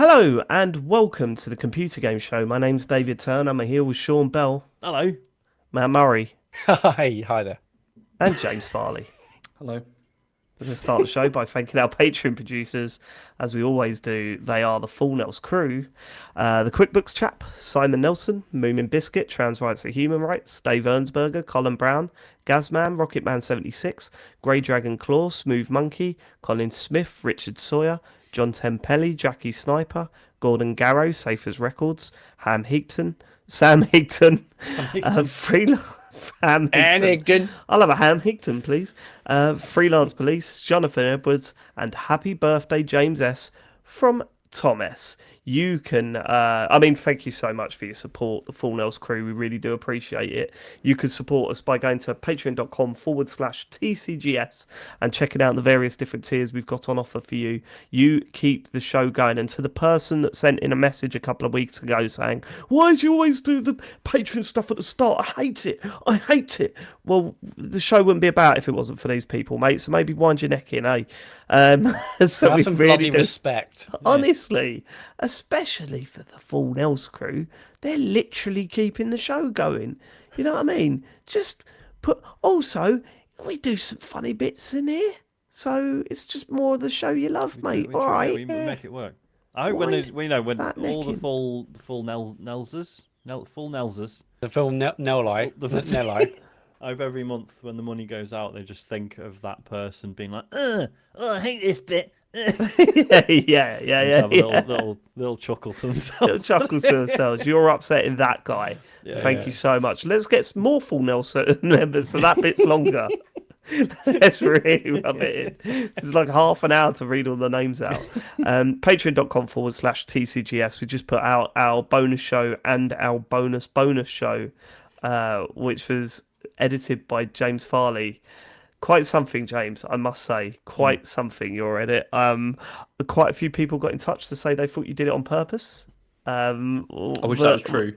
Hello and welcome to the Computer Game Show. My name's David Turn. I'm here with Sean Bell, Hello. Matt Murray, Hi there. and James Farley. Hello. We're going to start the show by thanking our Patreon producers, as we always do. They are the Full Nels crew, the QuickBooks chap, Simon Nelson, Moomin Biscuit, Trans Rights and Human Rights, Dave Ernsberger, Colin Brown, Gazman, Rocketman76, Grey Dragon Claw, Smooth Monkey, Colin Smith, Richard Sawyer, John Tempelli, Jackie Sniper, Gordon Garrow, Safe as Records, Sam Higton, Ham Higton. I'll have a Ham Higton, please. Freelance Police, Jonathan Edwards, and happy birthday, James S. from Tom S. You can, thank you so much for your support, the Full Nels crew. We really do appreciate it. You can support us by going to patreon.com/TCGS and checking out the various different tiers we've got on offer for you. You keep the show going. And to the person that sent in a message a couple of weeks ago saying, why do you always do the Patreon stuff at the start? I hate it. Well, the show wouldn't be about if it wasn't for these people, mate. So maybe wind your neck in, eh? So have some bloody respect. Honestly, especially for the Full Nels crew, they're literally keeping the show going. You know what I mean? Just put. Also, we do some funny bits in here, so it's just more of the show you love, mate. All right, we make it work. I hope when all the full Nelsers, The film Nelly. I hope every month when the money goes out, they just think of that person being like, oh, I hate this bit. yeah. Have a little chuckle to themselves. You're upsetting that guy. Thank you so much. Let's get some more Full Nels members so that bit's longer. Let's really rub it in. This is like half an hour to read all the names out. Patreon.com/TCGS. We just put out our bonus show and our bonus show, which was edited by James Farley. Quite something, James, I must say. Quite something, your edit. Quite a few people got in touch to say they thought you did it on purpose. I wish that was true.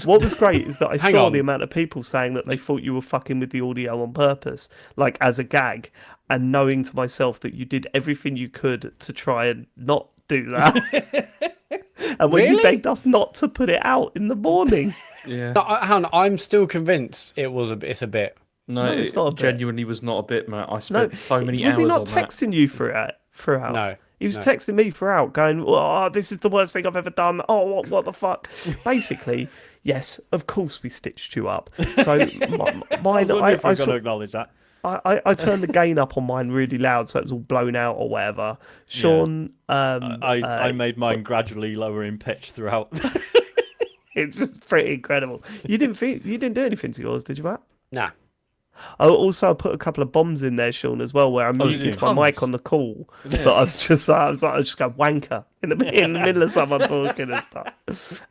What was great is that I saw the amount of people saying that they thought you were fucking with the audio on purpose, like as a gag, and knowing to myself that you did everything you could to try and not do that. And when you begged us not to put it out in the morning. Yeah. No, I'm still convinced it's a bit. No, it's not a bit. Genuinely was not a bit, Matt. I spent so many hours on that. Was he not texting you throughout? No. He was texting me throughout, going, "Oh, this is the worst thing I've ever done. Oh, what the fuck?" Basically, yes, of course we stitched you up. So mine, I got to acknowledge that. I turned the gain up on mine really loud, so it was all blown out or whatever. Sean, I made mine gradually lower in pitch throughout. It's just pretty incredible. You didn't do anything to yours, did you, Matt? Nah. I put a couple of bombs in there, Sean, as well, where I muted my mic on the call. Yeah. But I was just going wanker in the middle of someone talking and stuff.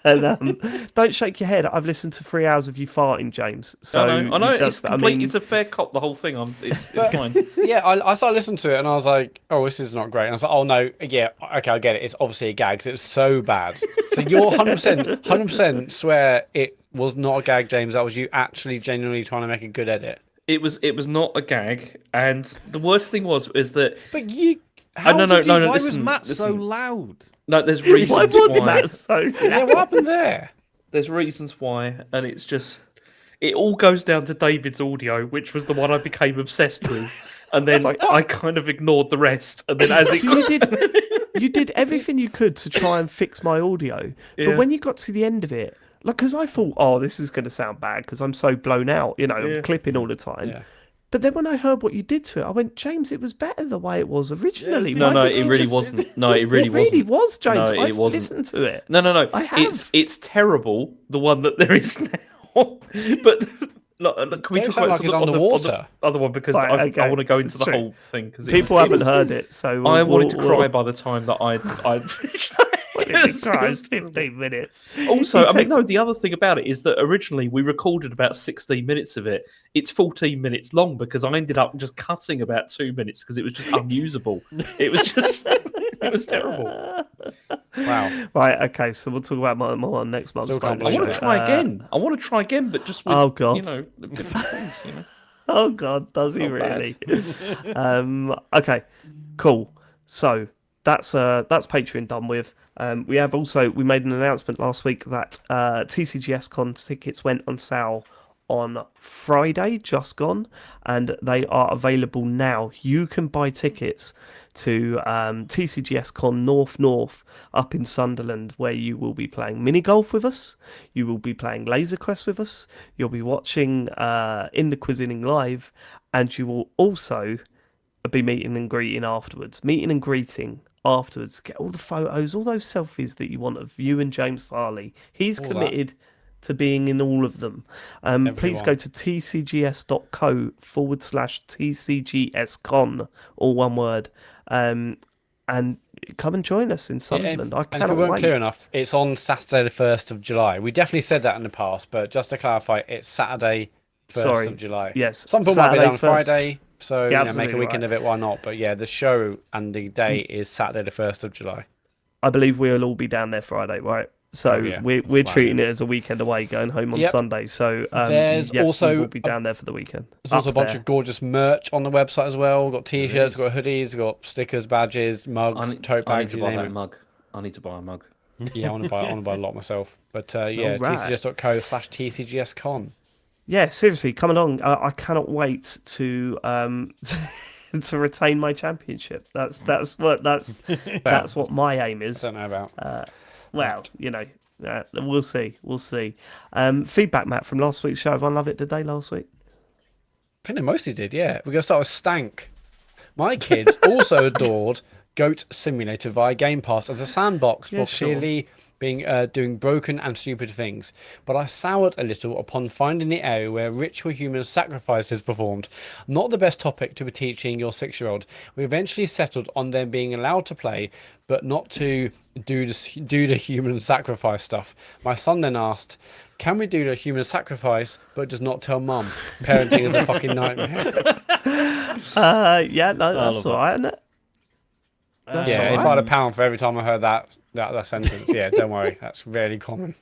And don't shake your head. I've listened to 3 hours of you farting, James. So I know it's complete. It's a fair cop. The whole thing. It's fine. Yeah, I started listening to it and I was like, "Oh, this is not great." And I was like, "Oh no, yeah, okay, I get it. It's obviously a gag because it was so bad." So you're 100% swear it was not a gag, James. That was you actually genuinely trying to make a good edit. It was not a gag, and the worst thing is that. But you. Why listen, was Matt so loud? No, there's reasons why. Was Matt so loud? Yeah, what happened there? There's reasons why, and it's just it all goes down to David's audio, which was the one I became obsessed with, and then I kind of ignored the rest, and then you did everything you could to try and fix my audio, but when you got to the end of it, like, because I thought, oh, this is going to sound bad because I'm so blown out, I'm clipping all the time. Yeah. But then when I heard what you did to it, I went, James, it was better the way it was originally. Yeah, it really wasn't. No, it really wasn't. It really was, James. No, I've listened to it. No. I have. It's terrible, the one that there is now. But look, can we talk about the other one? Because I want to go into the whole thing. Because people haven't heard it. So I wanted to cry by the time that I'd finished that. It cries 15 minutes. Also, the other thing about it is that originally we recorded about 16 minutes of it. It's 14 minutes long because I ended up just cutting about 2 minutes because it was just unusable. It was terrible. Wow. Right, okay, so we'll talk about my next month's I want to try again. but just with, different things, Oh, God, does he really? Okay, cool. So, that's Patreon done with. We made an announcement last week that TCGS Con tickets went on sale on Friday, just gone, and they are available now. You can buy tickets to TCGS Con North up in Sunderland, where you will be playing mini golf with us, you will be playing Laser Quest with us, you'll be watching In the Cuisining live, and you will also be meeting and greeting afterwards. Get all the photos, all those selfies that you want of you and James Farley. He's All committed to being in all of them. Please go to tcgs.co/TCGScon, all one word, and come and join us in Sunderland. I And if cannot we weren't wait. clear enough, it's on Saturday the 1st of July. We definitely said that in the past, but just to clarify, it's Saturday 1st of July. Yes, Some people might be Saturday down on 1st. Friday, so Yeah, make a absolutely weekend right. of it, why not? But yeah, the show and the day is Saturday the 1st of July. I believe we'll all be down there Friday, right? So Oh, yeah, we're that's the plan, treating it as a weekend away, going home on Yep. Sunday. So There's yes, also we will be down there for the weekend. There's also a Up bunch there. of gorgeous merch on the website as well. We've got t-shirts, is. we've got hoodies, we've got stickers, badges, mugs, tote I need bags, to you buy name that it. mug. I need to buy a mug. Yeah, I want to buy a lot myself. But yeah, Alright. tcgs.co/TCGScon. Yeah, seriously, come along. I cannot wait to to retain my championship. That's what my aim I is. don't know about. Well, we'll see. Feedback, Matt, from last week's show. Everyone love it, did they, last week? I think they mostly did, yeah. We're going to start with Stank. My kids also adored Goat Simulator via Game Pass as a sandbox Yeah, for sure. clearly being doing broken and stupid things. But I soured a little upon finding the area where ritual human sacrifice is performed. Not the best topic to be teaching your 6-year-old. We eventually settled on them being allowed to play, but not to do the human sacrifice stuff. My son then asked, "Can we do the human sacrifice, but does not tell mum? Parenting is a fucking nightmare." Yeah, no, that's love all right, isn't it? That's Yeah, all if I right. had £1 for every time I heard that sentence, yeah, don't worry, that's really common.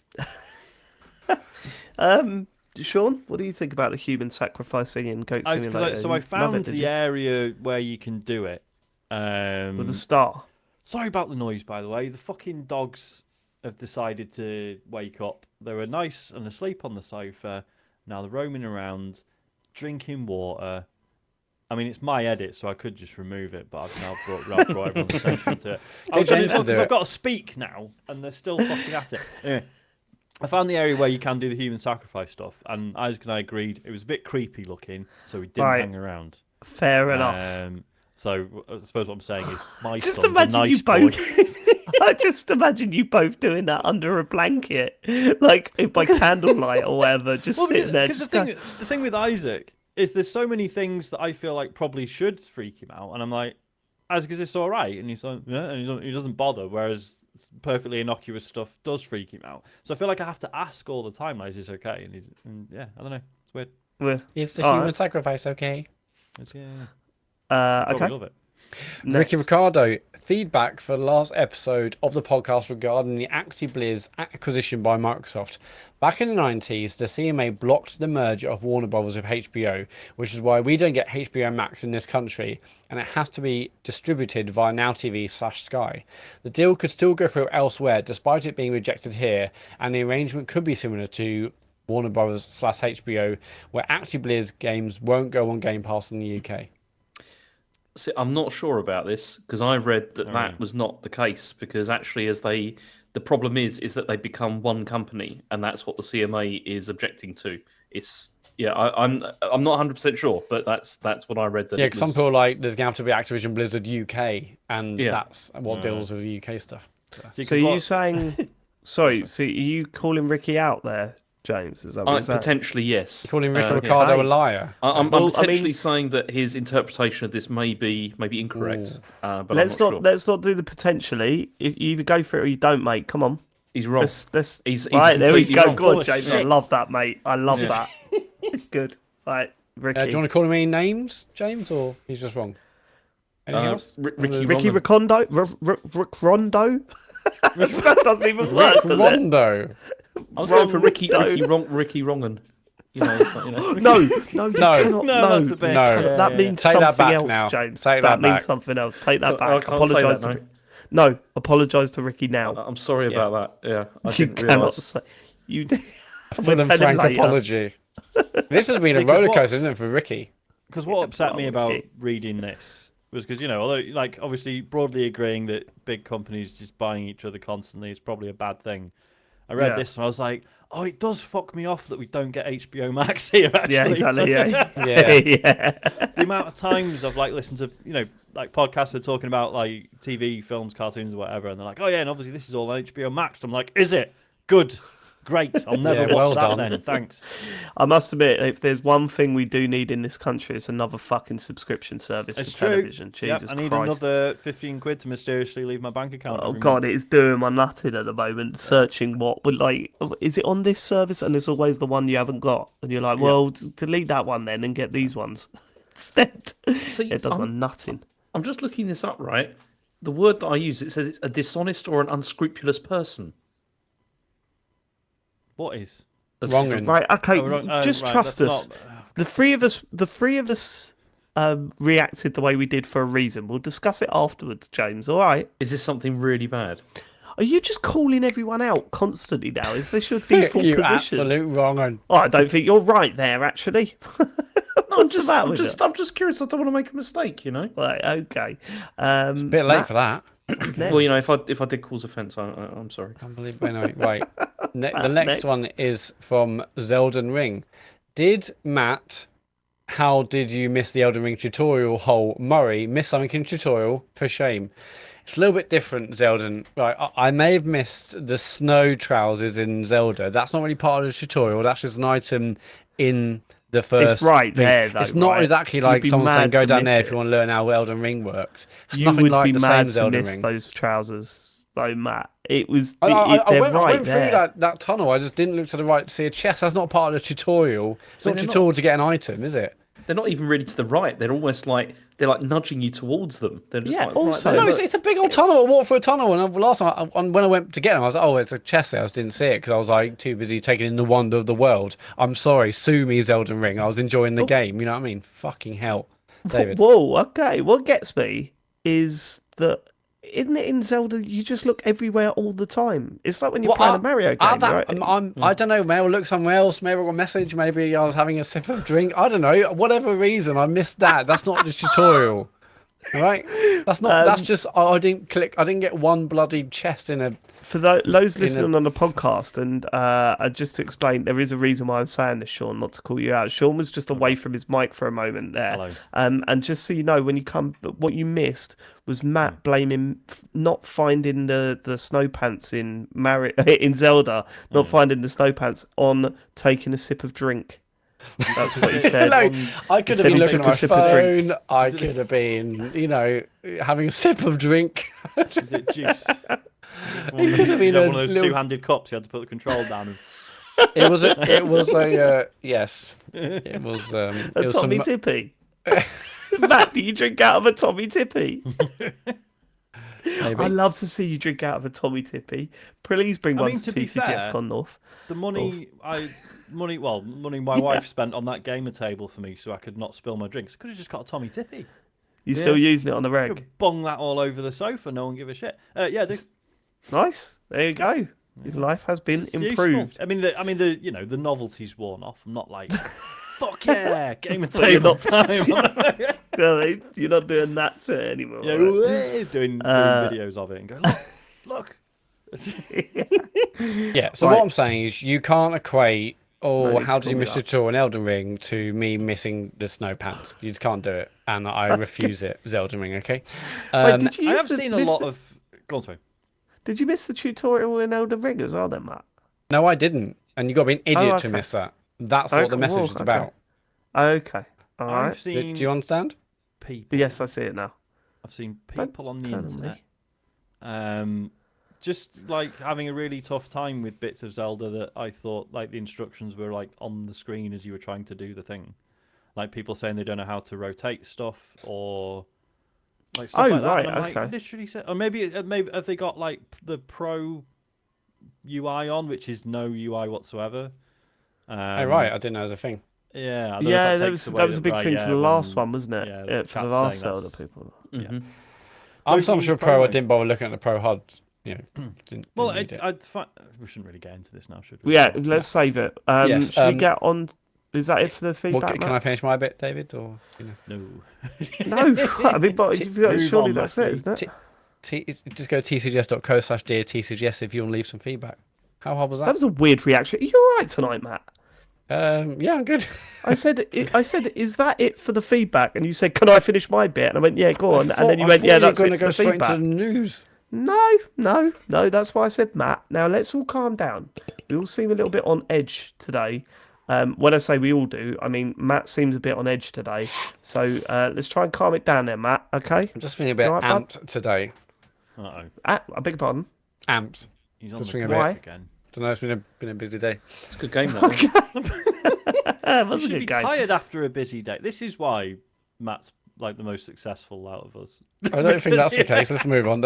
Sean, what do you think about the human sacrificing in Goat Simulator? So I You love found it, did the you? area where you can do it. With a star. Sorry about the noise, by the way. The fucking dogs have decided to wake up. They were nice and asleep on the sofa. Now they're roaming around, drinking water. I mean, it's my edit, so I could just remove it, but I've now brought everyone's attention to it. James to do I've it. got to speak now, and they're still fucking at it. Anyway, I found the area where you can do the human sacrifice stuff, and Isaac and I agreed it was a bit creepy looking, so we didn't Right. hang around. Fair enough. So I suppose what I'm saying is my Just son's a imagine nice you boy. both. I just imagine you both doing that under a blanket, like by candlelight or whatever, just sitting there. Because Just the thing with Isaac is there's so many things that I feel like probably should freak him out, and I'm like, Isaac, is this all right? And he's like, yeah, and he doesn't bother. Whereas perfectly innocuous stuff does freak him out. So I feel like I have to ask all the time, like, is this okay? And yeah, I don't know, it's weird. Is the All human right. sacrifice okay? okay. Probably love it. Ricky Next. Ricardo, feedback for the last episode of the podcast regarding the ActiBliz acquisition by Microsoft. Back in the 90s, the CMA blocked the merger of Warner Bros. With HBO, which is why we don't get HBO Max in this country, and it has to be distributed via Now TV/Sky. The deal could still go through elsewhere, despite it being rejected here, and the arrangement could be similar to Warner Bros./HBO, where ActiBliz games won't go on Game Pass in the UK. See, I'm not sure about this because I read that Oh, that yeah. was not the case because actually, the problem is that they become one company, and that's what the CMA is objecting to. It's I'm not 100% sure, but that's what I read. That Yeah, it because some was- people are like, there's going to have to be Activision Blizzard UK, and Yeah. that's what deals with the UK stuff. See, So 'cause are you what- saying? Sorry. So are you calling Ricky out there, James? Is that what you're saying? potentially yes. Calling Ricky Yeah. Ricardo a Okay. liar. I'm Well, I potentially mean- saying that his interpretation of this may be incorrect, but Let's I'm not not sure. let's not do the potentially. If you either go for it or you don't, mate. Come on. He's wrong. Let's He's right, there we completely go. wrong. Go on, Full of James. I shit. love that, mate. I love that. Good. Right, Ricky. Do you want to call him any names, James, or he's just wrong? Anything else? Ricky Ricky Wrong. Rick Rondo. That doesn't even work, does it? Rondo. I was going for Ricky Rondo. Ricky Wrongen. It's like, No, you cannot. No, No, that's a bit. No. That means Take that something back else, now. James. Take that that means back. something else. Take that I back. can't say Apologise. that, no. No, apologise to Ricky now. I'm sorry about that. Yeah, I You didn't cannot realise. say. You. Full We'll and tell him frank later. apology. This has been a Because roller what- coaster, isn't it, for Ricky? Because what upset me about Ricky. reading this was because, although, like, obviously broadly agreeing that big companies just buying each other constantly is probably a bad thing. I read this and I was like, oh, it does fuck me off that we don't get HBO Max here, actually. Yeah, exactly. Yeah. Yeah. yeah. The amount of times I've, like, listened to, like, podcasts are talking about, like, TV, films, cartoons, or whatever, and they're like, oh, yeah, and obviously this is all on HBO Max. I'm like, is it? Good. Great. I'll never Yeah, watch well that done. then. Thanks. I must admit, if there's one thing we do need in this country, it's another fucking subscription service It's for true. television. Yep, Jesus I need Christ. another 15 quid to mysteriously leave my bank account. Oh every god, month. it's doing my nutting at the moment. Searching what would like, is it on this service? And it's always the one you haven't got, and you're like, well, delete that one then and get these ones instead. See, It does my nutting. I'm just looking this up, right? The word that I use, it says it's a dishonest or an unscrupulous person. What is? Wrong un. Right, okay, Oh, wrong- just right, trust that's us. not- The three of us reacted the way we did for a reason. We'll discuss it afterwards, James. All right. Is this something really bad? Are you just calling everyone out constantly now? Is this your default You position? absolute wrong un. Oh, I don't think you're right there, actually. No, What's the matter with you? I'm just curious. I don't want to make a mistake, Right, okay. It's a bit late Matt, for that. next. Well, if I did cause offence, I'm sorry. Can't believe. Anyway, right. The Next. next one is from Zelda Ring. Did Matt? How did you miss the Elden Ring tutorial? Hole Murray miss something in tutorial for shame. It's a little bit different, Zelda. Right, I may have missed the snow trousers in Zelda. That's not really part of the tutorial. That's just an item in the first. It's right thing. there, though. It's not right? exactly You'd like be someone saying mad go to down miss there if it. you want to learn how Elden Ring works. It's You nothing would like be the mad same to Zelda miss Ring. those trousers, though, Matt. It was. I They're went right through there. that tunnel. I just didn't look to the right to see a chest. That's not part of the tutorial. It's not a they're not. tutorial to get an item, is it? They're not even really to the right. They're almost like nudging you towards them. They're just Yeah, like, also- right No, there, it's a big old tunnel. I walked through a tunnel, and last time when I went to get them, I was like, "Oh, it's a chest there." I just didn't see it because I was like too busy taking in the wonder of the world. I'm sorry, sue me, Zelda Ring. I was enjoying the game. You know what I mean? Fucking hell, David. Whoa, okay. What gets me is that, isn't it in Zelda, you just look everywhere all the time? It's like when you're Well, playing a Mario game, right? I don't know. Maybe I looked somewhere else. Maybe I got a message. Maybe I was having a sip of drink. I don't know. Whatever reason, I missed that. That's not the tutorial. Right? That's not. That's just. I didn't click. I didn't get one bloody chest in a. For those listening on the podcast, and just to explain, there is a reason why I'm saying this, Sean, not to call you out. Sean was just away from his mic for a moment there. Hello. And just so you know, when you come, what you missed was Matt blaming not finding the snow pants in in Zelda, not finding the snow pants on taking a sip of drink. That's what he said. No, I could have said been he looking took at my a sip of drink. phone. I could have been, having a sip of drink. Is it juice? It could have been one a of those little- two-handed cups. You had to put the control down. And... It was a yes. It was A it was Tommy some, Tippy. Matt, do you drink out of a Tommy Tippy? maybe. I love to see you drink out of a Tommy Tippy. Please bring one mean, to to be TCGS fair, Con North. The money money my wife spent on that gamer table for me so I could not spill my drinks. Could have just got a Tommy Tippy. You still using it on the Could reg? have bung that all over the sofa. No one give a shit. Nice. There you go. His life has been It's useful. improved. I mean, the novelty's worn off. I'm not like, fuck yeah, gamer Well, you're table not- time. No, you're not doing that to it anymore. Yeah, right? doing videos of it and go, look. Yeah. So Right. what I'm saying is, you can't equate. No, How it's did you miss called the tour in Elden Ring to me missing the snow pants? You just can't do it, and I refuse it. Zelda Ring, okay? Wait, did you I use have the- seen a miss lot the- of. Go on, sorry. Did you miss the tutorial in Elden Ring as well, then, Matt? No, I didn't, and you got to be an idiot to okay. miss that. That's what the Okay, message well, is okay. about. Okay. All I've right. seen Do you understand? people. Yes, I see it now. I've seen Don't people on the tell me. internet. Just like having a really tough time with bits of Zelda that I thought like the instructions were like on the screen as you were trying to do the thing. Like people saying they don't know how to rotate stuff or like stuff Oh, like that. right, And I'm okay. like, literally said, or maybe have they got like the pro UI on, which is no UI whatsoever. Oh, right, I didn't know it was a thing. Yeah, I don't know if Yeah, that that takes was away a big right, thing yeah, for the last when- one, wasn't it? yeah, Yeah, the for the chat's last saying Zelda that's- people. Yeah. I'm Don't so use sure Pro. I mode. didn't bother looking at the Pro HUD. Well, need it. we shouldn't really get into this now, should we? Yeah, let's save it. Yes, Should we get on? Is that it for the Well, feedback? can I finish my bit, David? Or No. No, I mean, but Move surely on, that's Matthew. it, isn't it? just go to tcgs.co/deartcgs if you want to leave some feedback. How hard was That that? was a weird reaction. Are you all right tonight, Matt? Yeah, I'm good. I said, is that it for the feedback? And you said, can I finish my bit? And I went, yeah, go on. And then you went, yeah, that's going to it for go the straight feedback. into the news. No. That's why I said Matt. Now let's all calm down. We all seem a little bit on edge today. When I say we all do, I mean Matt seems a bit on edge today. So let's try and calm it down there, Matt. Okay? I'm just feeling a bit You all right, bud? amped today. Uh-oh. I beg your pardon. Amped. He's on Just the ring a clock bit. again. Don't know. It's been a busy day. It's a good game, that one. That You was a should be good game. tired after a busy day. This is why Matt's like the most successful out of us. I don't think that's the case. Let's move on.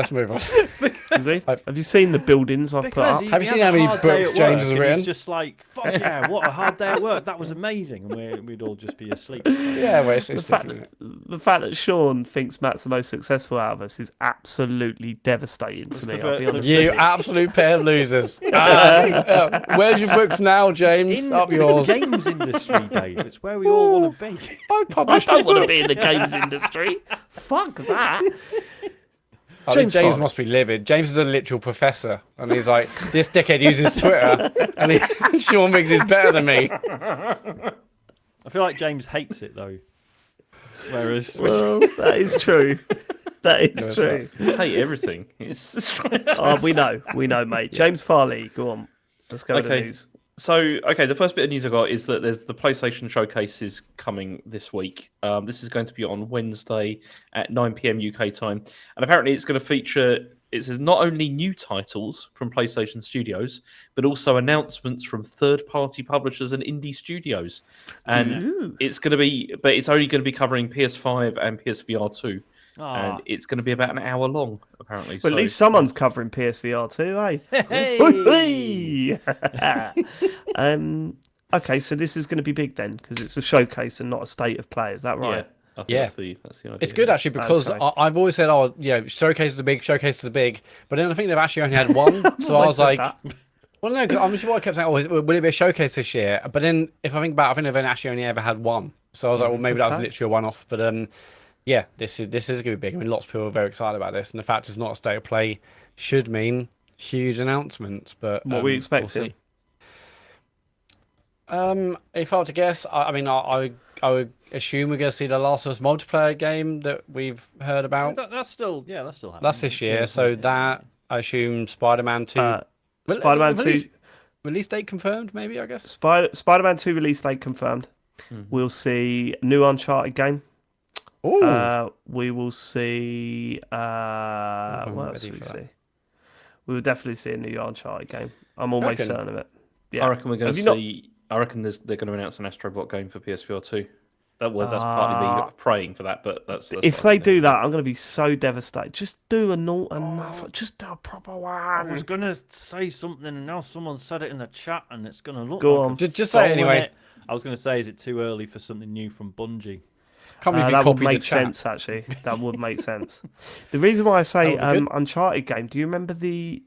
Is he? Have you seen the buildings I've put Because up? he, Have you he seen has how a many hard day books at James work, has and written? He's just like, fuck yeah, what a hard day at work. That was amazing. And we'd all just be asleep. Yeah, well, it's The fact, different. the fact that Sean thinks Matt's the most successful out of us is absolutely devastating to me. I'll be honest. You absolute pair of losers. Where's your books now, James? In Up the yours. games industry, Dave. It's where we all want to be. I I published don't a want to book. be in the games industry. Fuck that. I James think James Farley. must be livid. James is a literal professor, and he's like, this dickhead uses Twitter, and Sean Miggs is better than me. I feel like James hates it though. Whereas Well, that is true. That is that's true. I hate everything. It's fine. Oh, we know, mate. James Farley, go on. Let's go to the Okay. news. So, the first bit of news I got is that there's the PlayStation showcases coming this week. This is going to be on Wednesday at 9 p.m. UK time, and apparently it's going to feature. It says not only new titles from PlayStation Studios, but also announcements from third-party publishers and indie studios. And Ooh. it's going to be, but it's only going to be covering PS5 and PSVR2, Ah. and it's going to be about an hour long, apparently. Well, at least someone's covering PSVR too, eh? Hey! Okay, so this is going to be big then, because it's a showcase and not a state of play. Is that Yeah, right? I think Yeah. that's the idea. It's good actually because Okay. I've always said, oh, showcases are big, but then I think they've actually only had one. So I Always was said like, that. well, no, because I'm sure what I kept saying, oh, will it be a showcase this year? But then if I think about it, I think they've actually only ever had one. So I was like, well, maybe that was Okay. literally a one-off. But yeah, this is going to be big. I mean, lots of people are very excited about this, and the fact it's not a state of play should mean huge announcements. But What we we'll expecting? see. If I were to guess, I mean, I would assume we're going to see the Last of Us multiplayer game that we've heard about. That's still happening. That's this year, so that I assume Spider-Man 2. Spider-Man 2. Release date confirmed, maybe, I guess. Spider-Man 2 release date confirmed. We'll see a new Uncharted game. Ooh. We will see. I'm What else ready will we for that. see? We will definitely see a new Uncharted game. I'm almost Reckon? certain of it. Yeah. I reckon we're going Have to you not- see. I reckon they're going to announce an Astrobot game for PSVR 2. That's partly me praying for that, but that's If what I they do think. that, I'm going to be so devastated. Just do another. Just do a proper I one. was gonna say something, and now someone said it in the chat, and it's gonna look. Go like on. I've Just say it stolen anyway. it. I was gonna say, is it too early for something new from Bungie? Can't believe you That would copied the make chat. sense, actually. That would make sense. The reason why I say That would be good. Uncharted game, do you remember the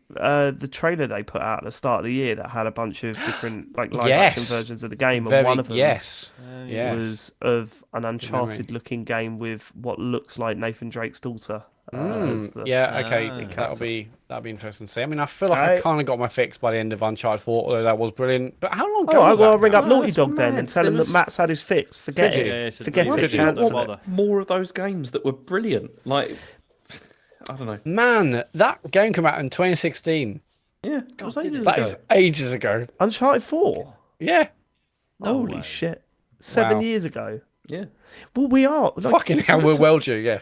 trailer they put out at the start of the year that had a bunch of different live action Yes. versions of the game, and Very, one of them yes. Yes. was of an memory. Uncharted looking game with what looks like Nathan Drake's daughter. as the- Yeah, okay, Ah. that'll be interesting to see. I mean, I feel like I kind of got my fix by the end of Uncharted 4, although that was brilliant. But how long ago Oh, I was will that? ring up No, Naughty that's Dog then mad. and tell him There that was- Matt's had his fix. Forget Could it. you? Yeah, so Forget delete it. it, Cancel don't it. bother. More of those games that were brilliant. Like, I don't know. Man, that game came out in 2016. Yeah, it was ages That ago. is ages ago. Uncharted 4. Yeah. No Holy way. shit. 7 Wow. years ago. Yeah. Well, we are. Like, Fucking hell, we're well due, yeah.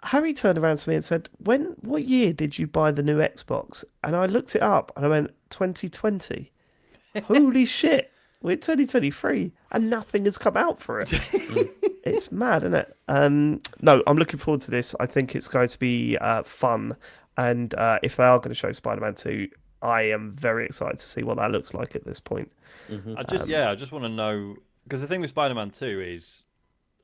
Harry turned around to me and said, what year did you buy the new Xbox? And I looked it up and I went, 2020. Holy shit. We're 2023 and nothing has come out for it. It's mad, isn't it? No, I'm looking forward to this. I think it's going to be fun. And if they are going to show Spider-Man 2, I am very excited to see what that looks like at this point. I just want to know, because the thing with Spider-Man 2 is,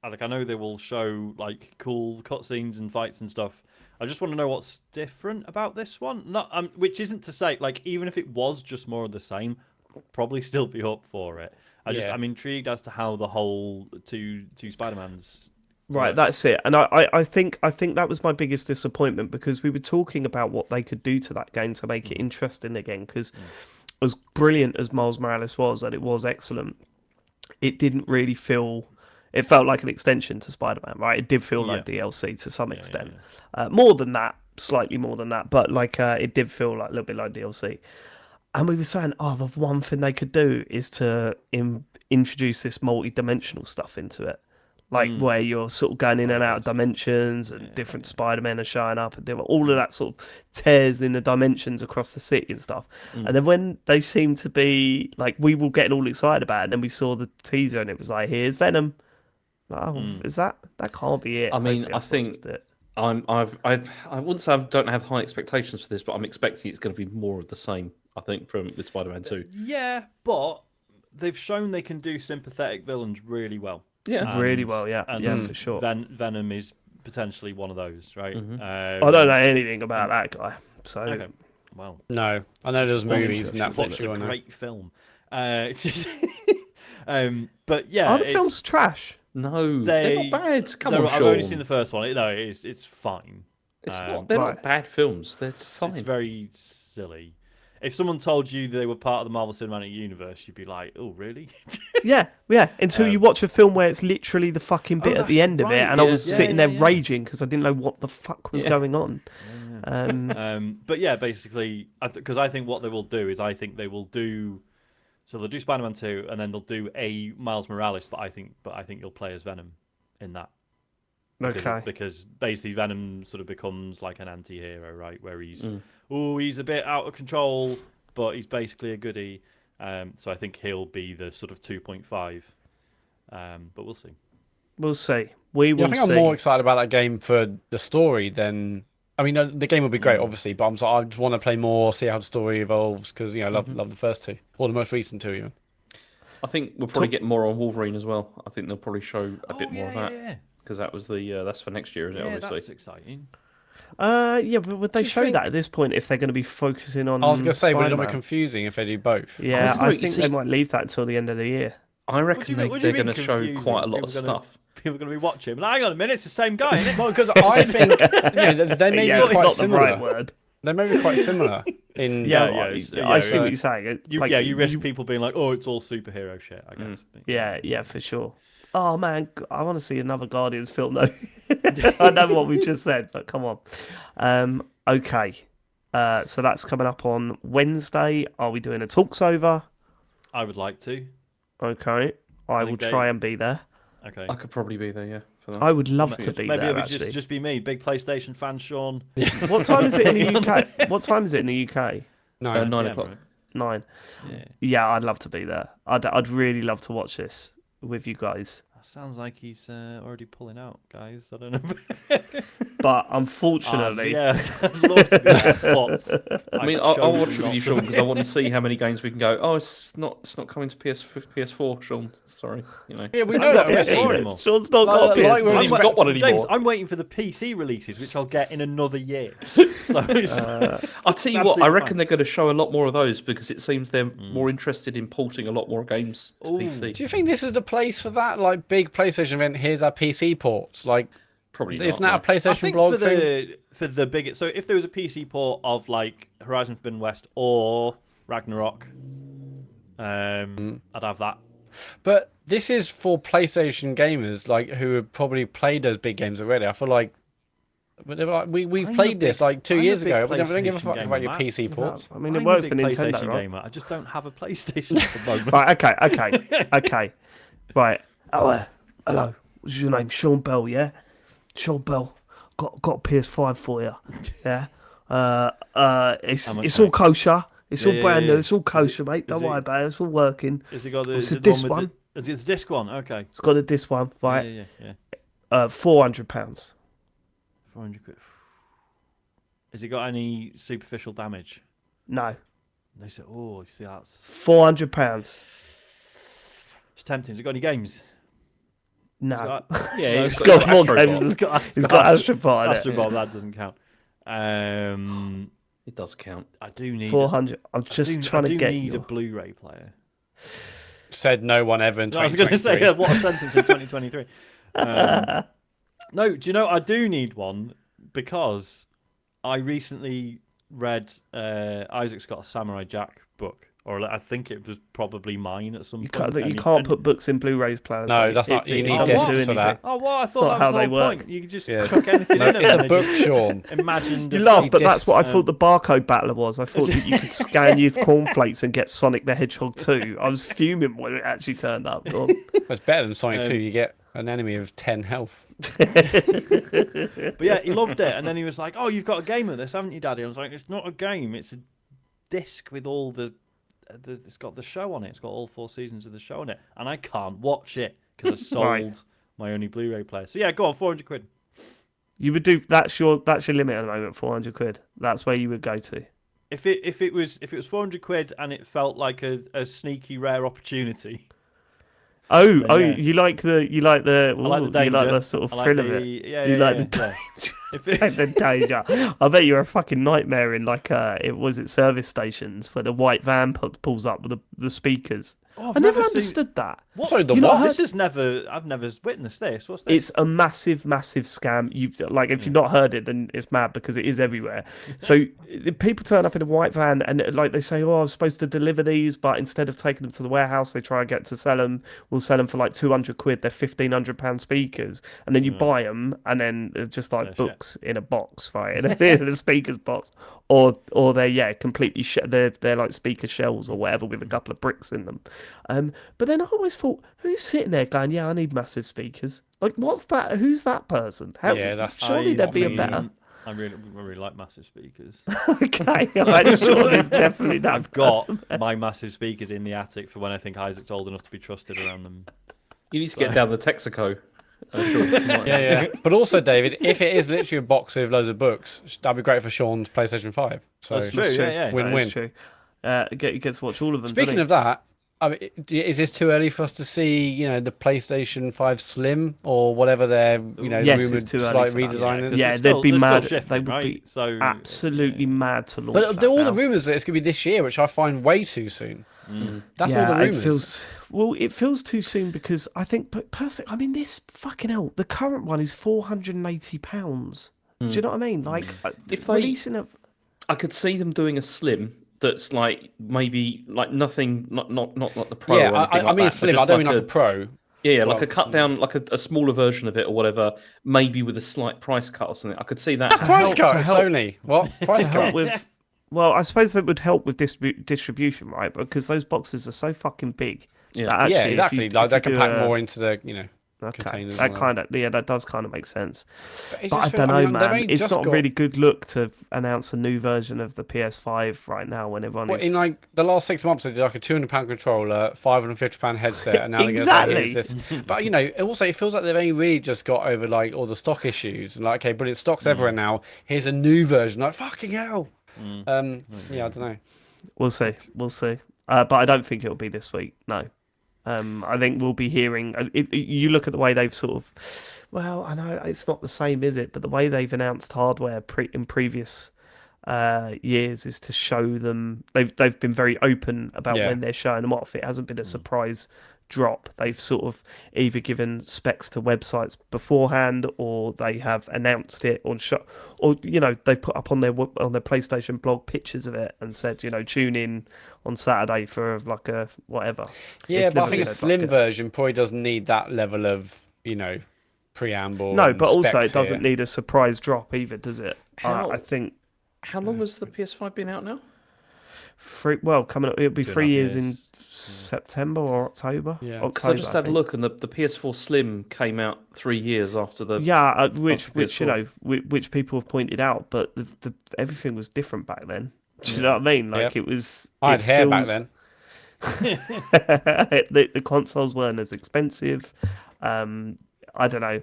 like, I know they will show like cool cutscenes and fights and stuff. I just want to know what's different about this one. Not, which isn't to say, like, even if it was just more of the same, I'd probably still be up for it. I'm intrigued as to how the whole two Spider-Mans. Right, works. that's it. And I think that was my biggest disappointment, because we were talking about what they could do to that game to make it interesting again. Because as brilliant as Miles Morales was, and it was excellent, it didn't really feel. It felt like an extension to Spider-Man, right? It did feel like DLC to some extent. More than that, slightly more than that, but like it did feel like a little bit like DLC. And we were saying, the one thing they could do is to introduce this multi-dimensional stuff into it. Like where you're sort of going in and out of dimensions, and different Spider-Men are showing up, and all of that sort of tears in the dimensions across the city and stuff. And then when they seem to be like, we were getting all excited about it, and then we saw the teaser, and it was like, here's Venom. Is that can't be it? I mean, Hopefully I that's not think just it. I wouldn't say I don't have high expectations for this, but I'm expecting it's going to be more of the same. I think from with Spider-Man 2. Yeah, but they've shown they can do sympathetic villains really well. Yeah, Really well, yeah, for sure. Venom is potentially one of those, right? I don't know anything about that guy, so Okay. Well, No, I know there's movies and that's what's literally a what I know. great film. It's just, but yeah, are the films trash? no, they're not bad. Come on, I've Sean. only seen the first one. No, it's fine. It's not. They're not bad films. They're fine. It's very silly. If someone told you they were part of the Marvel Cinematic Universe, you'd be like, "Oh, really?" Yeah. Until you watch a film where it's literally the fucking bit at the end of it, and I was sitting there raging because I didn't know what the fuck was going on. But yeah, basically, because I think what they will do is, I think they will do. So they'll do Spider-Man 2, and then they'll do a Miles Morales. But I think you'll play as Venom in that. Because basically Venom sort of becomes like an anti-hero, right? Where he's he's a bit out of control, but he's basically a goodie. So I think he'll be the sort of 2.5. But we'll see. We'll see. We will I think see. I'm more excited about that game for the story than. I mean, the game will be great, obviously, but I just want to play more, see how the story evolves, because I love the first two, or the most recent two, even. I think we'll probably get more on Wolverine as well. I think they'll probably show a bit more of that. Yeah. Because that was that's for next year, isn't it? Obviously, That's exciting. Yeah, but would they show that at this point if they're going to be focusing on? I was going to say, would it not Spider-Man? be confusing if they do both? Yeah, I I think think they might leave that until the end of the year. I reckon they're going to show confusing? quite a lot of People are gonna- stuff. People are going to be watching. But hang on a minute, it's the same guy, isn't it? Well, because I think they may Yeah, be it's quite not the similar. right word. They may be quite similar in. I see what you're saying. You risk people being like, "Oh, it's all superhero shit." I guess. Yeah, for sure. Oh man, I want to see another Guardians film though. I know what we just said, but come on. Okay, so that's coming up on Wednesday. Are we doing a talks over? I would like to. Okay, I will think try and be there. Okay. I could probably be there, yeah. For that. I would love to be Maybe there. it would Actually, just be me, big PlayStation fan, Sean. what time is it in the UK? What time is it in the UK? No, 9 Yeah, o'clock. bro. 9. Yeah. Yeah, I'd love to be there. I'd really love to watch this with you guys. That sounds like he's already pulling out, guys. I don't know. But unfortunately, yeah, I'd love to be there, but I mean, I've I'll watch chosen it with not you, to Sean, be. because I want to see how many games we can go. Oh, it's not coming to PS4, Sean. Sorry, Yeah, we I know don't that. got PS4 already. anymore. Sean's not got a Like PS4. we're He's expect- got one anymore. James, I'm waiting for the PC releases, which I'll get in another year. So it's, I'll tell you It's what, I absolutely reckon fine. they're going to show a lot more of those because it seems they're more interested in porting a lot more games to PC. Do you think this is the place for that? Like big PlayStation event. Here's our PC ports. Like, Probably isn't not. that a I PlayStation think blog for thing? the biggest. So if there was a PC port of like Horizon Forbidden West or Ragnarok, I'd have that. But this is for PlayStation gamers, like who have probably played those big games already. I feel like, but they're like we've I'm a played this big- like 2 I'm a years big ago. We don't give a PlayStation fuck gamer, about your Matt. PC ports. I mean, it I'm works a for big Nintendo, PlayStation right? gamer. I just don't have a PlayStation at the moment. Right, okay. Right. Oh, hello. What's your name? Sean Bell, yeah? Sean Bell. Got a PS5 for you. Yeah. It's all kosher. It's all brand new. It's all kosher, mate. Don't worry about it. It's all working. Has he got the, It's the a disc with one. Is it the disc one? Okay. It's got a disc one, right? Yeah. £400. 400 quid. Has it got any superficial damage? No. They said, oh, you see, that's £400. it's tempting. Has it got any games? No. It's got, Yeah, It's got more Astro games. Bot. it's got, It's got Astropod in it. Astro Bot, that doesn't count. It does count. I do need 400. I'm just trying to get need a you. Blu-ray player. Said no one ever in No, I was going to 2023. say, yeah, what a sentence in 2023. No, do you know, I do need one because I recently read Isaac's got a Samurai Jack book, or I think it was probably mine at some You point. can't put books in Blu-rays players. No, mate. that's not. You need doesn't do discs for anything. that. Oh, well, I not thought that how was the they whole work. point. You could just Yeah. chuck anything No, in it. it's and a they book, just Sean. Imagined You a laugh, free but that's disc, what I thought the barcode battler was. I thought that you could scan your cornflakes and get Sonic the Hedgehog 2. I was fuming when it actually turned up. Go on. It's better than Sonic 2. You get an enemy of 10 health. But yeah, he loved it, and then he was like, "Oh, you've got a game of this, haven't you, Daddy?" I was like, "It's not a game. It's a disc with all the it's got the show on it. It's got all 4 seasons of the show on it, and I can't watch it because I sold Right. my only Blu-ray player." So yeah, go on, 400 quid. You would do that's your limit at the moment. 400 quid. That's where you would go to. If it was 400 quid and it felt like a sneaky rare opportunity. Oh, Yeah. you like the I like the danger. you like the sort of I like thrill of the- it. Yeah, You yeah, like yeah, the yeah. If Like it, the danger. I bet you're a fucking nightmare in like it was it service stations where the white van pulls up with the speakers. Oh, I never seen- understood that. What? Sorry, the You not what? heard- This is never. I've never witnessed this. What's this? It's a massive scam. You've like if you've not heard it, then it's mad because it is everywhere. So people turn up in a white van and like they say, "Oh, I was supposed to deliver these," but instead of taking them to the warehouse, they try and get to sell them. We'll sell them for like 200 quid. They're £1,500 speakers, and then you buy them, and then they're just like They're books in a box, right? In a speakers box, or they're completely they're like speaker shells or whatever with a couple of bricks in them. But then I always thought, who's sitting there going, "Yeah, I need massive speakers." Like, what's that? Who's that person? Yeah, that's surely there'd be a not better. me. I really like massive speakers. Okay, I'm sure there's definitely that. I've got person there. my massive speakers in the attic for when I think Isaac's old enough to be trusted around them. You need to get down the Texaco. Yeah. But also, David, if it is literally a box with loads of books, that'd be great for Sean's PlayStation 5. So That's true. That's true. Yeah. Win-win. That is true. You get to watch all of them. Speaking of that, I mean, is this too early for us to see, the PlayStation 5 Slim or whatever their, Yes, it's rumored too early slight for that, redesign is? Yeah, There's they'd be they're mad. Still shifting, They would right? be so absolutely mad to launch. But that all the now. rumours that it's going to be this year, which I find way too soon. That's all the rumours. It feels too soon because I think, but personally, I mean, this fucking hell. The current one is £480. Do you know what I mean? Like, If they- releasing a. I could see them doing a slim that's like maybe like nothing, not like the pro. Yeah, or anything I like mean that, Slim. but I just don't mean like a Pro. Yeah, Well, like a cut down, like a smaller version of it or whatever, maybe with a slight price cut or something. I could see that. Price help- cut, to help- Sony. What? Price to help cut. with. Well, I suppose that would help with distribution, right? Because those boxes are so fucking big. Yeah. that actually, Yeah, if exactly. you- like if they you can do pack a- more into the, Okay, containers. that does kind of make sense. It But I just don't feels- know, mean, they've man. only It's just not a got- really good look to announce a new version of the PS5 right now when everyone Well, is. in like the last 6 months, they did like a £200 controller, £550 headset, and now Exactly. they're going to say, "Here's this." But also it feels like they've only really just got over like all the stock issues and like, okay, but it stock's everywhere now. Here's a new version. Like fucking hell. Yeah, I don't know. We'll see. But I don't think it'll be this week. No. I think we'll be hearing. You look at the way they've sort of. Well, I know it's not the same, is it? But the way they've announced hardware in previous years is to show them. They've been very open about Yeah. when they're showing them off. It hasn't been a surprise drop. They've sort of either given specs to websites beforehand, or they have announced it on show, or they've put up on their PlayStation blog pictures of it and said, tune in on Saturday for like a whatever. Yeah, It's but I never think a been slim like version probably doesn't need that level of, preamble. No, and but also specs it doesn't here. need a surprise drop either, does it? How- I think How long has the PS5 been out now? coming up, it'll be 2.5 3 years in years. September or October. Yeah. October, Because I just had a think. look, and the PS4 Slim came out 3 years after the. Yeah, After which PS4. which people have pointed out, but the everything was different back then. Do you know what I mean? Like Yep. it was. I had it hair back feels- then. the consoles weren't as expensive. I don't know.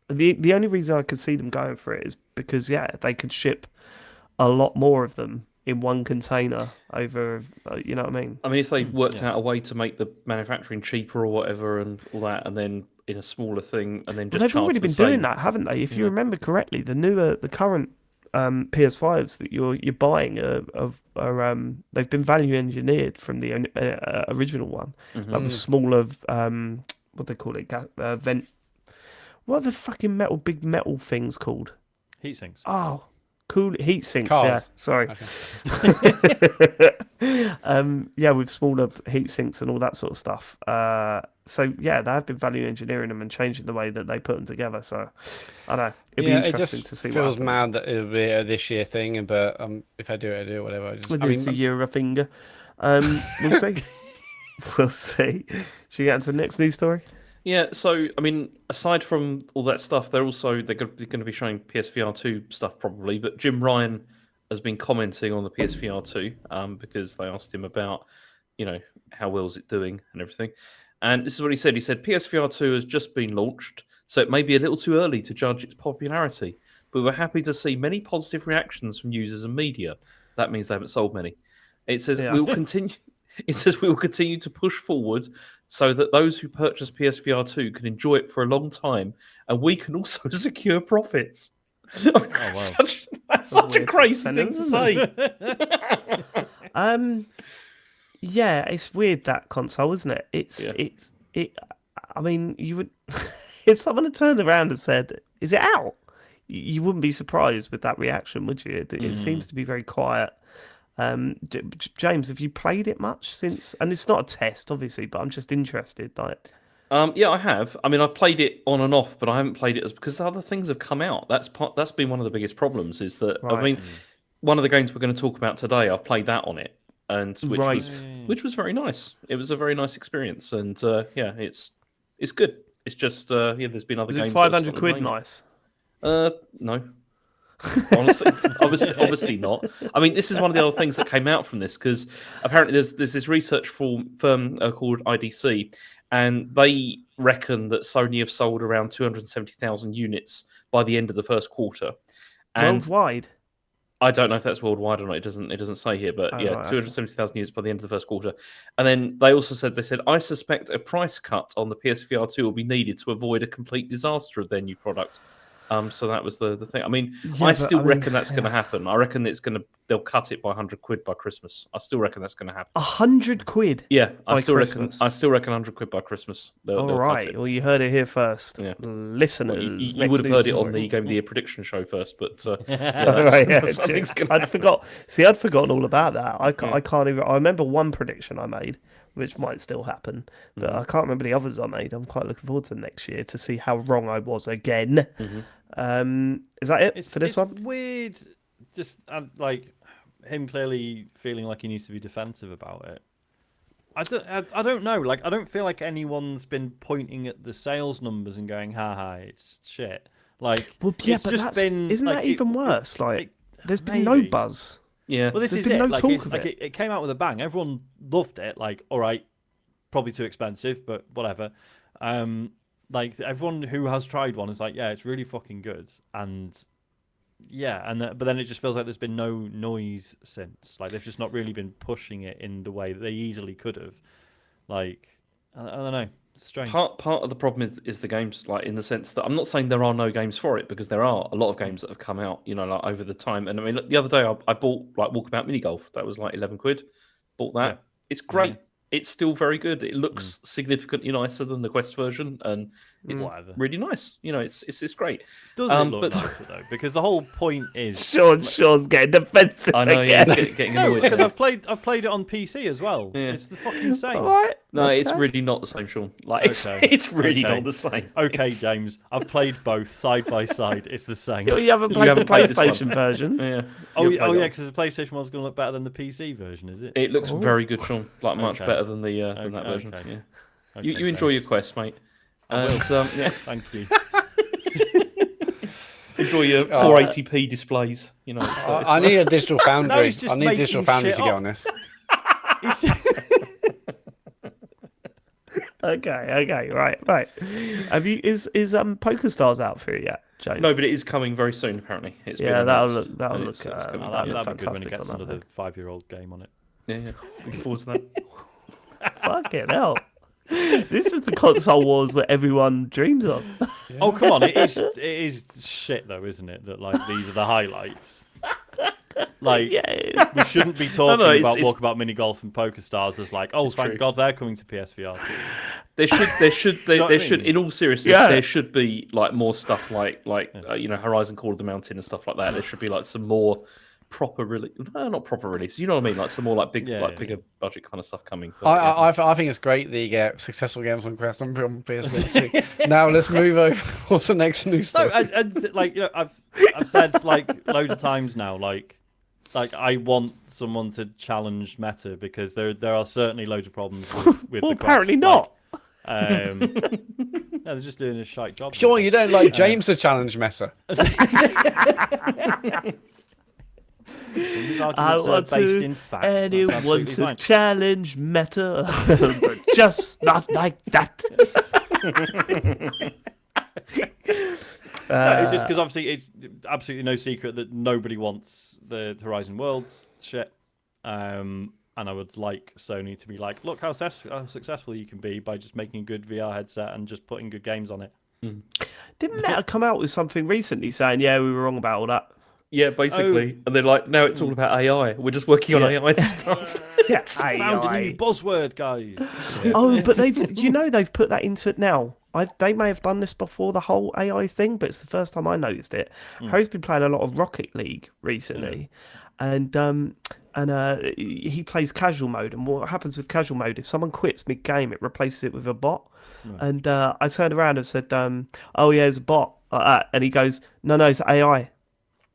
The only reason I could see them going for it is because they could ship a lot more of them in one container over. You know what I mean? I mean, if they worked out a way to make the manufacturing cheaper or whatever and all that, and then in a smaller thing, and then Well, just they've charge already the been same. doing that, haven't they? If you remember correctly, the current PS5s that you're buying they've been value engineered from the original one, like with smaller what they call it, vent. What are the fucking big metal things called? Heat sinks. Oh, cool heat sinks. Cars. Yeah, sorry. Yeah, with smaller heat sinks and all that sort of stuff. So yeah, they have been value engineering them and changing the way that they put them together. So I don't know. It'd be interesting to see. It feels what mad that it'll be a this year thing, but if I do it, I do it. Whatever. It's a year a finger. We'll see. We'll see. Should we get into the next news story? Yeah, so I mean, aside from all that stuff, they're going to be showing PSVR2 stuff probably. But Jim Ryan has been commenting on the PSVR2 because they asked him about, how well is it doing and everything. And this is what he said. He said PSVR2 has just been launched, so it may be a little too early to judge its popularity. But we're happy to see many positive reactions from users and media. That means they haven't sold many. It says we'll continue. It says we will continue to push forward so that those who purchase PSVR2 can enjoy it for a long time, and we can also secure profits. Wow. That's such a crazy thing to say. Yeah, it's weird, that console, isn't it? I mean, you would if someone had turned around and said, "Is it out?" You wouldn't be surprised with that reaction, would you? It seems to be very quiet. James, have you played it much since? And it's not a test, obviously, but I'm just interested. Yeah, I have. I mean, I've played it on and off, but I haven't played it because other things have come out. That's been one of the biggest problems. Is that I mean, one of the games we're going to talk about today, I've played that on it, and which was very nice. It was a very nice experience, and yeah, it's good. It's just there's been other games. 500 quid, nice. No. Honestly, obviously not. I mean, this is one of the other things that came out from this, because apparently there's this research firm called IDC, and they reckon that Sony have sold around 270,000 units by the end of the first quarter. And worldwide? I don't know if that's worldwide or not. It doesn't say here, but 270,000 units by the end of the first quarter. And then they also said, I suspect a price cut on the PSVR2 will be needed to avoid a complete disaster of their new product. So that was the thing. I mean, I still reckon that's going to happen. I reckon they'll cut it by 100 quid by Christmas. I still reckon that's going to happen. 100 quid? Yeah, I still reckon 100 quid by Christmas. They'll right. cut it. Well, you heard it here first. Yeah. Listeners. Well, you would have heard it on the Game of the Year prediction show first, but I'd forgotten all about that. I can't even. I remember one prediction I made, which might still happen, but I can't remember the others I made. I'm quite looking forward to next year to see how wrong I was again. Is that it for this one? It's weird, just like him clearly feeling like he needs to be defensive about it. I don't know. Like, I don't feel like anyone's been pointing at the sales numbers and going, "Ha, it's shit." Like, well, yeah, it's but just been. Isn't that even worse? There's been no buzz. Yeah. Well, this There's is been it. no Like, talk of it. It came out with a bang. Everyone loved it. Like, all right, probably too expensive, but whatever. Like, everyone who has tried one is like, yeah, it's really fucking good, and yeah, but then it just feels like there's been no noise since. Like, they've just not really been pushing it in the way that they easily could have. Like, I don't know, it's strange. Part of the problem is the games, like, in the sense that I'm not saying there are no games for it, because there are a lot of games that have come out, like, over the time. And I mean, the other day I bought like Walkabout Mini Golf. That was like 11 quid. Bought that. Yeah. It's great. Yeah. It's still very good. It looks significantly nicer than the Quest version, and it's really nice. It's great. Does it look nicer though? Because the whole point is Sean's getting defensive. I know, again. getting annoyed. Because I've played it on PC as well. Yeah. It's the fucking same. Right. No, it's really not the same, Sean. Like, it's really not the same. Okay, James, I've played both side by side. It's the same. You haven't played the PlayStation version. Yeah. Yeah, because the PlayStation one's going to look better than the PC version, is it? It looks very good, Sean. Like, much better than that version. Okay. Yeah. Okay, you enjoy your Quest, mate. And yeah, thank you. Enjoy your 480p displays. I need a digital foundry. I need a digital foundry to get on this. Okay, right. Is PokerStars out for it yet, James? No, but it is coming very soon. Apparently, that'll look. That'll be good when it gets another 5-year-old game on it. Yeah. Looking forward to that. Fucking hell. This is the console wars that everyone dreams of. Oh come on, it is shit though, isn't it? That like these are the highlights. Like Yeah, we shouldn't be talking no, about it's- Walkabout Mini Golf and Poker Stars as like, oh, thank true. God they're coming to PSVR2. There should, know what I there should, mean? in all seriousness, Yeah. there should be like more stuff like Horizon Call of the Mountain and stuff like that. There should be like some more proper release, no, not proper release. You know what I mean? Like some more like big, bigger budget kind of stuff coming. But, I think it's great that you get successful games on Quest on PS4 Now let's move over. What's the next news? No, story? and like I've said like loads of times now, like I want someone to challenge meta because there are certainly loads of problems with well, the Quest. apparently not. No, they're just doing a shite job. Sure, you don't like James to challenge meta. These I arguments are want based to in facts. That's anyone absolutely to fine. challenge meta, but just not like that. No, it's just because obviously it's absolutely no secret that nobody wants the Horizon Worlds shit. And I would like Sony to be like, look how successful you can be by just making a good VR headset and just putting good games on it. Didn't Meta come out with something recently saying, yeah, we were wrong about all that? yeah, basically, and they're like, now it's all about AI. We're just working on AI stuff. Yes, Found a new buzzword, guys. Oh, but they've put that into it now. They may have done this before the whole AI thing, but it's the first time I noticed it. Harry's been playing a lot of Rocket League recently, and he plays casual mode. And what happens with casual mode? If someone quits mid game, it replaces it with a bot. And I turned around and said, "Oh yeah, it's a bot," like that. And he goes, "No, it's AI."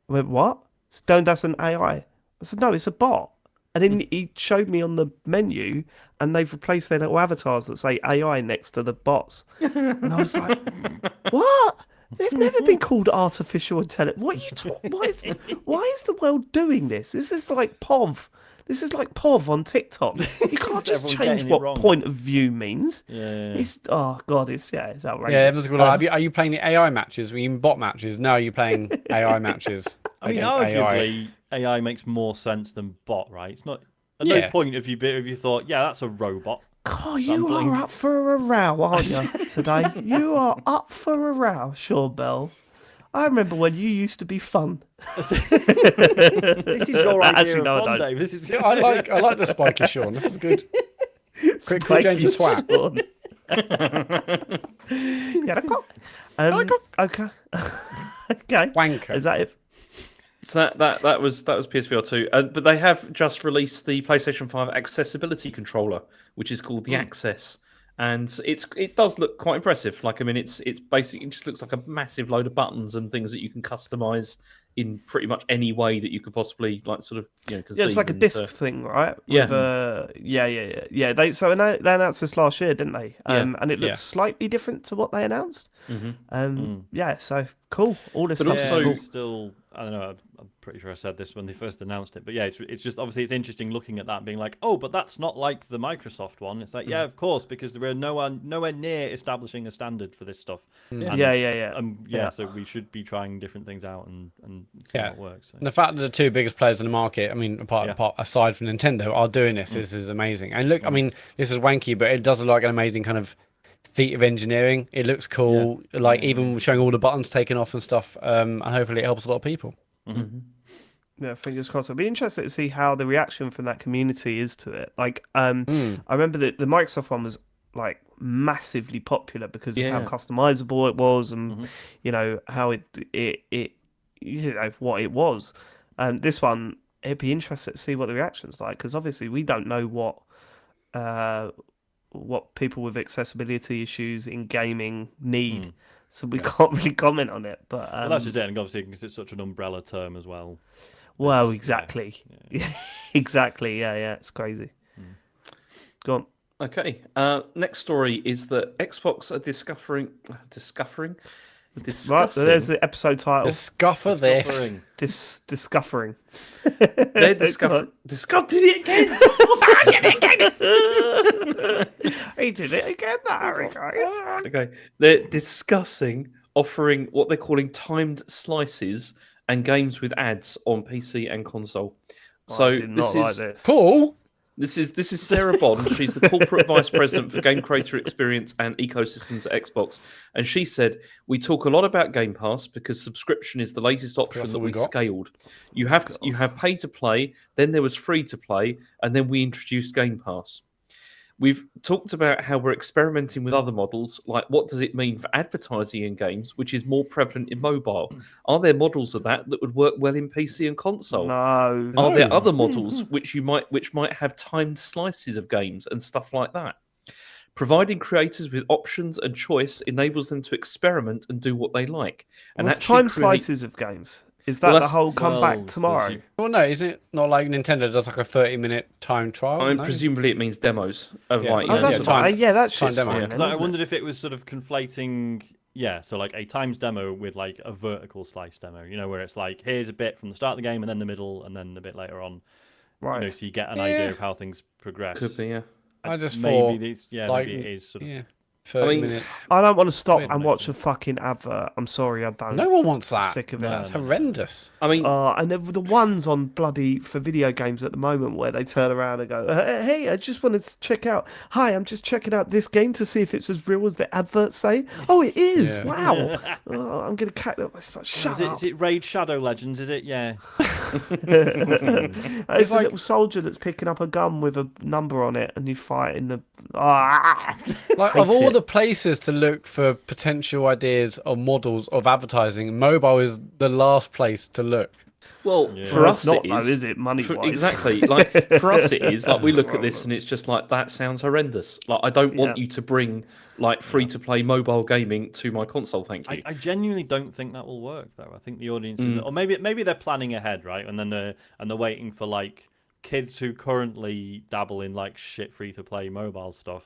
I went, "What? Stone, that's an AI." I said, "No, it's a bot." And then he showed me on the menu, and they've replaced their little avatars that say AI next to the bots. And I was like, "What? They've never been called artificial intelligence. What are you talking? Why is the world doing this? Is this like POV? This is like POV on TikTok. You can't just Everyone change getting it what wrong. point of view means. Yeah. It's it's outrageous. Yeah, everyone's going like, are you playing the AI matches? Are you in bot matches? No, are you playing AI matches I mean, against AI? arguably, AI makes more sense than bot, right? It's not. At no Yeah. point if you thought, yeah, that's a robot. God, you Dumpling. are up for a row, aren't you, today? You are up for a row, sure, Bell. I remember when you used to be fun. This is your idea Actually, of no, I fun, don't. Dave. This is. I like the spiky Sean. This is good. Quick, call James a twat. Yeah, okay. Okay. Wanker. Is that it? So that was PSVR2, but they have just released the PlayStation 5 accessibility controller, which is called the Access, and it does look quite impressive. Like, I mean, it's basically, it just looks like a massive load of buttons and things that you can customize in pretty much any way that you could possibly like sort of conceive. Yeah, it's like a disc thing, right? Yeah. Yeah. They announced this last year, didn't they? Yeah. And it looks Yeah. slightly different to what they announced. Mm-hmm. Yeah. So cool. All this But stuff. also- is cool. Still, I don't know. I'm pretty sure I said this when they first announced it, but yeah, it's just obviously it's interesting looking at that and being like, oh, but that's not like the Microsoft one. It's like, yeah, of course, because we're nowhere near establishing a standard for this stuff. And, Yeah. So we should be trying different things out and see how it works. So. And the fact that the two biggest players in the market, I mean, aside from Nintendo, are doing this, this is amazing. And look, I mean, this is wanky, but it does look like an amazing kind of feat of engineering. It looks cool, even showing all the buttons taken off and stuff. And hopefully it helps a lot of people. Yeah, fingers crossed. I'd be interested to see how the reaction from that community is to it. Like, I remember that the Microsoft one was like massively popular because of how customizable it was, and how it what it was. This one, it'd be interesting to see what the reaction's like, because obviously we don't know what people with accessibility issues in gaming need, so we can't really comment on it. But Well, that's just it, and obviously because it's such an umbrella term as well. well, exactly. Yeah. Exactly. Yeah. It's crazy. Go on. Okay. Next story is that Xbox are discovering. Right, so there's the episode title. Discover this. Discovering. They're discovering. Did it again? He did it again, that guy. Okay. They're discussing offering what they're calling timed slices and games with ads on PC and console. I So did this not like is this. Paul, This is Sarah Bond. She's the corporate vice president for game creator experience and ecosystems at Xbox, and she said, "We talk a lot about Game Pass because subscription is the latest option that what we we got. scaled. You have pay to play, then there was free to play, and then we introduced Game Pass. We've talked about how we're experimenting with other models, like what does it mean for advertising in games, which is more prevalent in mobile. Are there models of that would work well in PC and console? No. Are there other models which might have timed slices of games and stuff like that? Providing creators with options and choice enables them to experiment and do what they like. And What's actually time create... slices of games? Is that Well, the that's- whole come well, back so tomorrow? she- Well, no, isn't it not like Nintendo does like a 30-minute time trial? I mean, No? presumably it means demos of Yeah. like. Oh, you know, that's yeah, fine. time- Yeah, that's time just demo. fine. Yeah. then, 'Cause I isn't wondered it? if it was sort of conflating, so like a times demo with like a vertical slice demo, where it's like, here's a bit from the start of the game and then the middle and then a bit later on, Right. so you get an Yeah. idea of how things progress. Could be, yeah. I just maybe thought, it's, like, maybe it is sort of. yeah, 30-minute. I don't want to stop Weird, and mate. watch a fucking advert. I'm sorry, I don't. No one wants I'm that. sick of No, it. That's horrendous. I mean, And the ones on bloody for video games at the moment where they turn around and go, "Hey, I just wanted to check out. Hi, I'm just checking out this game to see if it's as real as the adverts say. Oh, it is. Yeah. Wow. I'm gonna cat up. Shut up. Is it Raid Shadow Legends? Is it? Yeah. It's a like- little soldier that's picking up a gun with a number on it, and you fight in the. Ah! Like, of Hates all it. the places to look for potential ideas or models of advertising, mobile is the last place to look. well, Yeah. for Well, us it's not, it though, is. is it? Money-wise. Exactly. Like for us it is. Like we look at this and it's just like that sounds horrendous. Like I don't want Yeah. you to bring like free to play mobile gaming to my console. Thank you. I genuinely don't think that will work though. I think the audience is, or maybe they're planning ahead, right? And then they're waiting for like kids who currently dabble in like shit free to play mobile stuff.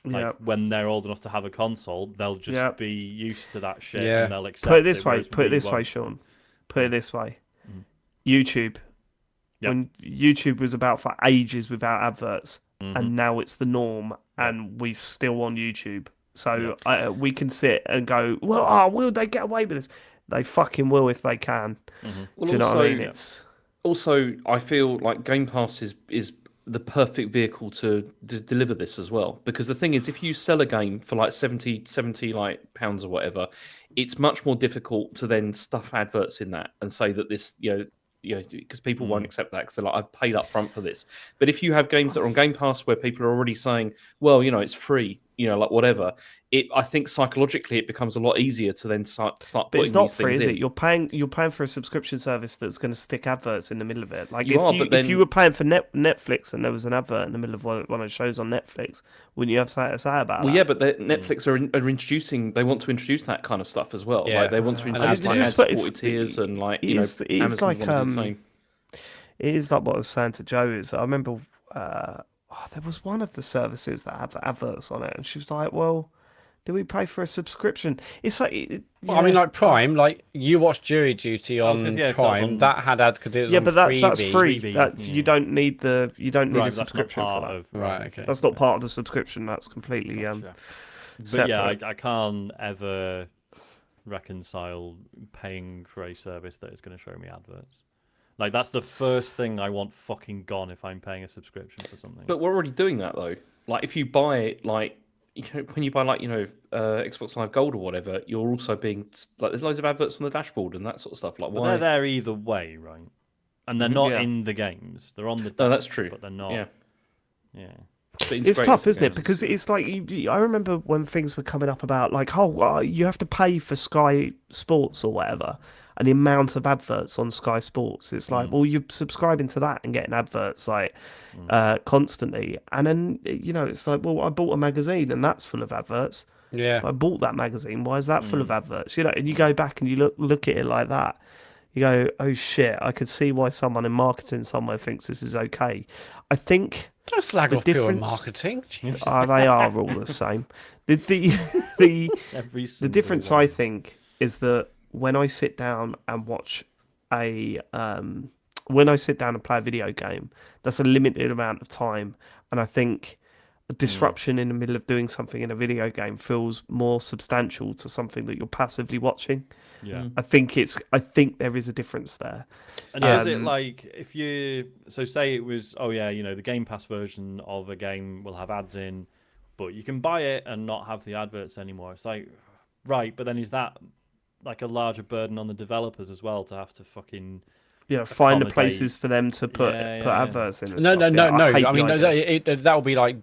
Like Yeah. when they're old enough to have a console, they'll just Yeah. be used to that shit Yeah. and they'll accept Put it this way. whereas Put it we this way, won't. Sean. Put it this way. Mhm. YouTube. Yep. When YouTube was about for ages without adverts, Mhm. and now it's the norm, and we still on YouTube. So Yeah. we can sit and go, well, will they get away with this? They fucking will if they can. Mhm. Well, Do you know what I also- mean? It's Also, I feel like Game Pass is the perfect vehicle to deliver this as well. Because the thing is, if you sell a game for like 70 like pounds or whatever, it's much more difficult to then stuff adverts in that and say that this, because people won't accept that because they're like, I've paid up front for this. But if you have games that are on Game Pass where people are already saying, well, it's free, like whatever, I think psychologically it becomes a lot easier to then start but putting it's not these free, things is in. it? You're paying for a subscription service that's going to stick adverts in the middle of it. Like You are, if but then- you were paying for Netflix and there was an advert in the middle of one of the shows on Netflix, wouldn't you have something to say about Well, that? yeah, but Netflix are introducing. They want to introduce that kind of stuff as well. Yeah. Like they want to And introduce it's like just- ad-supported tiers and like it's Amazon like, want to do the same. It is like what I was saying to Joe. Is I remember there was one of the services that had adverts on it, and she was like, "Well, do we pay for a subscription?" It's like, Well, I mean, like Prime, like you watched Jury Duty was on gonna- yeah, 'cause that was Prime. on- That had ads because it was yeah, on but that's freebie. free. Freebie, That's yeah. you don't need a Right, that's not subscription for part that. of Right, okay. That's not part of the subscription. That's completely Gotcha. But separate. yeah, I can't ever reconcile paying for a service that is going to show me adverts. Like that's the first thing I want fucking gone if I'm paying a subscription for something. But we're already doing that though. Like if you buy like when you buy like Xbox Live Gold or whatever, you're also being like there's loads of adverts on the dashboard and that sort of stuff. Like But why? they're there either way, right? And they're not Yeah. in the games. They're on the. No, that's true. But they're not. Yeah. Yeah. It's Integrated tough, with isn't it? games. Because it's like I remember when things were coming up about like, you have to pay for Sky Sports or whatever, and the amount of adverts on Sky Sports. It's like, well, you're subscribing to that and getting adverts like constantly, and then it's like, well, I bought a magazine and that's full of adverts. Yeah. I bought that magazine. Why is that full of adverts? And you go back and you look at it like that. You go, oh shit! I could see why someone in marketing somewhere thinks this is okay. I think. Don't slag The off pure difference- marketing. Jesus. They are all the same. The Every the single difference one. I think is that when I sit down and watch when I sit down and play a video game, that's a limited amount of time, and I think a disruption in the middle of doing something in a video game feels more substantial to something that you're passively watching. Yeah. I think there is a difference there. And is it Um, like if you say it was the Game Pass version of a game will have ads in, but you can buy it and not have the adverts anymore. It's like right, but then is that like a larger burden on the developers as well to have to fucking find the accommodate? places for them to put Yeah. adverts in. And No, stuff. no, no, Yeah, no. hate I the mean, idea. that will be like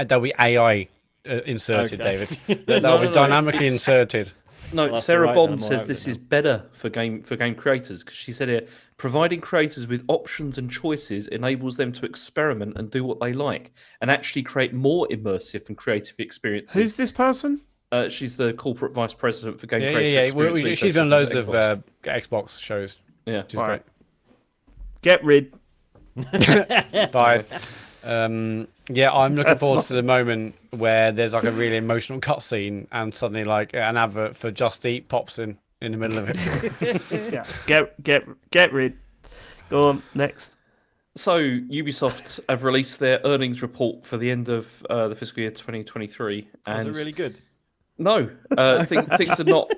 there'll be AI inserted, Okay. David. That No, will be no, dynamically it's- inserted. No, Well, that's Sarah all right, then, Bond I'm all says right with this it is now. better for game creators because she said it providing creators with options and choices enables them to experiment and do what they like and actually create more immersive and creative experiences. Who's this person? She's the corporate vice president for game Yeah, creator yeah, yeah. experience. She's done ecosystems loads at of Xbox. Xbox shows. Yeah, Which is Right. Get rid. great. Bye. Yeah, I'm looking forward to the moment where there's like a really emotional cutscene and suddenly like an advert for Just Eat pops in the middle of it. Yeah. Get rid. Go on next. So Ubisoft have released their earnings report for the end of the fiscal year 2023, Was and it really good? no,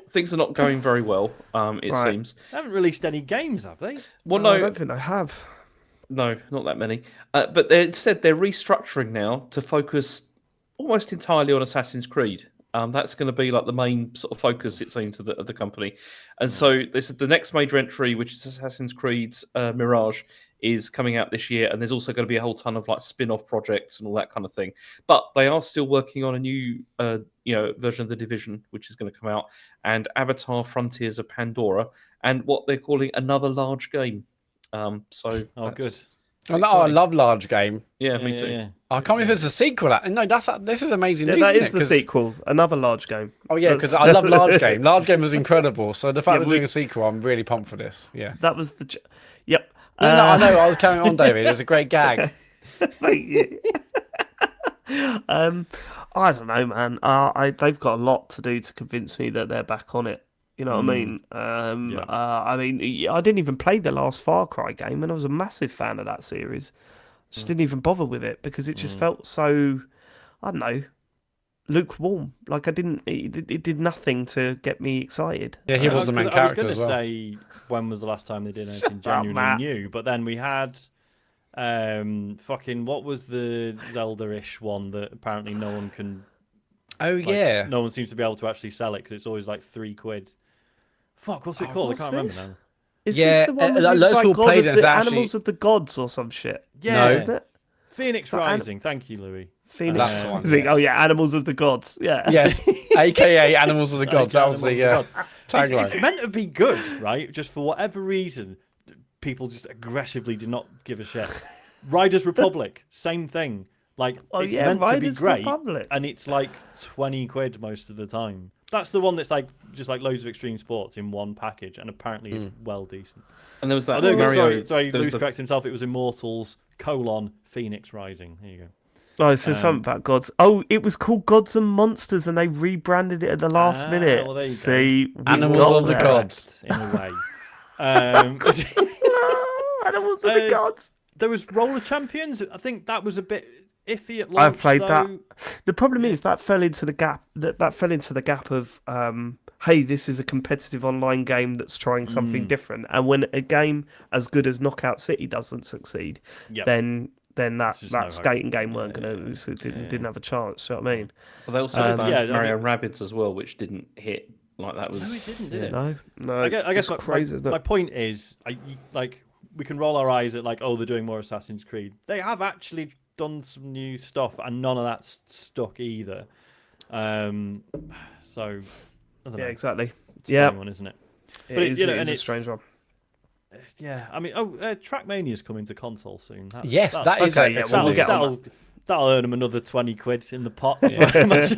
things are not going very well. It Right. seems. They haven't released any games, have they? Well, I no, don't think I have. no, not that many. But they said they're restructuring now to focus almost entirely on Assassin's Creed. That's going to be like the main sort of focus, it seems, of the company. And so they said the next major entry, which is Assassin's Creed Mirage, is coming out this year. And there's also going to be a whole ton of like spin-off projects and all that kind of thing. But they are still working on a new, version of the Division, which is going to come out, and Avatar: Frontiers of Pandora, and what they're calling another large game. Oh, that's- good. I exciting. love large game. Yeah, me too. Yeah. I can't believe there's a sequel. No, this is amazing. Yeah, news, that isn't is it? the 'Cause- sequel. Another large game. Oh yeah, That's- because I love large game. Large game was incredible. So the fact Yeah, they're doing a sequel, I'm really pumped for this. Yeah. That was the. Yep. No, I know. I was carrying on, David. It was a great gag. Thank you. I don't know, man. They've got a lot to do to convince me that they're back on it. You know what I mean? Yeah. I mean, I didn't even play the last Far Cry game, and I was a massive fan of that series. Just didn't even bother with it because it just felt so, I don't know, lukewarm. Like I didn't, it did nothing to get me excited. Yeah, he was the main I was character going to as well. say when was the last time they did anything up, genuinely Matt. new, but then we had fucking what was the Zelda-ish one that apparently no one can. Oh Like, yeah. no one seems to be able to actually sell it because it's always like £3. Fuck, what's it called? what's I can't this? remember now. Is Yeah, this the one that loads looks of like people God played of it, it's the actually- Animals of the Gods or some shit? Yeah, Isn't it? Phoenix So Rising. Thank you, Louis. Phoenix That's the one, Rising. Oh yes. yeah, Animals of the Gods. Yeah. Yes, aka Animals of the Gods. That was Animals the of God. It's tagline. meant to be good, right? Just for whatever reason, people just aggressively did not give a shit. Riders Republic, same thing. Like Oh it's yeah, meant to be Riders great, Republic. and it's like £20 most of the time. That's the one that's like just like loads of extreme sports in one package, and apparently it's well decent. And there was that Oh, there we go. Mario. Sorry, there was Louis the- corrects himself. It was Immortals: Phoenix Rising. There you go. Oh, so something about gods. Oh, it was called Gods and Monsters, and they rebranded it at the last minute. well, there you go. See, we Animals got of the there. Gods. In a way. Animals of the Gods. There was Roller Champions. I think that was a bit iffy at launch. I've played that. though. The problem is that fell into the gap. That fell into the gap of, hey, this is a competitive online game that's trying something different. And when a game as good as Knockout City doesn't succeed, Yep. then that just no hope. skating game weren't gonna didn't have a chance. You know what I mean? Well, they also did yeah, I Mario think- Rabbids as well, which didn't hit like that was. No, it didn't, did it? No. I guess it's crazy, isn't it? my point is, we can roll our eyes at like, oh, they're doing more Assassin's Creed. They have actually done some new stuff, and none of that's stuck either. So I don't know. Yeah, exactly. It's a Yeah, funny one, isn't it? it But is, you know, it is and a it's- strange one. Yeah, I mean, Trackmania's coming to console soon. Yes, that is. Okay, yeah, well, we'll get on that'll earn them another £20 in the pot. I imagine.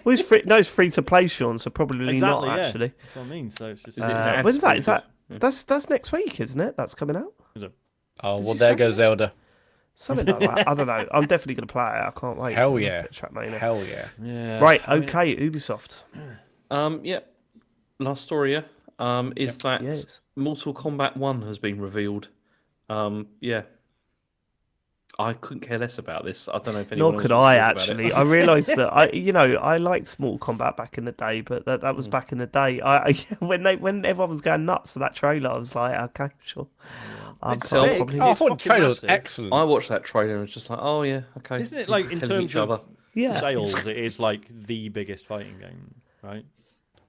Well, it's free. No, it's free to play, Sean. So probably Exactly, not yeah. actually. That's what I mean. So it's just. When's that? Is that? That's next week, isn't it? That's coming out. Oh well, you there say goes it? Zelda. Something like that. I don't know. I'm definitely gonna play it. I can't wait. Hell yeah. Trackmania. Hell yeah. Yeah. Right. I mean, Okay. Ubisoft. Yeah. Last story, is that Yes. Mortal Kombat 1 has been revealed. Yeah. I couldn't care less about this. I don't know if anyone Nor else could wants to I talk about actually. it. I realised that I liked Mortal Kombat back in the day, but that was back in the day. When everyone was going nuts for that trailer, I was like, okay, sure. It's I'll big. probably- Oh, I It's thought the fucking trailer was massive. excellent. I watched that trailer and was just like, oh yeah, okay. Isn't it like in Killing terms each of other. Yeah. sales? It is like the biggest fighting game, right?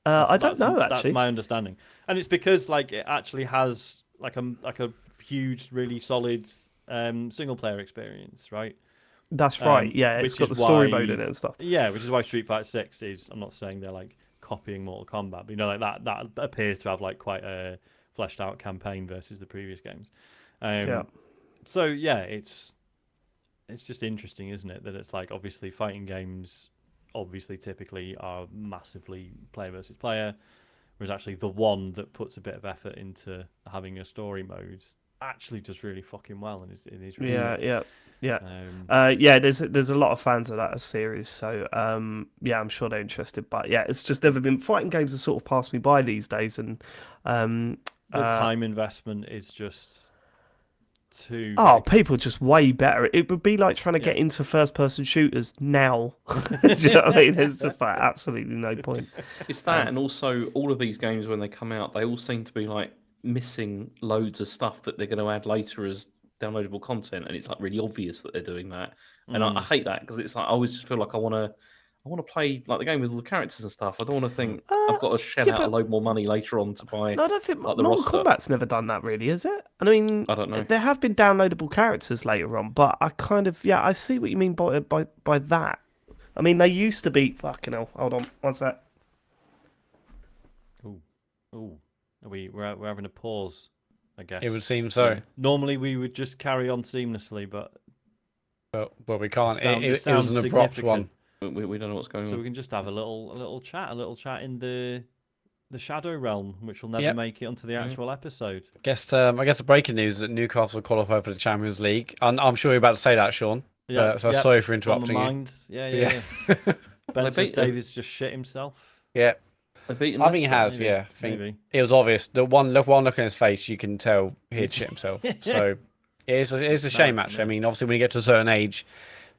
I don't know That's actually. my understanding, and it's because like it actually has like a huge, really solid single player experience, right? That's right. Yeah, it's which got the is story why- mode in it and stuff. Yeah, which is why Street Fighter 6 is. I'm not saying they're like copying Mortal Kombat, but like that appears to have like quite a fleshed out campaign versus the previous games. Yeah. So yeah, it's just interesting, isn't it? That it's like obviously fighting games, obviously typically are massively player versus player, whereas actually the one that puts a bit of effort into having a story mode actually does really fucking well, and it is really Yeah. good. Yeah. There's a lot of fans of that series, so yeah, I'm sure they're interested. But yeah, it's just never been fighting games have sort of passed me by these days, and The time investment is just too. oh, big. people are just way better. It would be like trying to get into first-person shooters now. Do you know what I mean? There's just like absolutely no point. It's that, and also all of these games when they come out, they all seem to be like missing loads of stuff that they're going to add later as downloadable content, and it's like really obvious that they're doing that. And I hate that because it's like I always just feel like I want to play like the game with all the characters and stuff. I don't want to think I've got to shell out a load more money later on to buy. No, I don't think like the Mortal roster. Kombat's never done that, really, is it? I mean, I don't know. there have been downloadable characters later on, but I kind of I see what you mean by that. I mean, they used to be fucking hell. Hold on, one sec. Ooh, we're having a pause, I guess. It would seem so, Normally we would just carry on seamlessly, but but we can't. It sounds was an abrupt significant. one. We don't know what's going So on. we can just have a little chat in the Shadow Realm, which will never Yep. make it onto the actual episode. I guess the breaking news is that Newcastle qualified for the Champions League. I'm sure you're about to say that, Sean. So yep, sorry for it's on my interrupting you. mind. Yeah. Ben says David's just shit himself. Yeah, They've beaten I think he Leicester. has. maybe, Yeah, I think maybe. it was obvious. The one look at his face, you can tell he'd shit himself. So it's a shame, actually. I mean, obviously, when you get to a certain age,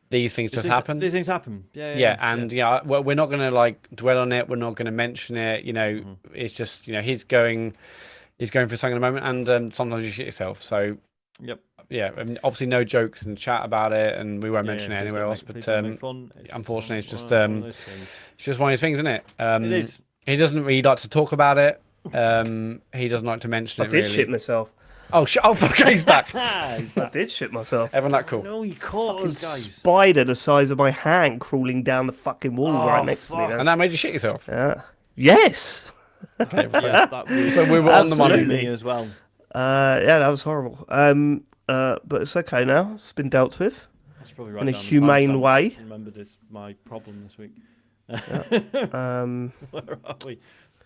these things just happen. These things happen. Yeah, and well, we're not going to like dwell on it. We're not going to mention it. You know, it's just he's going for something at the moment, and sometimes you shit yourself. So Yep. yeah, I mean, obviously no jokes in the chat about it, and we won't mention it please anywhere don't else. make- But please don't make fun. unfortunately, it's just one of those things. it's just one of those things, isn't it? It is. He doesn't really like to talk about it. He doesn't like to mention I it. did really. shit myself. Oh, oh, fuck, he's back. I did shit myself. Everyone that cool. No, you caught Fucking us, guys. spider the size of my hand crawling down the fucking wall right next to me. fuck. Now. And that made you shit yourself. Yeah. Yes. Okay, so, Yeah, that was so we were on the Absolutely. money. me as well. Yeah, that was horrible. But it's okay now. It's been dealt with. That's probably right In a down the humane timestamps. way. Remember this, my problem this week. Where are we?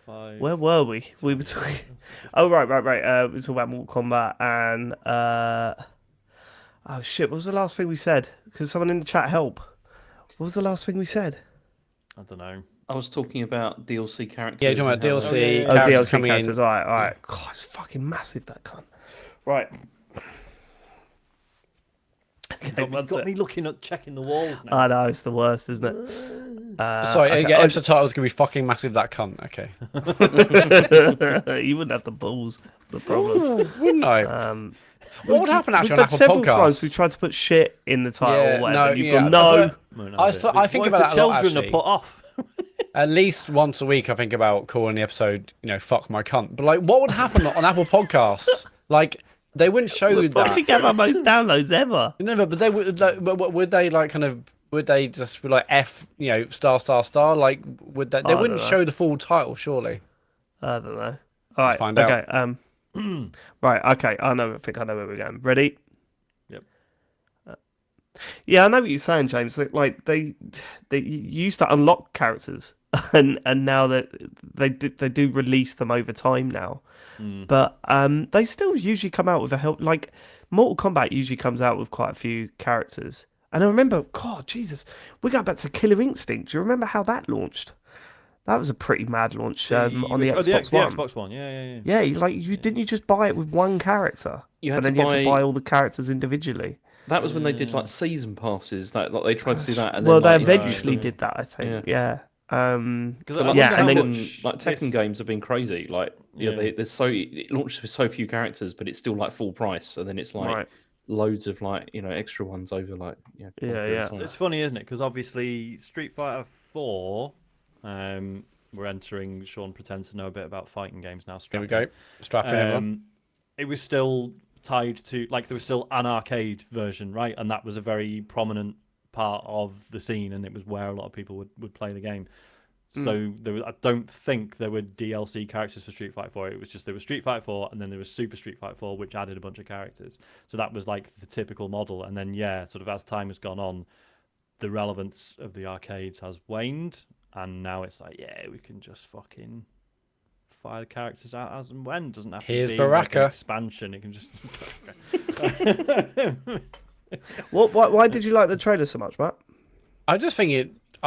Where were we? We were talking. Oh right. We were talking about Mortal Kombat and oh shit. What was the last thing we said? Because someone in the chat help. What was the last thing we said? I don't know. I was talking about DLC characters. Yeah, you're talking about and how they- DLC. yeah. Oh, characters DLC coming in. characters. All right. God, it's fucking massive, that cunt. Right. You've got me looking at checking the walls now. I know, it's the worst, isn't it? Sorry, okay, yeah, episode title's gonna be fucking massive. That cunt. Okay. You wouldn't have the balls. That's the problem. Wouldn't I? What would happen actually We've on had Apple several Podcasts? times we've tried to put shit in the title Yeah, or whatever. no, and you've yeah, gone, no. I think What if about the that a lot, children actually. are put off. At least once a week, I think about calling the episode, "Fuck my cunt." But like, what would happen on Apple Podcasts? Like, they wouldn't show We you probably that. get our most downloads ever. No, but they would. Like, would they like kind of? Would they just be like F? Star star star? Like, would they? They I wouldn't don't know. show the full title, surely. I don't know. All right. find out. Okay. Right. Okay. I think I know where we're going. Ready? Yep. Yeah, I know what you're saying, James. Like they used to unlock characters, and now that they do release them over time now. But they still usually come out with a help. Like Mortal Kombat usually comes out with quite a few characters. And I remember, God, Jesus, we got back to Killer Instinct. Do you remember how that launched? That was a pretty mad launch on the Xbox One. The Xbox One, yeah. Yeah, didn't you just buy it with one character? You had and then to you had to buy- buy all the characters individually. That was when they did like season passes. That like they tried to do that, and Well, then they like, eventually did that, I think. Yeah. Because But, like, yeah, and then like Tekken games have been crazy. Like, it launched with so few characters, but it's still like full price, and then it's like loads of like extra ones over like It's funny, isn't it? Because obviously Street Fighter 4, we're entering. Sean pretends to know a bit about fighting games now. There we go. Strapping everyone. It was still tied to there was still an arcade version, right? And that was a very prominent part of the scene, and it was where a lot of people would play the game. So I don't think there were DLC characters for Street Fighter 4. It was just there was Street Fighter 4, and then there was Super Street Fighter 4, which added a bunch of characters. So that was like the typical model. And then sort of as time has gone on, the relevance of the arcades has waned, and now it's like we can just fucking fire the characters out as and when. It doesn't have to be like an expansion. It can just. Why did you like the trailer so much, Matt? I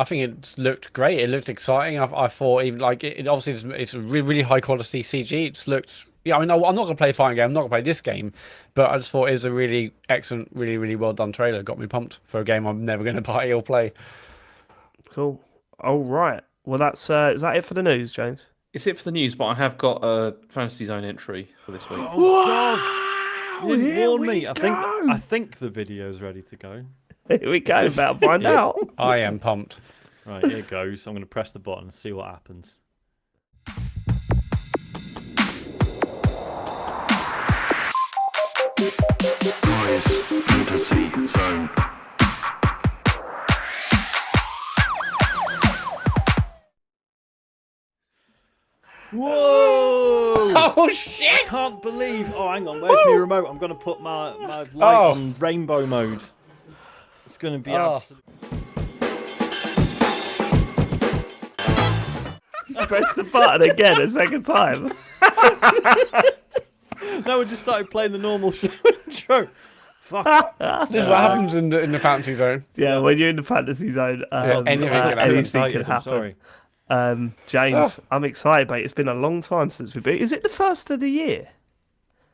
think it looked great. It looked exciting. I thought even like it obviously it's really high quality CG. It's looked. Yeah, I mean, I'm not gonna play a fighting game. I'm not gonna play this game, but I just thought it was a really excellent, really well done trailer. Got me pumped for a game I'm never gonna buy or play. Cool. All right. Well, that's is that it for the news, James? It's it for the news, but I have got a Fantasy Zone entry for this week. Oh God! You didn't warn me. I think the video's ready to go. Here we go. About to find out. I am pumped. Right, here goes. I'm going to press the button and see what happens. Guys, Fantasy Zone. Whoa! Oh shit! I can't believe. Oh, hang on. Where's my remote? I'm going to put my light on rainbow mode. It's going to be absolute. Press the button again a second time. No, we just started playing the normal show intro. Fuck. This is what happens in the fantasy zone. Yeah, when you're in the fantasy zone, anything can happen. anything can happen. Sorry. James, I'm excited, mate. It's been a long time since we've been. Is it the first of the year?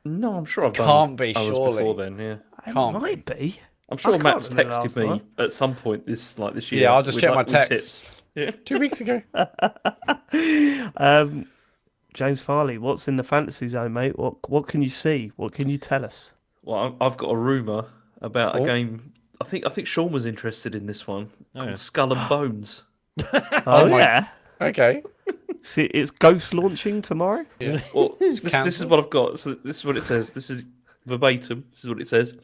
No, I'm sure I've done. Can't be, others surely. Before then, yeah. It Can't might be. I'm sure I can't Matt's remember last texted me time. at some point this year. Yeah, I'll just with, check my with text. tips. Yeah. 2 weeks ago. James Farley, what's in the fantasy zone, mate? What can you see? What can you tell us? Well, I've got a rumor about a game. I think Sean was interested in this one. Called Skull and Bones. Oh yeah. Okay. See, it's Ghost launching tomorrow. Yeah. Well, this is what I've got. So this is what it says. This is verbatim. This is what it says.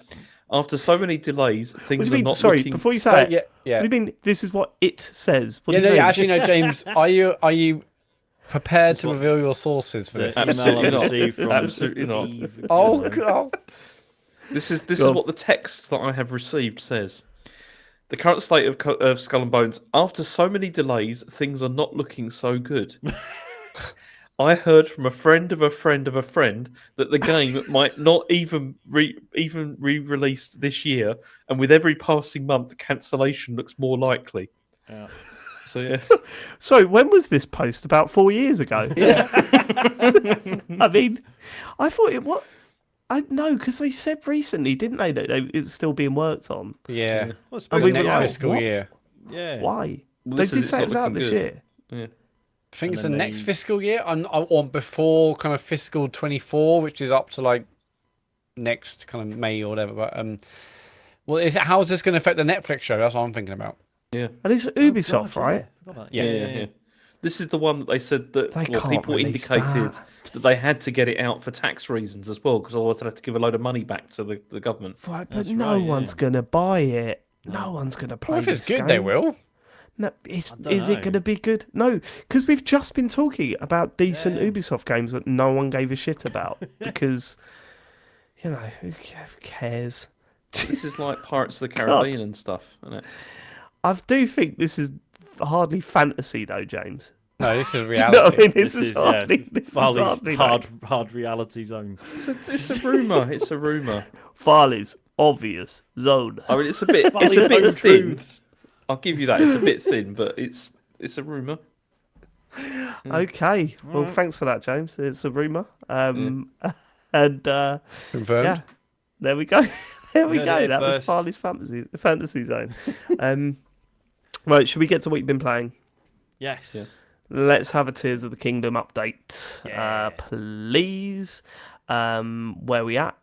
After so many delays, What do things you are mean? not Sorry, looking. before you say it. Yeah. What do you mean? This is what it says. What Yeah, do you no, mean? actually, no, James. Are you prepared to reveal your sources for this? Absolutely email I not. received from Absolutely not. Eve. Oh god. This is what the text that I have received says. The current state of Skull and Bones. After so many delays, things are not looking so good. I heard from a friend of a friend of a friend that the game might not even re-released this year, and with every passing month, cancellation looks more likely. Yeah. So yeah. So when was this post? About 4 years ago. Yeah. I mean, I thought it what. I know because they said recently, didn't they, that it was still being worked on. Yeah. Well, it's And supposed we to were be Next like, out. fiscal what? year. Yeah. Why? Well, They this did is say it not was out looking this good. year. Yeah. I think it's the And then next they- fiscal year, or before kind of fiscal 24, which is up to like next kind of May or whatever. But well, how is this going to affect the Netflix show? That's what I'm thinking about. Yeah. And it's Ubisoft, right? Yeah. This is the one that they said that They can't people release indicated that. they had to get it out for tax reasons as well, because otherwise they'd have to give a load of money back to the government. Right, but That's no right, one's yeah. gonna buy it. No one's gonna play Well, if it's this good, they game. will. No, don't is it know. going to be good? No, because we've just been talking about decent Yeah. Ubisoft games that no one gave a shit about because, who cares? This is like Pirates of the Caribbean and stuff, isn't it? I do think this is hardly fantasy, though, James. No, this is Do you know what I reality. mean? This is Farley's hardly hard reality zone. It's a rumor. It's a rumor. Farley's obvious zone. I mean, it's a bit Farley's thin. home truths. I'll give you that. It's a bit thin, but it's a rumor. Okay, well, thanks for that, James. It's a rumor. And Confirmed. yeah, there we go. There we Heard go. it That was first. Farley's fantasy zone. Right, should we get to what you've been playing? Yes. Yeah. Let's have a Tears of the Kingdom update, Yeah. please. Where we at?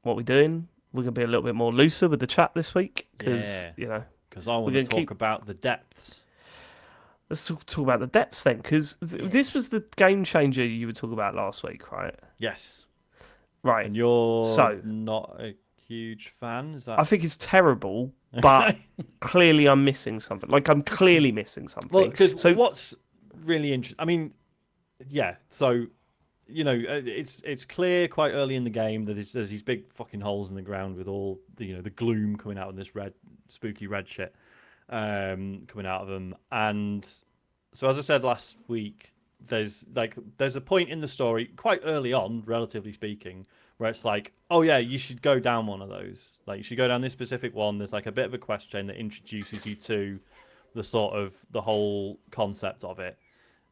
What we doing? We're gonna be a little bit more looser with the chat this week because Yeah. Because I want to gonna talk keep- about the depths. let's talk about the depths then. Because this was the game changer you were talking about last week, right? Yes. Right. And you're So- not a huge fan, is that? I think it's terrible, but clearly I'm missing something. Like I'm clearly missing something. Well, because so what's really interesting, I mean, yeah, so, it's clear quite early in the game that there's these big fucking holes in the ground with all the, the gloom coming out of this spooky red shit coming out of them. And so, as I said last week, there's a point in the story quite early on, relatively speaking, where it's like, oh yeah, you should go down one of those. Like, you should go down this specific one. There's like a bit of a quest chain that introduces you to the whole concept of it.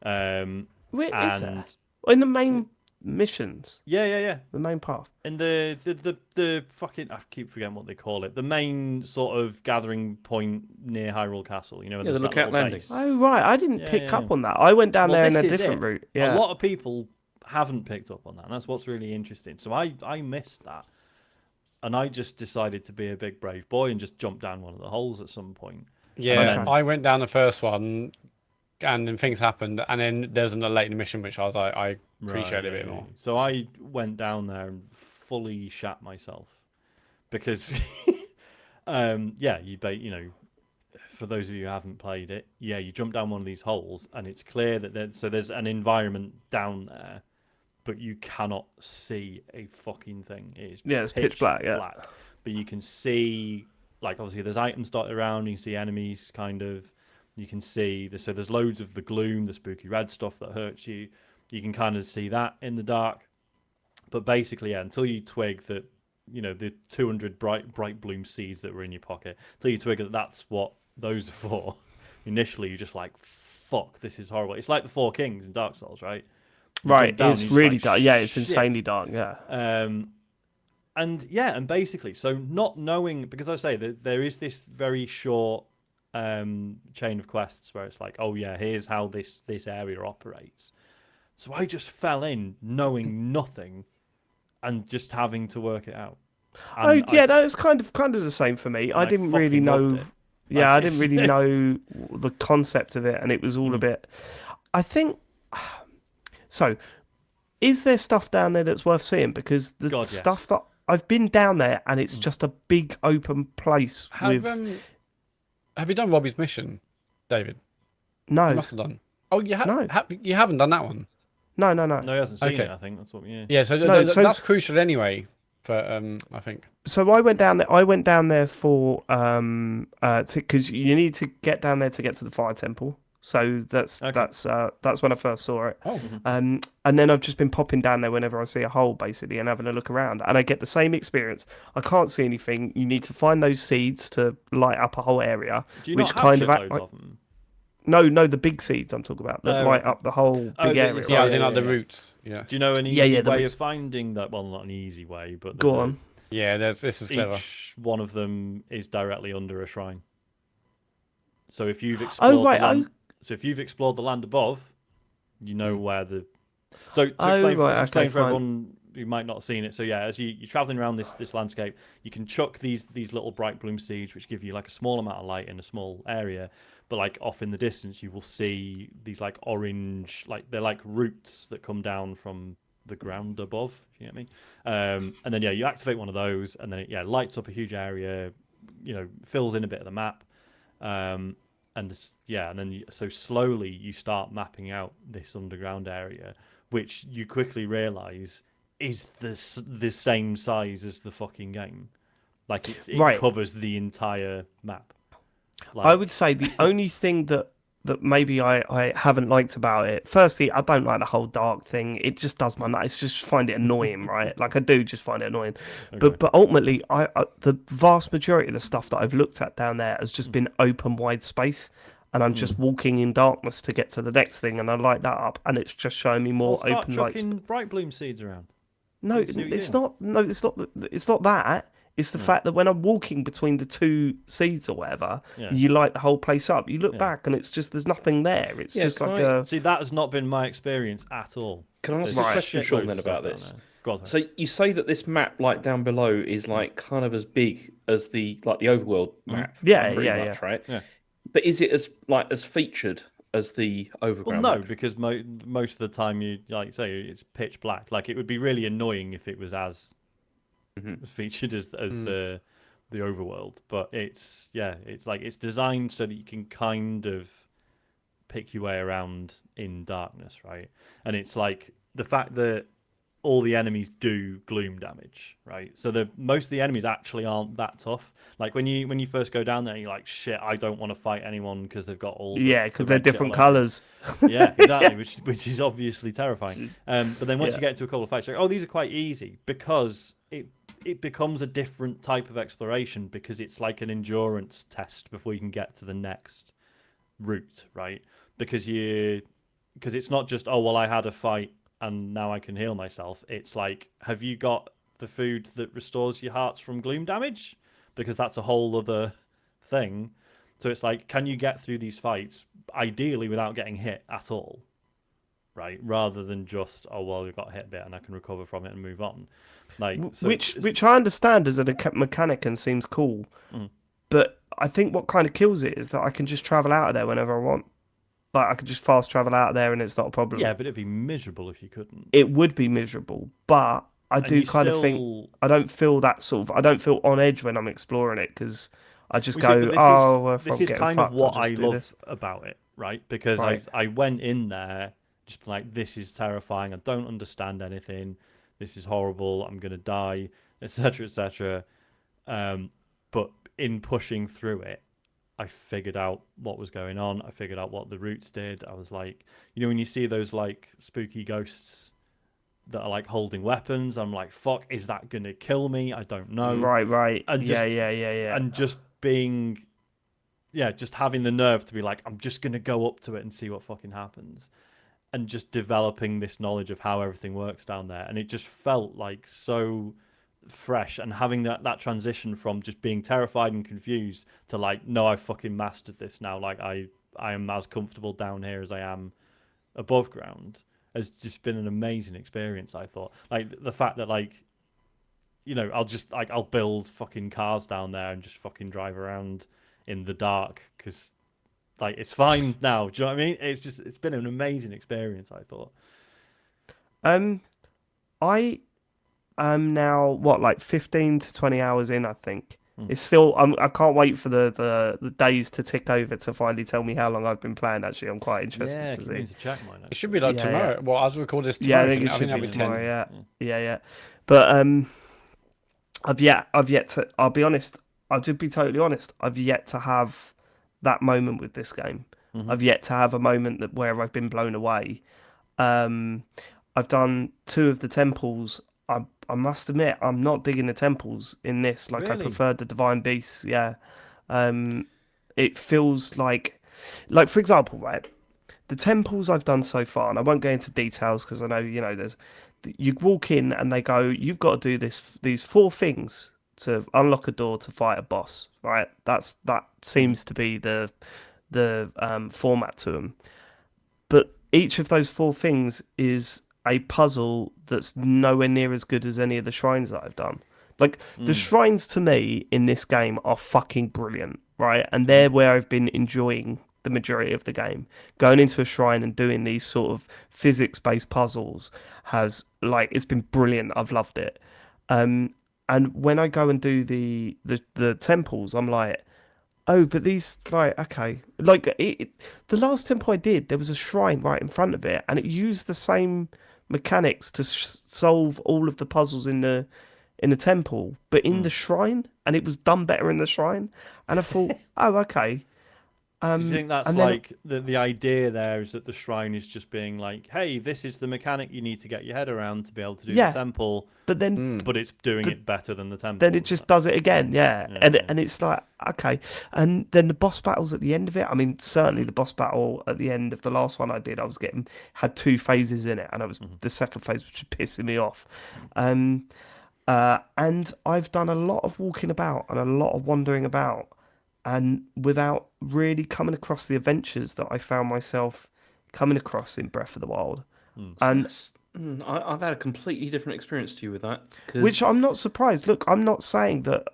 where is And that? In the main missions, yeah. the main path. And the fucking, I keep forgetting what they call it. The main sort of gathering point near Hyrule Castle. You know, Yeah, there's the that lookout little landing. base. Oh right, I didn't Yeah, pick yeah, up yeah. on that. I went down Well, there in a this is different it. route. Yeah. A lot of people haven't picked up on that, and that's what's really interesting. So I missed that, and I just decided to be a big brave boy and just jump down one of the holes at some point. Yeah, Okay. I went down the first one, and then things happened, and then there's a later mission which I was like, I appreciate it a bit more. So I went down there and fully shat myself because, for those of you who haven't played it, yeah, you jump down one of these holes and it's clear that there's an environment down there, but you cannot see a fucking thing. It is Yeah, it's pitch black, yeah. But you can see, like, obviously there's items dotted around. You can see enemies, kind of. You can see so there's loads of the gloom, the spooky red stuff that hurts you. You can kind of see that in the dark. But basically, yeah, until you twig that, the 200 bright bloom seeds that were in your pocket, until you twig that that's what those are for, initially you're just like, fuck, this is horrible. It's like the Four Kings in Dark Souls, right? You Right, jump down it's and you're just really like, dark. Yeah, it's "Shit." insanely dark. Yeah. And basically, so not knowing, because I say that there is this very short chain of quests where it's like, oh yeah, here's how this area operates. So I just fell in knowing nothing and just having to work it out. And Oh yeah, no, it's kind of the same for me. I I didn't really fucking loved know. it. Yeah, I Like, didn't really know the concept of it, and it was all a bit. I think. So, is there stuff down there that's worth seeing? Because the God, yes. stuff that I've been down there, and it's just a big open place with Have you done Robbie's mission, David? You no, must have done. Oh, you No. you haven't done that one. no. No, he hasn't seen Okay. it, I think. That's what, yeah. Yeah, so, No, so- that's crucial anyway. For I think. So I went down there. I went down there for because you need to get down there to get to the fire temple. So that's when I first saw it. Oh, And then I've just been popping down there whenever I see a hole, basically, and having a look around. And I get the same experience. I can't see anything. You need to find those seeds to light up a whole area. Do you which not have kind of shitloads like, of them? no, the big seeds I'm talking about that Oh, light right. up the whole Oh, big yeah, area. yeah, right? as in like the yeah. roots. Yeah, Do you know an Yeah, easy yeah, the way roots. of finding that? Well, not an easy way, but Go there's on. yeah. This is clever. each one of them is directly under a shrine. So if you've explored Oh right. the land, so if you've explored the land above, you know where the. So to explain, right, to explain okay, for fine. everyone who might not have seen it, so yeah, as you're traveling around this landscape, you can chuck these little bright bloom seeds, which give you like a small amount of light in a small area, but like off in the distance, you will see these like orange, like they're like roots that come down from the ground above. You get me? And then yeah, you activate one of those, and then it lights up a huge area, fills in a bit of the map. And this, and then so slowly you start mapping out this underground area, which you quickly realise is the same size as the fucking game. Like it Right. covers the entire map. Like, I would say the only thing that maybe I haven't liked about it. Firstly, I don't like the whole dark thing. It just does my nuts. Just find it annoying, right? Like I do just find it annoying. Okay. But ultimately, I the vast majority of the stuff that I've looked at down there has just been open wide space, and I'm just walking in darkness to get to the next thing, and I light that up, and it's just showing me more start open lights. chucking bright bloom seeds around. No, see what you it's do. not. No, it's not. It's not that. It's the fact that when I'm walking between the two seeds or whatever, Yeah. you light the whole place up. You look back and it's just there's nothing there. It's just can like I- a See, that has not been my experience at all. Can I ask There's you a Right. question, shitloads Sean, of then stuff about down this? there. Go on, So you say that this map, like down below, is like kind of as big as the overworld map. Yeah, pretty yeah, much, right? Yeah. But is it as featured as the Well, overground no, map? because most of the time you like say it's pitch black. Like it would be really annoying if it was as featured as the overworld. But it's like it's designed so that you can kind of pick your way around in darkness, right? And it's like the fact that all the enemies do gloom damage, right? So most of the enemies actually aren't that tough. Like when you first go down there, you're like, shit, I don't want to fight anyone because they've got all because they're red shit different all over them. colours. Yeah, exactly, which is obviously terrifying. But then once Yeah. you get into a couple of fights, you're like, oh, these are quite easy because it becomes a different type of exploration because it's like an endurance test before you can get to the next route, right? Because it's not just, oh well, I had a fight and now I can heal myself. It's like, have you got the food that restores your hearts from gloom damage? Because that's a whole other thing. So it's like, can you get through these fights ideally without getting hit at all? Right? Rather than just, oh well, you got hit a bit and I can recover from it and move on. Like so which I understand as a mechanic and seems cool, but I think what kind of kills it is that I can just travel out of there whenever I want. Like I could just fast travel out of there and it's not a problem. yeah, but it'd be miserable if you couldn't. It would be miserable, but I And do you kind of think still- I don't feel that sort of. I don't feel on edge when I'm exploring it because I just Well, you see, go, but oh, well, if this I'm is getting kind of fucked, what I'll I just do love this. about it, right? Because Right. I went in there just like, this is terrifying. I don't understand anything. This is horrible. I'm gonna die, etc., etc. But in pushing through it, I figured out what was going on. I figured out what the roots did. I was like, when you see those like spooky ghosts that are like holding weapons, I'm like, fuck, is that gonna kill me? I don't know. Right. And Yeah, just- yeah. And just being, just having the nerve to be like, I'm just gonna go up to it and see what fucking happens, and just developing this knowledge of how everything works down there. And it just felt like so fresh, and having that transition from just being terrified and confused to like, no, I've fucking mastered this now. Like I am as comfortable down here as I am above ground has just been an amazing experience. I thought, like the fact that like, I'll build fucking cars down there and just fucking drive around in the dark because like it's fine now. Do you know what I mean? It's been an amazing experience, I thought. I am now like 15 to 20 hours in. I think it's still. I can't wait for the days to tick over to finally tell me how long I've been playing. Actually, I'm quite interested Yeah, to I need see. to check mine. It should be like Yeah, tomorrow. yeah. Well, as we record this Yeah, tomorrow, I think it shouldn't should that'll be 10. tomorrow. Yeah. But I've yet to. I'll be honest. I'll just be totally honest. I've yet to have that moment with this game. I've yet to have a moment where I've been blown away. I've done 2 of the temples. I must admit, I'm not digging the temples in this. Like I Really? preferred the divine beasts. Yeah. It feels like for example, right? The temples I've done so far, and I won't go into details because I know there's. You walk in and they go, you've got to do these 4 things to unlock a door to fight a boss, right? That seems to be the format to them. But each of those 4 things is a puzzle that's nowhere near as good as any of the shrines that I've done. Like the shrines to me in this game are fucking brilliant, right? And they're where I've been enjoying the majority of the game. Going into a shrine and doing these sort of physics-based puzzles has it's been brilliant. I've loved it. And when I go and do the temples, I'm like, oh, but these okay. The last temple I did, there was a shrine right in front of it, and it used the same mechanics to solve all of the puzzles in the temple, but in the shrine, and it was done better in the shrine. And I thought, oh, okay. Do you think that's and then- like the idea there is that the shrine is just being like, hey, this is the mechanic you need to get your head around to be able to do Yeah. the temple, But then but it's doing it better than the temple. then it just does it again, yeah. Yeah, and yeah. and it's like, okay. And then the boss battles at the end of it. I mean, certainly the boss battle at the end of the last one I did, had 2 phases in it, and it was the second phase, which was pissing me off. And I've done a lot of walking about and a lot of wandering about, and without really coming across the adventures that I found myself coming across in Breath of the Wild. So And that's, I've had a completely different experience to you with that which because I'm not surprised. Look, I'm not saying that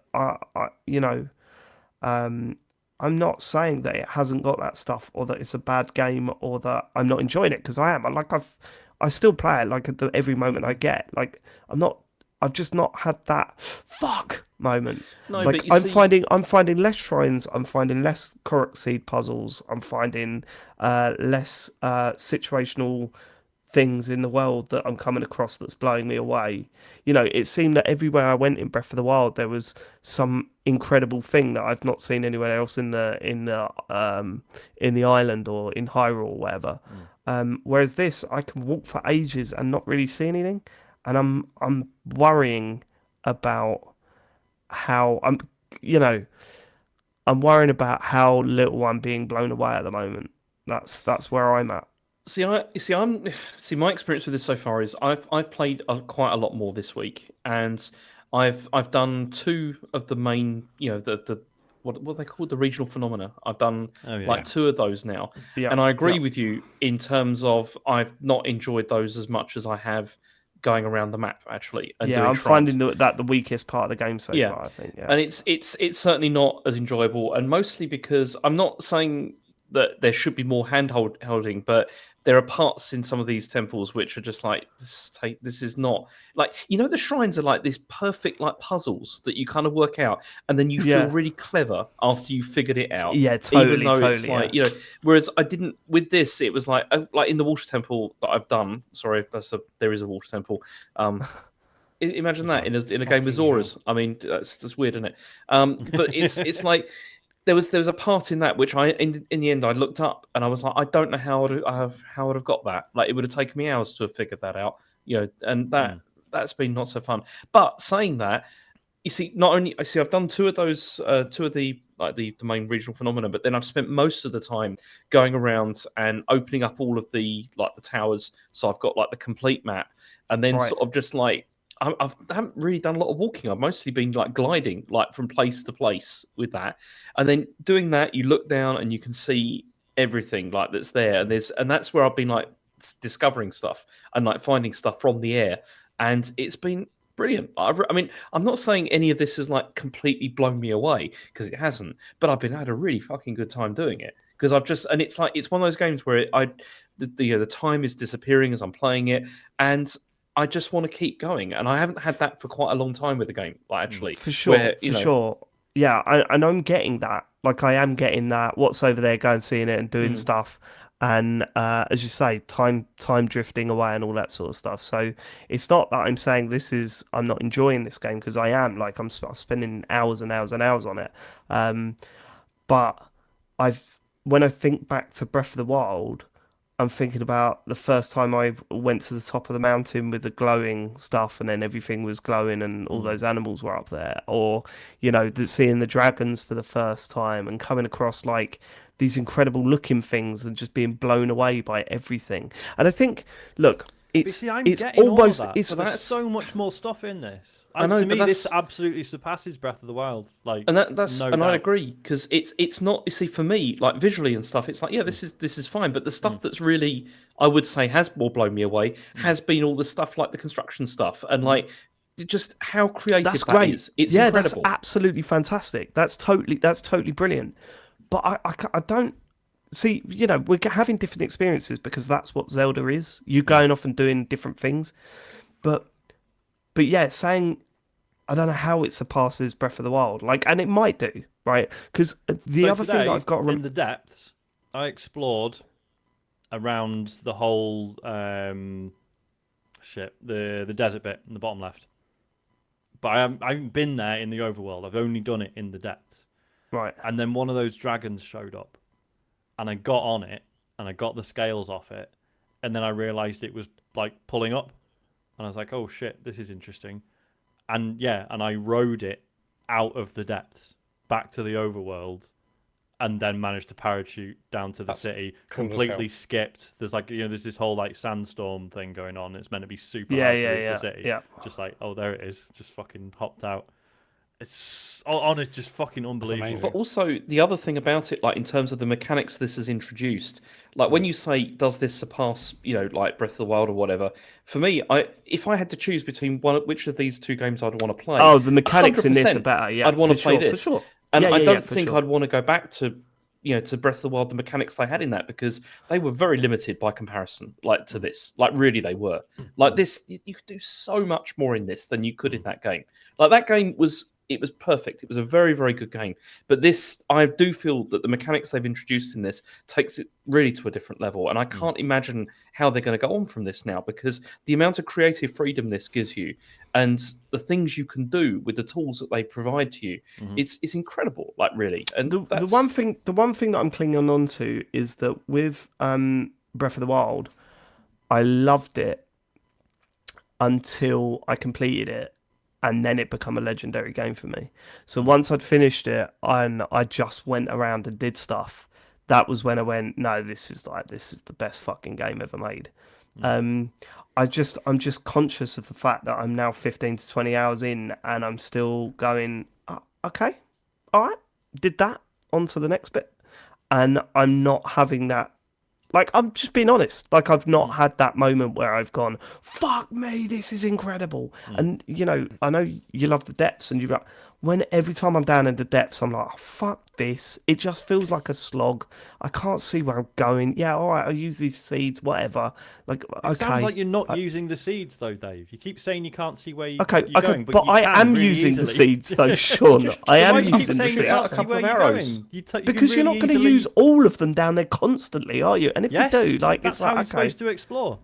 um, I'm not saying that it hasn't got that stuff or that it's a bad game or that I'm not enjoying it because I am. I still play it like at every moment I get. Like I'm not. I've just not had that fuck moment. no, Like but you see, I'm finding less shrines. I'm finding less Korok seed puzzles. I'm finding less situational things in the world that I'm coming across that's blowing me away. It seemed that everywhere I went in Breath of the Wild, there was some incredible thing that I've not seen anywhere else in the island or in Hyrule or whatever. Whereas this, I can walk for ages and not really see anything, and I'm worrying about how you know I'm worrying about how little I'm being blown away at the moment. That's where I'm at. see my experience with this so far is I've played quite a lot more this week, and I've done two of the main, the what they called the regional phenomena. I've done Oh like yeah. two of those now, Yeah, and I yeah. agree with you in terms of I've not enjoyed those as much as I have going around the map actually and Yeah, doing I'm shrines. finding that the weakest part of the game so Yeah, far, I think. Yeah. and it's certainly not as enjoyable, and mostly because I'm not saying that there should be more holding, but there are parts in some of these temples which are just like this is not like the shrines are like this perfect like puzzles that you kind of work out, and then you feel Yeah. really clever after you figured it out. Yeah, Even totally, though it's totally, yeah. like whereas I didn't with this, it was like in the water temple that I've done. Sorry, there is a water temple. Imagine that in a game with Fucking hell. Zoras. I mean, that's weird, isn't it? But it's like there was a part in that which in the end I looked up and I was like, I don't know how I'd have got that. Like it would have taken me hours to have figured that out. And that's been not so fun. But saying that, you see, not only I see I've done two of those, two of the like the main regional phenomena, but then I've spent most of the time going around and opening up all of the like the towers. So I've got like the complete map, and then Right. sort of just like I haven't really done a lot of walking. I've mostly been like gliding, like from place to place with that, and then doing that, you look down and you can see everything like that's there, and that's where I've been like discovering stuff and like finding stuff from the air, and it's been brilliant. I mean, I'm not saying any of this has like completely blown me away because it hasn't, but I've had a really fucking good time doing it because and it's like it's one of those games where the time is disappearing as I'm playing it, and I just want to keep going, and I haven't had that for quite a long time with the game. Like actually, For sure, where for sure. Yeah, and I'm getting that. Like I am getting that. What's over there? Going seeing it and doing stuff, and as you say, time drifting away and all that sort of stuff. So it's not that I'm saying I'm not enjoying this game because I am. Like I'm spending hours and hours and hours on it. But when I think back to Breath of the Wild. I'm thinking about the first time I went to the top of the mountain with the glowing stuff, and then everything was glowing, and all those animals were up there. Or, seeing the dragons for the first time and coming across like these incredible looking things and just being blown away by everything. And I think, look, But it's see, I'm it's getting all of almost that, it's but there's so much more stuff in this. I know, To but me, this that's absolutely surpasses Breath of the Wild. Like, that's no and I doubt. agree because it's not, you see, for me, like visually and stuff, it's like this is fine, but the stuff that's really, I would say, has more blown me away has been all the stuff like the construction stuff and like just how that's creative that great. is. It's Yeah, that's incredible. absolutely fantastic. That's totally brilliant. But I don't see. We're having different experiences because that's what Zelda is. You going off and doing different things, but yeah, saying I don't know how it surpasses Breath of the Wild. Like, and it might do, right? Because the So other thing that today, I've got in the depths, I explored around the whole the desert bit in the bottom left. But I haven't been there in the overworld. I've only done it in the depths. right, And then one of those dragons showed up, and I got on it, and I got the scales off it, and then I realized it was like pulling up, and I was like, "Oh shit, this is interesting." And yeah, and I rode it out of the depths back to the overworld, and then managed to parachute down to the city. cool as Completely hell. skipped. There's like there's this whole like sandstorm thing going on. It's meant to be super Yeah, hard to yeah, reach yeah, the city. yeah. Just like, oh, there it is. Just fucking hopped out. It's honest, just fucking unbelievable. amazing. But also the other thing about it, like in terms of the mechanics this has introduced, like when you say does this surpass, like Breath of the Wild or whatever, for me, if I had to choose between which of these two games I'd want to play, Oh, the mechanics in this are 100% better. Yeah, I'd want to for play sure, this. for sure. And Yeah, I yeah, don't for think sure. I'd want to go back to to Breath of the Wild, the mechanics they had in that, because they were very limited by comparison, like to this. Like really, they were. Like this, you could do so much more in this than you could in that game. Like that game was perfect. It was a very, very good game. But this, I do feel that the mechanics they've introduced in this takes it really to a different level. And I can't imagine how they're going to go on from this now, because the amount of creative freedom this gives you and the things you can do with the tools that they provide to you, it's incredible. Like really. And The one thing that I'm clinging on to is that with Breath of the Wild, I loved it until I completed it, and then it became a legendary game for me. So once I'd finished it and I just went around and did stuff, that was when I went, no, this is the best fucking game ever made. I'm just conscious of the fact that I'm now 15 to 20 hours in and I'm still going, okay, all right, did that, on to the next bit. And I'm not having that. Like, I'm just being honest. Like, I've not had that moment where I've gone, fuck me, this is incredible. And, I know you love the depths, and you're like, every time I'm down in the depths, I'm like, oh, fuck this. It just feels like a slog. I can't see where I'm going. Yeah, all right, I'll use these seeds, whatever. Like, It sounds like you're not using the seeds, though, Dave. You keep saying you can't see where you're going, but you I can am really using the easily. seeds, though, Sean. I Why am do you keep using the saying you seeds. can't A see couple where of you're arrows. going? You can Because you're not really going to easily- use all of them down there constantly, are you? And if Yes, you do, like, that's it's like, how you're okay. supposed to explore.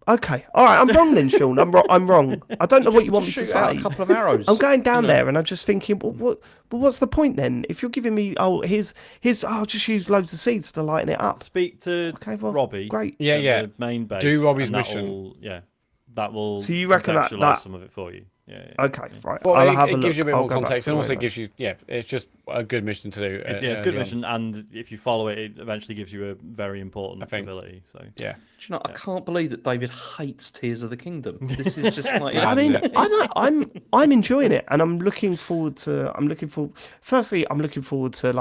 Okay, all right, I'm wrong then, Sean. I'm wrong. I don't know what you want me to Shoot out say. a couple of arrows. I'm going down there and I'm just thinking, what's the point then? If you're giving me, I'll just use loads of seeds to lighten it up. Speak to Okay, well, Robbie. great. Yeah, at yeah. The main base. Do Robbie's and mission. That will. So you reckon that- contextualise some of it for you? Yeah. Okay, right. Well, I'll have it a gives you a look. bit I'll more go back context, to and the also it main gives you, it's just a good mission to do. It's a good mission, and if you follow it, it eventually gives you a very important ability. So Yeah. Do you know, I can't believe that David hates Tears of the Kingdom. This is just like I mean, Yeah. I'm enjoying it, and I'm looking forward to. Firstly, I'm looking forward to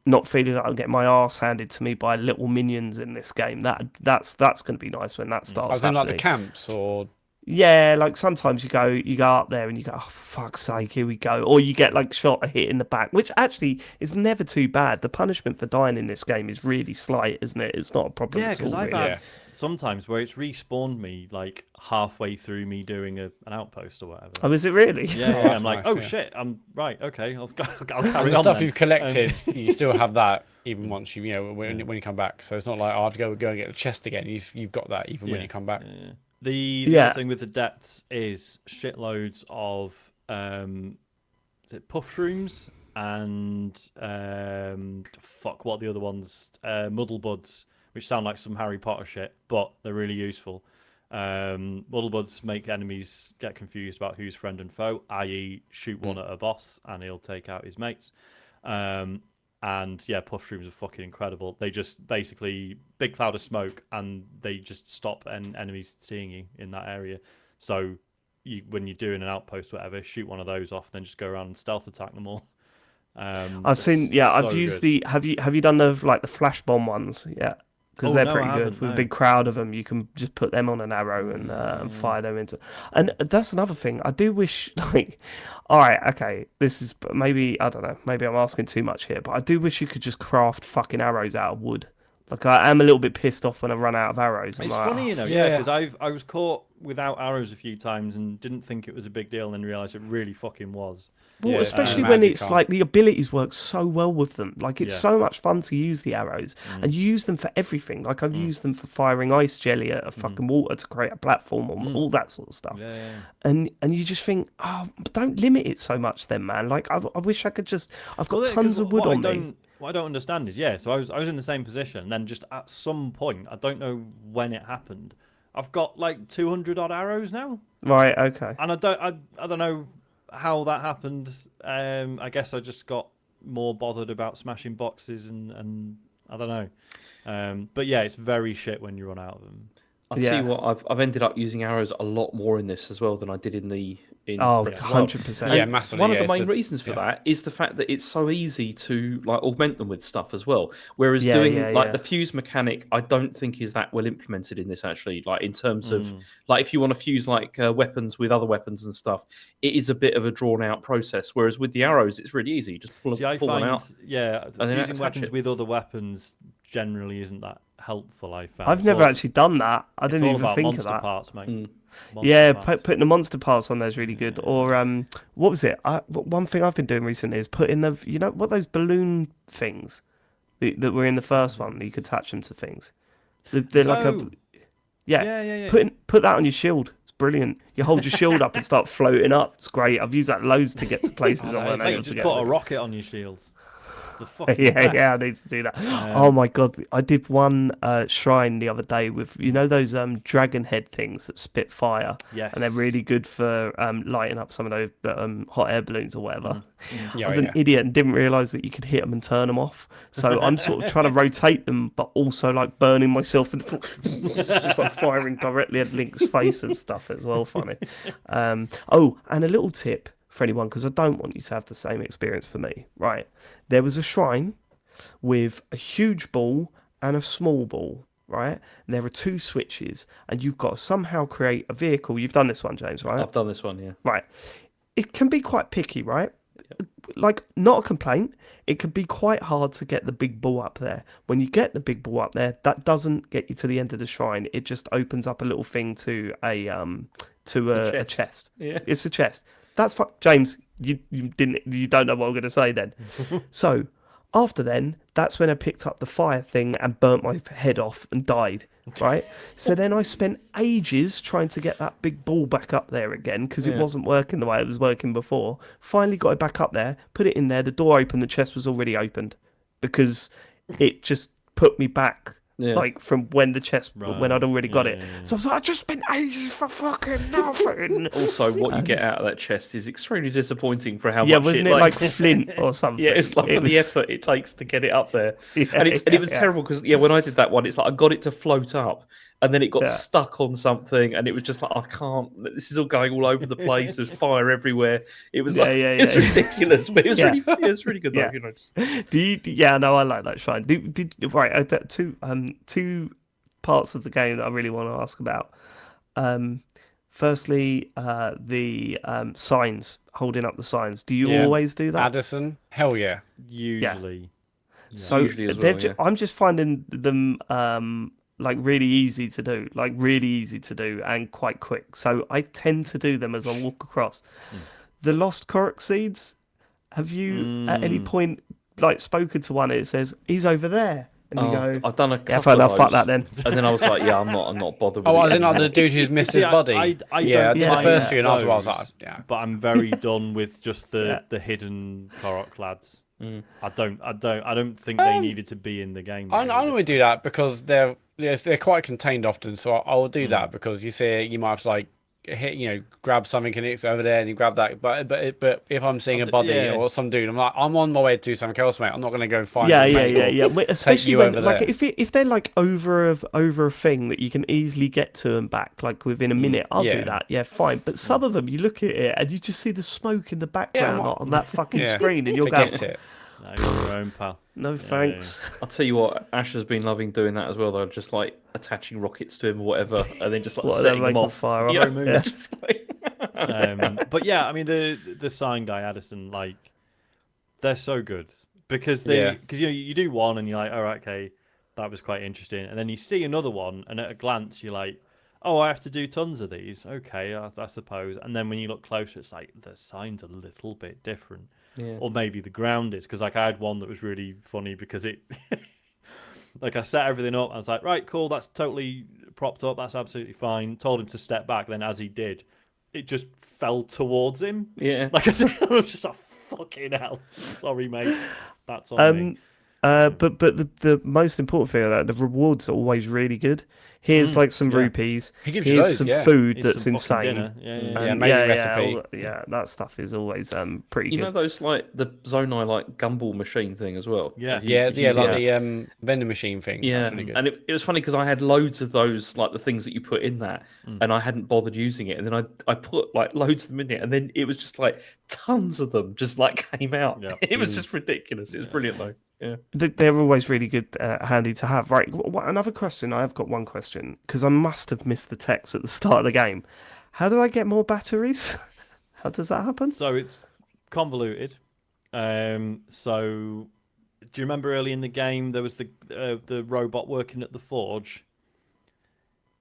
not feeling like I'm getting my arse handed to me by little minions in this game. That's going to be nice when that I starts. was in like the happening. camps, or Yeah, like sometimes you go up there and you go, oh, for fuck's sake, here we go. Or you get like shot a hit in the back, which actually is never too bad. The punishment for dying in this game is really slight, isn't it? It's not a problem yeah, at all. because I've really. had sometimes where it's respawned me like halfway through me doing an outpost or whatever. Oh, is it really? Yeah, that's I'm like, nice, oh yeah. shit, I'm right. Okay, I'll carry and on. the stuff then. you've collected, you still have that even once when you come back. So it's not like I have to go and get the chest again. You've got that even when you come back. Yeah. The other thing with the depths is shitloads of is it puff shrooms and fuck, what are the other ones? Muddle buds, which sound like some Harry Potter shit, but they're really useful. Muddle buds make enemies get confused about who's friend and foe, i.e. shoot one at a boss and he'll take out his mates. And yeah, puff shrooms are fucking incredible. They just basically big cloud of smoke, and they just stop enemies seeing you in that area. So when you're doing an outpost, or whatever, shoot one of those off, then just go around and stealth attack them all. I've seen. Yeah, I've used the. Have you done the flash bomb ones? Yeah, because they're pretty good. With a big crowd of them, you can just put them on an arrow and fire them into. And that's another thing. I do wish all right, okay, this is maybe, I don't know, maybe I'm asking too much here, but I do wish you could just craft fucking arrows out of wood. Like, I am a little bit pissed off when I run out of arrows. It's like, funny, yeah. because I was caught without arrows a few times and didn't think it was a big deal, and then realised it really fucking was. Well, Yeah, especially it's when magic it's art. like the abilities work so well with them. Like, it's so much fun to use the arrows, and you use them for everything. Like, I've used them for firing ice jelly at a fucking water to create a platform, or all that sort of stuff. Yeah. And you just think, oh, don't limit it so much, then, man. Like, I wish I could just. I've got tons of wood on me. What I don't understand is, so I was in the same position, and then just at some point, I don't know when it happened, I've got like 200 odd arrows now, Right. Okay. and I don't know how that happened. I guess I just got more bothered about smashing boxes and I don't know. But yeah, it's very shit when you run out of them. I'll Yeah. tell you what, I've ended up using arrows a lot more in this as well than I did in Oh, Breath of the Wild. 100%. Yeah, And massively. one of yeah, the main it's a- reasons for yeah. that is the fact that it's so easy to like augment them with stuff as well. Whereas Yeah, doing yeah, like yeah. the fuse mechanic, I don't think is that well implemented in this actually. Like in terms of Mm. like if you want to fuse like weapons with other weapons and stuff, it is a bit of a drawn out process. Whereas with the arrows, it's really easy. Just pull, See, I pull one find out. yeah, and then fusing attach weapons it. with other weapons generally isn't that helpful. I found. I've It's never all- actually done that. I it's didn't all even about think of monster that. parts, mate. Mm. Monster Yeah, parts. putting the monster parts on there is really good. Or what was it? One thing I've been doing recently is putting the what those balloon things that were in the first one. You could attach them to things. They're like a Oh. yeah. yeah. Put that on your shield. It's brilliant. You hold your shield up and start floating up. It's great. I've used that loads to get to places Oh, I that weren't is Mate, able just to get put to. a rocket on your shield. The fucking Yeah, best. yeah, I need to do that. Oh my god, I did one shrine the other day with those dragon head things that spit fire, Yes. and they're really good for lighting up some of those hot air balloons or whatever. Yeah, I was an idiot and didn't realise that you could hit them and turn them off. So I'm sort of trying to rotate them, but also like burning myself and just like firing directly at Link's face and stuff as well. Funny. Oh, and a little tip for anyone, because I don't want you to have the same experience for me. Right, there was a shrine with a huge ball and a small ball. Right, and there are two switches, and you've got to somehow create a vehicle. You've done this one, James, right? I've done this one, yeah. Right. It can be quite picky, right? Like, not a complaint. It can be quite hard to get the big ball up there. When you get the big ball up there, that doesn't get you to the end of the shrine. It just opens up a little thing to a chest. Yeah. It's a chest. That's fine. James, you don't know what I'm going to say then. So after then, that's when I picked up the fire thing and burnt my head off and died. Right. So then I spent ages trying to get that big ball back up there again because it wasn't working the way it was working before. Finally got it back up there, put it in there. The door opened. The chest was already opened because it just put me back. Yeah. Like from when the chest, Right. when I'd already got it. Yeah, yeah. So I was like, I just spent ages for fucking nothing. Also, what you get out of that chest is extremely disappointing for how Yeah, much wasn't it like flint or something? Yeah, it's like It for the was- effort it takes to get it up there, Yeah, and it was yeah. terrible because when I did that one, it's like I got it to float up, and then it got Yeah. stuck on something, and it was just like I can't. This is all going all over the place. There's fire everywhere. It was like it's ridiculous, but it was Yeah. really funny. It was really good though. Yeah. Just... Yeah, no, I like that shrine. Right, two parts of the game that I really want to ask about. Firstly, the signs, holding up the signs. Do you Yeah. always do that? Addison, hell yeah. Usually. Yeah. So Usually as they're well, yeah. I'm just finding them like really easy to do, and quite quick. So I tend to do them as I walk across. The lost Korok seeds. Have you at any point like spoken to one? It says he's over there, and you go, I've done a couple yeah, fine, of I'll fuck those, that then. and then I was like, yeah, I'm not bothered with Oh, it I didn't like anymore. the dude who's missed See, his body. I yeah, don't the mind first few, and after a while I was like, those, yeah. But I'm very done with just the Yeah. the hidden Korok lads. I don't think they needed to be in the game. I really. normally do that because they're quite contained often, so I will do that because you see you might have to like hit grab something and it's over there and you grab that. But if I'm seeing a body yeah. or some dude, I'm like I'm on my way to do something else, mate. I'm not going to go find. Yeah, a mate or Wait, especially you when over like there. if they're like over a thing that you can easily get to and back like within a minute, I'll do Yeah. that. Yeah, fine. But some of them, you look at it and you just see the smoke in the background well, on that fucking Yeah. screen, and you're Forget going, it. No, you're your own pal. no thanks. I'll tell you what, Ash has been loving doing that as well. Though, just like attaching rockets to him or whatever, and then just like What, setting they're them making off. fire You up? know, Yeah. just like... But yeah, I mean the sign guy Addison, like they're so good because you do one and you're like, all right, okay, that was quite interesting, and then you see another one and at a glance you're like, oh, I have to do tons of these. Okay, I suppose. And then when you look closer, it's like the sign's a little bit different. Yeah. Or maybe the ground is, because like I had one that was really funny because it like I set everything up, I was like, right, cool, that's totally propped up, that's absolutely fine. Told him to step back, then as he did, it just fell towards him. Yeah. Like I was just like, fucking hell. Sorry, mate. That's on me. But the most important thing, the rewards are always really good. here's like some yeah. rupees. He gives you Here's those, some yeah. food It's that's some fucking insane. dinner. Yeah, yeah, Yeah, yeah. amazing recipe. That stuff is always pretty You know good. those like the Zonai like gumball machine thing as well. Yeah. Yeah, If you yeah, use like that. the vending machine thing. Yeah, That's really good. and it was funny because I had loads of those, like the things that you put in that, and I hadn't bothered using it. And then I put like loads of them in it, and then it was just like tons of them just like came out. Yeah. It was just ridiculous. It was brilliant though. Yeah. They're always really good, handy to have. Right, another question. I have got one question because I must have missed the text at the start of the game. How do I get more batteries? How does that happen? So it's convoluted. So do you remember early in the game there was the robot working at the forge?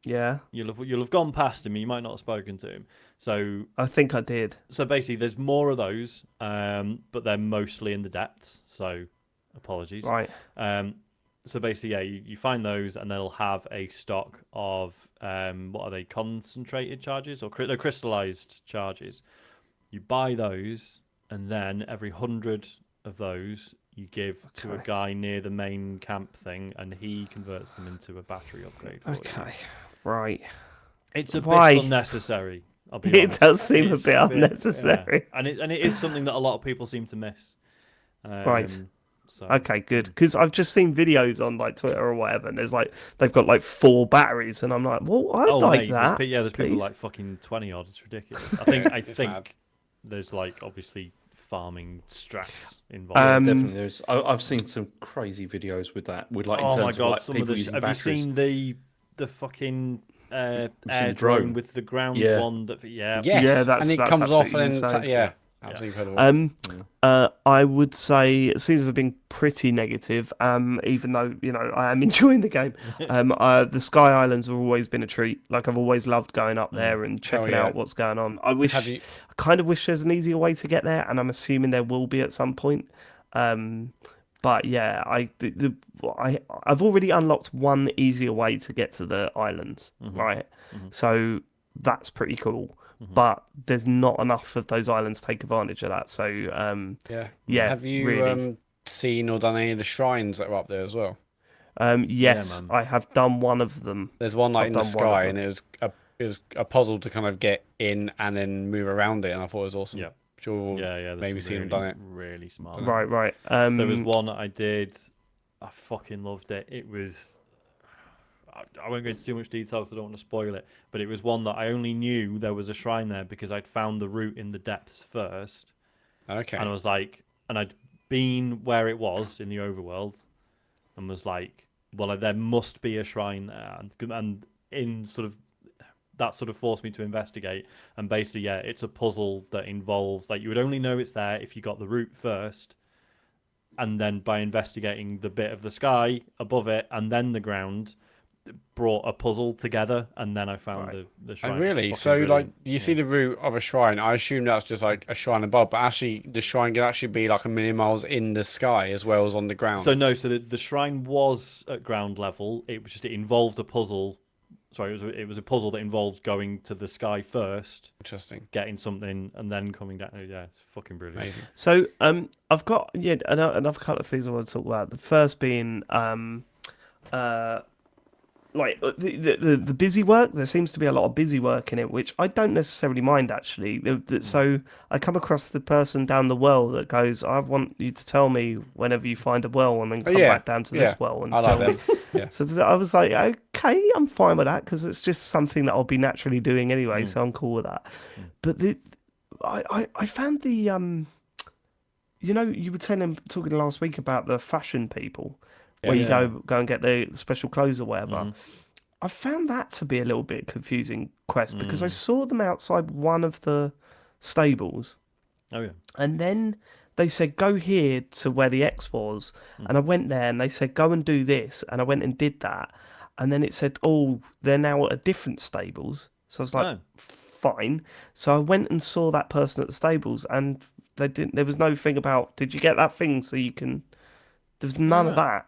Yeah, You'll have gone past him. You might not have spoken to him. So I think I did. basically, there's more of those, but they're mostly in the depths. So apologies. Right. So basically, yeah, you find those, and they'll have a stock of what are they? Concentrated charges or crystallized charges. You buy those, and then every 100 of those you give to a guy near the main camp thing, and he converts them into a battery upgrade. For you. Okay. Right. It's a Why? bit unnecessary. I'll be It honest. does seem a It's bit unnecessary. yeah. And it is something that a lot of people seem to miss. Right. So Okay, good. Because I've just seen videos on like Twitter or whatever, and there's like they've got like 4 batteries, and I'm like, well, I'd like mate, that. there's people please. like fucking 20 odd. It's ridiculous. I mad. think there's like obviously farming strats involved. Definitely, I've seen some crazy videos with that. With like, in Oh terms my god, of, like, some of people the using have batteries. you seen the fucking air the drone drone? with the ground Yeah. one that Yes, Yeah, that's- and it that's comes off and absolutely then insane. yeah, absolutely incredible. I would say it seems to have been pretty negative. Even though I am enjoying the game. The Sky Islands have always been a treat. Like I've always loved going up there and checking yeah. out what's going on. I Have you? kind of wish there's an easier way to get there, and I'm assuming there will be at some point. But yeah, I've already unlocked one easier way to get to the islands, right? So that's pretty cool. But there's not enough of those islands to take advantage of that. So yeah. Have you really. seen or done any of the shrines that are up there as well? Yes, man. I have done one of them. There's one like I've in the done one of sky, them. and it was a puzzle to kind of get in and then move around it, and I thought it was awesome. Yeah. Sure, Yeah, there's maybe some seen really, them done it. really smart. Right. There was one that I did. I fucking loved it. It was. I won't go into too much detail because I don't want to spoil it. But it was one that I only knew there was a shrine there because I'd found the route in the depths first, Okay. and I was like, and I'd been where it was in the overworld, and was like, well, there must be a shrine there, and in sort of that sort of forced me to investigate. And basically, yeah, it's a puzzle that involves like you would only know it's there if you got the route first. And then by investigating the bit of the sky above it and then the ground, brought a puzzle together, and then I found the shrine. Oh, really? Fucking So, brilliant. like, you see the route of a shrine. I assume that's just like a shrine above, but actually, the shrine can actually be like a million miles in the sky as well as on the ground. So no, so the shrine was at ground level. It was just it involved a puzzle. Sorry, it was a puzzle that involved going to the sky first, Interesting. getting something, and then coming down. Yeah, it's fucking brilliant. Amazing. So I've got another couple of things I want to talk about. The first being like the busy work. There seems to be a lot of busy work in it, which I don't necessarily mind actually. So I come across the person down the well that goes, "I want you to tell me whenever you find a well, and then come back down to this well and I tell like me." them. Yeah. So I was like, okay, I'm fine with that because it's just something that I'll be naturally doing anyway. So I'm cool with that. But I found the you were talking last week about the fashion people where you go and get the special clothes or whatever. I found that to be a little bit confusing quest because I saw them outside one of the stables. Oh yeah. And then they said, go here to where the X was. And I went there and they said, go and do this. And I went and did that. And then it said, oh, they're now at a different stables. So I was like, fine. So I went and saw that person at the stables and there was no thing about, did you get that thing so you can... There's none of that.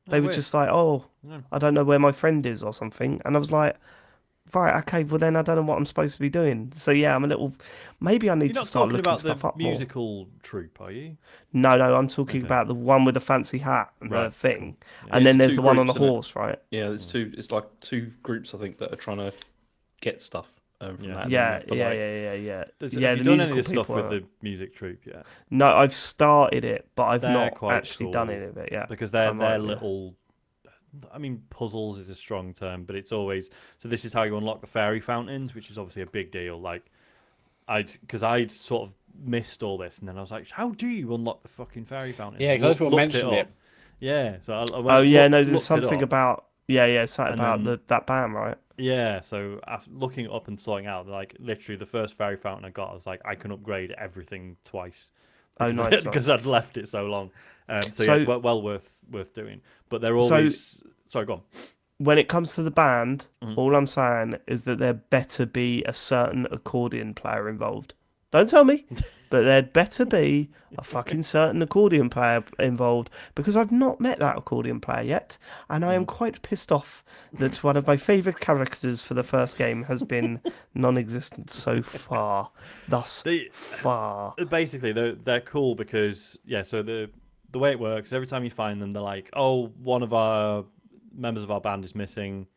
They were weird. just like, oh, I don't know where my friend is or something. And I was like, right, okay, well then I don't know what I'm supposed to be doing. So yeah, I'm a little. Maybe I need You're to not start talking looking about the stuff up more. musical troupe, are you? No, no, I'm talking Okay. about the one with the fancy hat and the Right, thing, cool. and Yeah, then it's there's two the one on the groups, isn't it? horse, right? Yeah, there's two. It's like two groups, I think, that are trying to get stuff from Yeah. that. And then you Yeah, have to yeah, like. yeah, yeah, yeah. Have Yeah, you the done any of musical this stuff people. with the music troupe yet? No, I've started it, but I've They're not quite actually done cool any of it yet. because I they're might, yeah. little. I mean, puzzles is a strong term, but it's always so. This is how you unlock the fairy fountains, which is obviously a big deal. Like, I'd sort of missed all this, and then I was like, how do you unlock the fucking fairy fountains? Yeah, 'cause those people mentioned it. Yeah, so I went, Oh yeah, no, looked there's it something up, about something and about then- that band, right? Yeah, so after looking it up and sorting out, like literally the first fairy fountain I got, I was like, I can upgrade everything twice. Oh, Because, nice. because I'd left it so long. So So- yeah, it's well worth doing. But they're So- always sorry, go on. When it comes to the band, Mhm. all I'm saying is that there better be a certain accordion player involved. Don't tell me, but there'd better be a fucking certain accordion player involved because I've not met that accordion player yet, and I am quite pissed off that one of my favourite characters for the first game has been non-existent so far. Thus far. Basically, they're cool because so the way it works, every time you find them, they're like, oh, one of our members of our band is missing,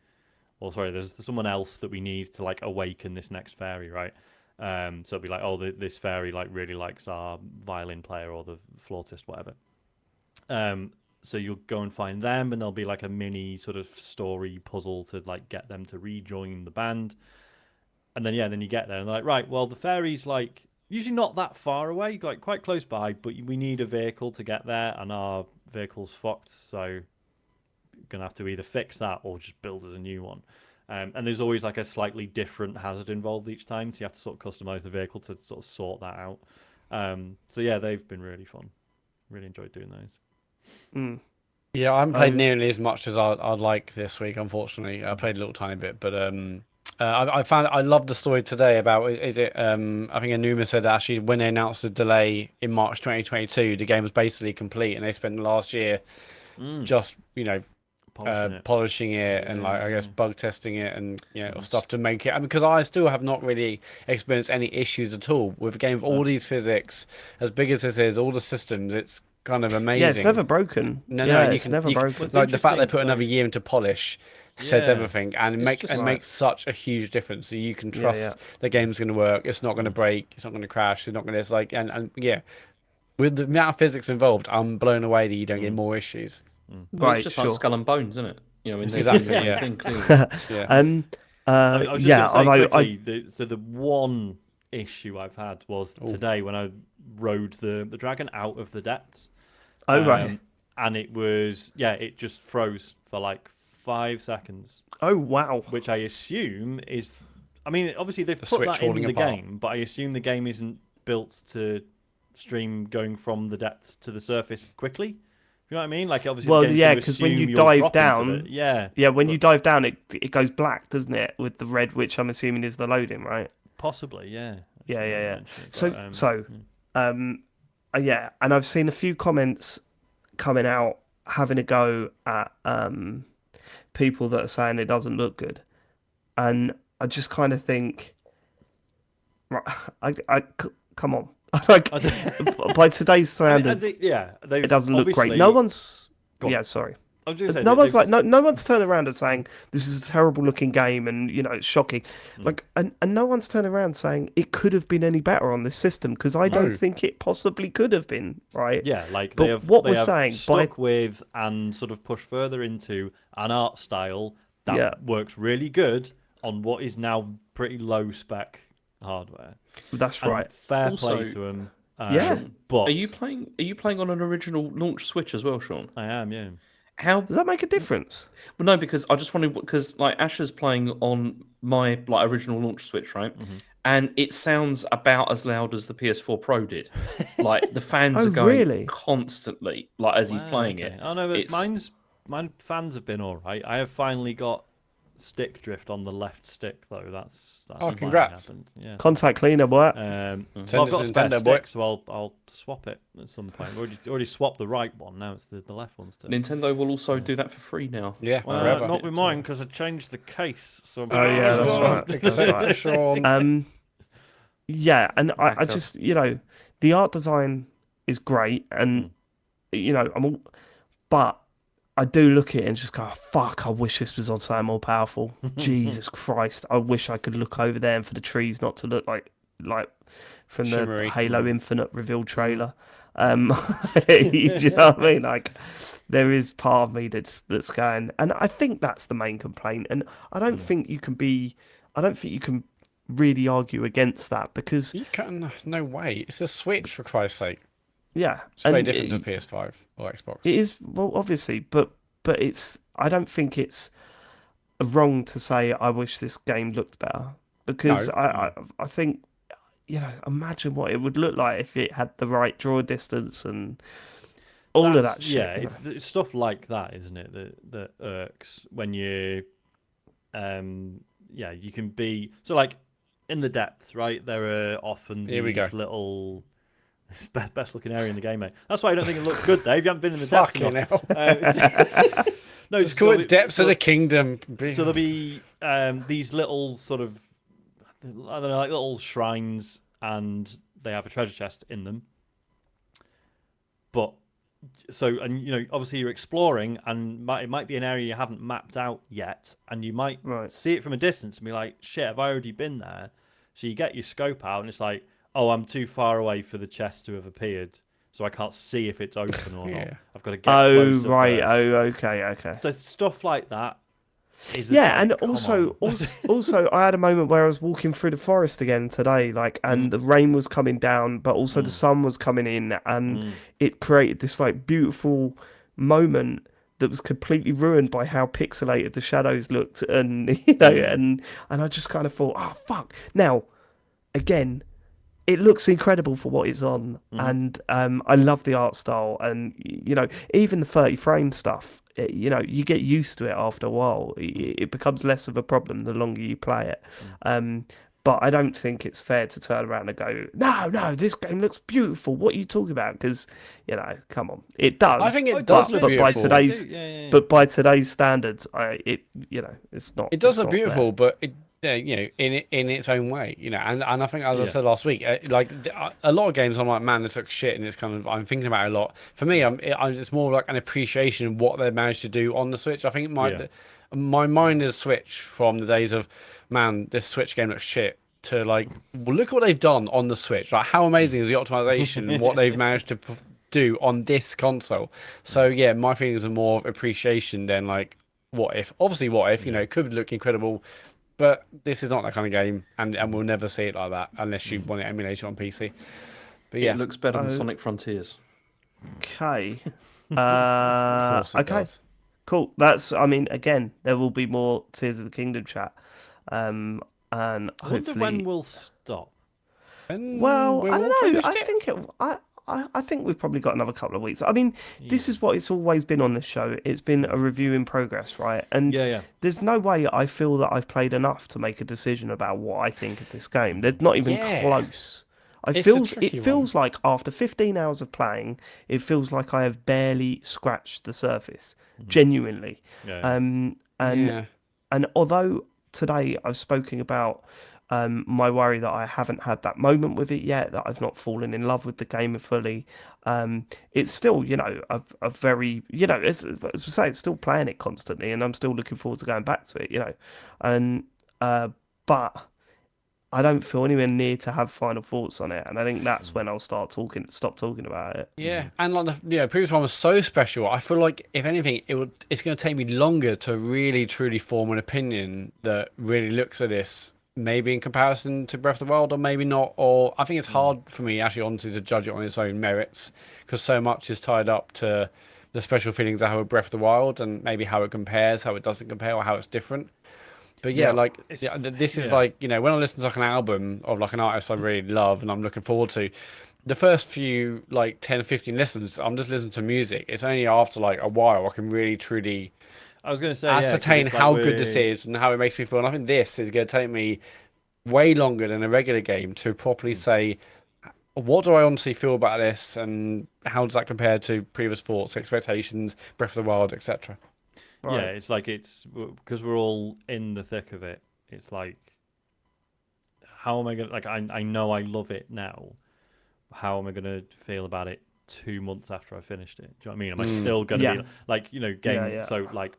or sorry, there's someone else that we need to like awaken this next fairy, right? So it'll be like, oh, this fairy like really likes our violin player or the flautist, whatever. So you'll go and find them, and there'll be like a mini sort of story puzzle to like get them to rejoin the band. And then then you get there and they're like, right, well the fairy's like usually not that far away, like quite close by, but we need a vehicle to get there, and our vehicle's fucked, so you're gonna have to either fix that or just build us a new one. And there's always like a slightly different hazard involved each time, so you have to sort of customize the vehicle to sort of sort that out. So yeah, they've been really fun. Really enjoyed doing those. Mm. Yeah, I haven't played nearly as much as I'd like this week, unfortunately. I played a little tiny bit, but I found I loved the story today about I think Anuma said that actually when they announced the delay in March 2022, the game was basically complete, and they spent the last year just polishing it and like I guess bug testing it and stuff to make it. Because I still have not really experienced any issues at all with a game with all these physics, as big as this is, all the systems. It's kind of amazing. Yeah, it's never broken. No, yeah, and it's never broken. It's like the fact they put interesting, another year into polish says Yeah. everything, and it makes just- makes such a huge difference. So you can trust yeah. the game's going to work. It's not going to break. It's not going to crash. It's not going to. It's like and yeah, with the amount of physics involved, I'm blown away that you don't get more issues. Well, Right, it's just sure. like Skull and Bones, isn't it? You know, Exactly, the same yeah. thing, clearly. Yeah. I was just yeah, gonna say although quickly, so the one issue I've had was today when I rode the dragon out of the depths. right. And it was it just froze for like 5 seconds, Oh wow. which I assume is, I mean, obviously they've The put switch that in falling the apart. game, but I assume the game isn't built to stream going from the depths to the surface quickly. You know what I mean? Like obviously, Well, the game's yeah, gonna because when assume you you'll dive drop into down, the- yeah, when but- you dive down, it goes black, doesn't it? With the red, which I'm assuming is the loading, right? possibly, yeah. Yeah. Shouldn't have mentioned it, but, Yeah, and I've seen a few comments coming out having a go at people that are saying it doesn't look good, and I just kind of think, right, come on, like by today's I standards, think, it doesn't look great. No one's, yeah, sorry. I was gonna say, No one's they've- like no one's turning around and saying this is a terrible looking game and it's shocking. Like and no one's turning around saying it could have been any better on this system because I don't think it possibly could have been, right? Yeah, like But they have, what they we're have saying stuck with and sort of pushed further into an art style that works really good on what is now pretty low spec hardware. That's And right. fair Also- play to them. Yeah. But Are you playing on an original launch Switch as well, Sean? I am, yeah. How? Does that make a difference? Well, no, because I just wanted because like Asher's playing on my like original launch Switch, right? And it sounds about as loud as the PS4 Pro did. Like the fans Oh, are going really? constantly, like as he's Wow, playing okay. it. Oh no, but It's- mine fans have been all right. I have finally got stick drift on the left stick though. That's Oh, finally congrats. happened. Yeah. Contact cleaner work. Send Well, I've us got a a spare Nintendo boy. stick, so I'll swap it at some point. We already swapped the right one. Now it's the left one's turn. Nintendo will also do that for free now. Yeah, Well, forever. not with mine because I changed the case. So Oh, yeah, that's right. That's Except right. for Sean. Yeah, and I Backup. just, the art design is great, and but I do look at it and just go, fuck, I wish this was on something more powerful. Jesus Christ, I wish I could look over there and for the trees not to look like from Shimmery. the Halo Infinite reveal trailer. Do you know what I mean? Like, there is part of me that's going, and I think that's the main complaint, and I don't think you can really argue against that because You can no way. It's a Switch for Christ's sake. yeah, It's very and different to PS5 or Xbox. it is, well, obviously, but it's, I don't think it's wrong to say I wish this game looked better because No. I think imagine what it would look like if it had the right draw distance and all of that shit. Yeah, it's stuff like that, isn't it? That irks when you, you can be so like in the depths, right? There are often Here we these go. little best looking area in the game, mate. That's why I don't think it looks good, Dave. You haven't been in the depths Fucking enough. hell. No, Just call it Depths of the Kingdom. So there'll be these little sort of, I don't know, like little shrines, and they have a treasure chest in them. But obviously you're exploring, and it might be an area you haven't mapped out yet, and you might see it from a distance and be like, "Shit, have I already been there?" So you get your scope out, and it's like, "Oh, I'm too far away for the chest to have appeared, so I can't see if it's open or not. I've got to get closer right. first." Oh, okay. So stuff like that is And also I had a moment where I was walking through the forest again today, and the rain was coming down, but also the sun was coming in, and it created this beautiful moment that was completely ruined by how pixelated the shadows looked, and and I just kind of thought, oh fuck. Now, again, it looks incredible for what it's on, and I love the art style, and even the 30 frame stuff. You get used to it after a while. It becomes less of a problem the longer you play it. But I don't think it's fair to turn around and go, no, this game looks beautiful. What are you talking about? Because come on, it does. I think it does look beautiful. But by today's standards, it's not. It does it's look not beautiful, there. but in its own way, and I think, as I said last week, a lot of games I'm like, man, this looks shit, and it's kind of, I'm thinking about it a lot. For me, I'm just more like an appreciation of what they managed to do on the Switch. I think my mind is switched from the days of, man, this Switch game looks shit, to well, look what they've done on the Switch. Like, how amazing is the optimization and what they've managed to do on this console. So yeah, my feelings are more of appreciation than what if. Obviously, what if, it could look incredible. But this is not that kind of game, and we'll never see it like that unless you want it emulated on PC. But yeah, It looks better than Sonic Frontiers. Okay. course it Okay. does. Cool. That's. I mean, again, there will be more Tears of the Kingdom chat, and I wonder hopefully. when we'll stop. Well, We're I all don't know. finished I yet? think I think we've probably got another couple of weeks. I mean, this is what it's always been on this show. It's been a review in progress, right? And there's no way I feel that I've played enough to make a decision about what I think of this game. There's not even close. It's a It tricky feels like after 15 hours of playing, it feels like I have barely scratched the surface. Genuinely. And although today I've spoken about my worry that I haven't had that moment with it yet, that I've not fallen in love with the game fully, it's still, a very, as we say, it's still playing it constantly, and I'm still looking forward to going back to it, and but I don't feel anywhere near to have final thoughts on it, and I think that's when I'll stop talking about it. Yeah, and the previous one was so special. I feel like, if anything, it's going to take me longer to really truly form an opinion that really looks at this, maybe in comparison to Breath of the Wild, or maybe not. Or I think it's hard for me, actually, honestly, to judge it on its own merits, because so much is tied up to the special feelings I have with Breath of the Wild, and maybe how it compares, how it doesn't compare, or how it's different. But this is when I listen to an album of an artist I really love and I'm looking forward to, the first few 10, 15 listens, I'm just listening to music. It's only after a while I can really truly I was going to say, yeah, 'cause ascertain it's like how good this is and how it makes me feel. And I think this is going to take me way longer than a regular game to properly say, what do I honestly feel about this, and how does that compare to previous thoughts, expectations, Breath of the Wild, etc. Yeah, Right. it's like it's because we're all in the thick of it. It's like, how am I gonna like? I know I love it now. How am I gonna feel about it 2 months after I finished it? Do you know what I mean? Am I still gonna Yeah. be like Yeah, game? yeah. So like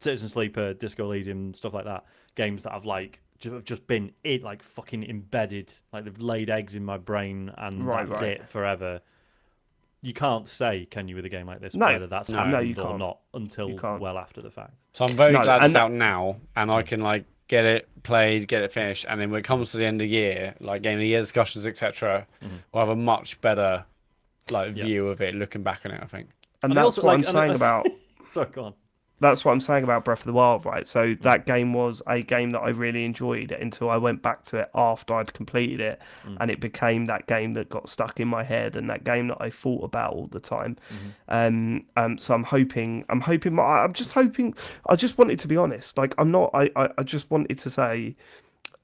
Citizen Sleeper, Disco Elysium, stuff like that. Games that have like just been like fucking embedded. Like they've laid eggs in my brain, and Right, that's right. it forever. You can't say, can you, with a game like this, No. whether that's No. No, you happened or can't. not You until can't. well after the fact. So I'm very No, glad and it's out now, and I Mm. can like get it played, get it finished, and then when it comes to the end of the year, like game of the year discussions, etc., Mhm. we'll have a much better like Yeah. view of it, looking back on it. I think. And I that's also what I'm like- and saying I- about. Sorry, go on. That's what I'm saying about Breath of the Wild, right? So that game was a game that I really enjoyed until I went back to it after I'd completed it, Mm. and it became that game that got stuck in my head and that game that I thought about all the time. Mhm. So I'm hoping, I'm just hoping. I just wanted to be honest. Like I'm not. I just wanted to say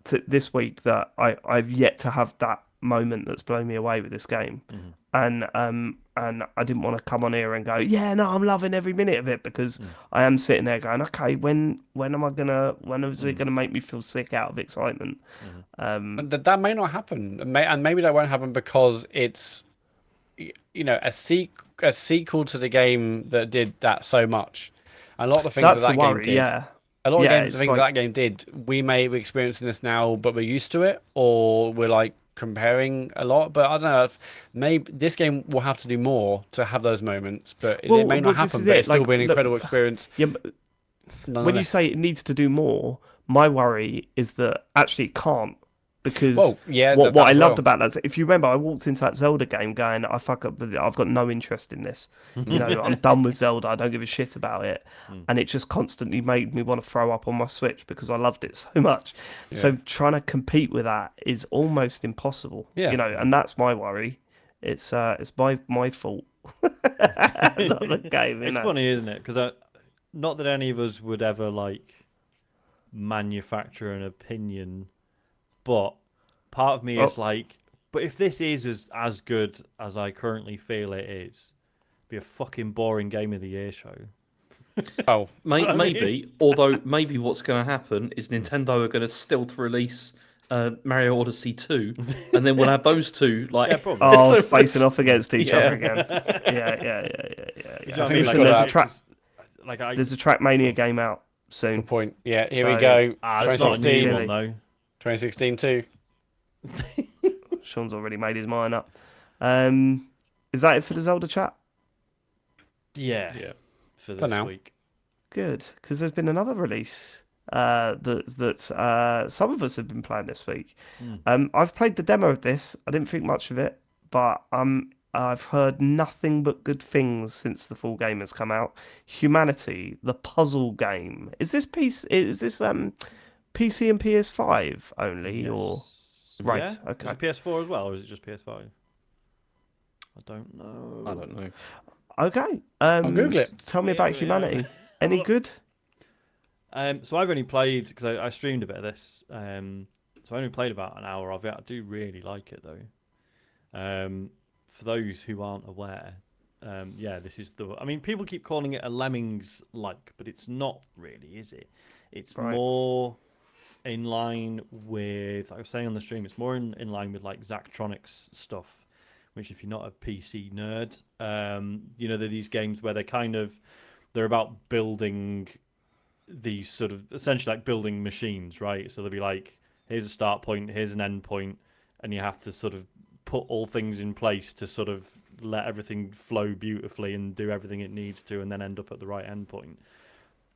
this week that I've yet to have that moment that's blown me away with this game, Mhm. and I didn't want to come on here and go, yeah, no, I'm loving every minute of it, because Mm. I am sitting there going, okay, when is it Mm. gonna make me feel sick out of excitement? Mhm. And that may not happen, and maybe that won't happen because it's a sequel to the game that did that so much. A lot of the things That's that the that game worry, did. yeah, A lot of yeah. games, the It's things like, that game did, we may be experiencing this now, but we're used to it, or we're like comparing a lot. But I don't know. If maybe this game will have to do more to have those moments, but it may not this happen. is But it. it's still Like, been an look, incredible experience. yeah, when you Nonetheless. say it needs to do more, my worry is that actually it can't. Because Well, yeah, what that I as loved well. about that, if you remember, I walked into that Zelda game going, I fuck up, I've got no interest in this. You know, I'm done with Zelda. I don't give a shit about it, Mm. and it just constantly made me want to throw up on my Switch because I loved it so much. So trying to compete with that is almost impossible. Yeah. You know, and that's my worry. It's my fault, not the game. You It's know? funny, isn't it? Because not that any of us would ever like manufacture an opinion, but part of me is like, but if this is as good as I currently feel it is, it'd be a fucking boring game of the year show. Oh, Maybe, although maybe what's going to happen is Nintendo are going to still to release Mario Odyssey 2, and then we'll have those two like Yeah, probably. Oh, facing off against each other Yeah. again. Yeah. You know what I I mean? think Listen, it's there's got a track. Like There's a Trackmania game out soon. good point. Yeah, here we So- go. it's not a new 2016, one though. 2016 too. Sean's already made his mind up. Is that it for the Zelda chat? Yeah, Yeah. for this For now. week. Good, because there's been another release that some of us have been playing this week. I've played the demo of this. I didn't think much of it, but I've heard nothing but good things since the full game has come out. Humanity, the puzzle game. Is this PC and PS5 only, or right? Yeah? Okay. Is it PS4 as well, or is it just PS5? I don't know. I don't know. Okay. I'll Google it. Tell me about Yeah. Humanity. Any good? So I've only played because I streamed a bit of this. So I only played about an hour of it. I do really like it though. For those who aren't aware, yeah, this is the. I mean, people keep calling it a Lemmings-like, but it's not really, is it? It's Right. more in line with. I was saying on the stream, it's more in line with like Zachtronics stuff. Which, if you're not a PC nerd, you know, they're these games where they're about building these sort of essentially like building machines, right? So they'll be like, here's a start point, here's an end point, and you have to sort of put all things in place to sort of let everything flow beautifully and do everything it needs to, and then end up at the right end point.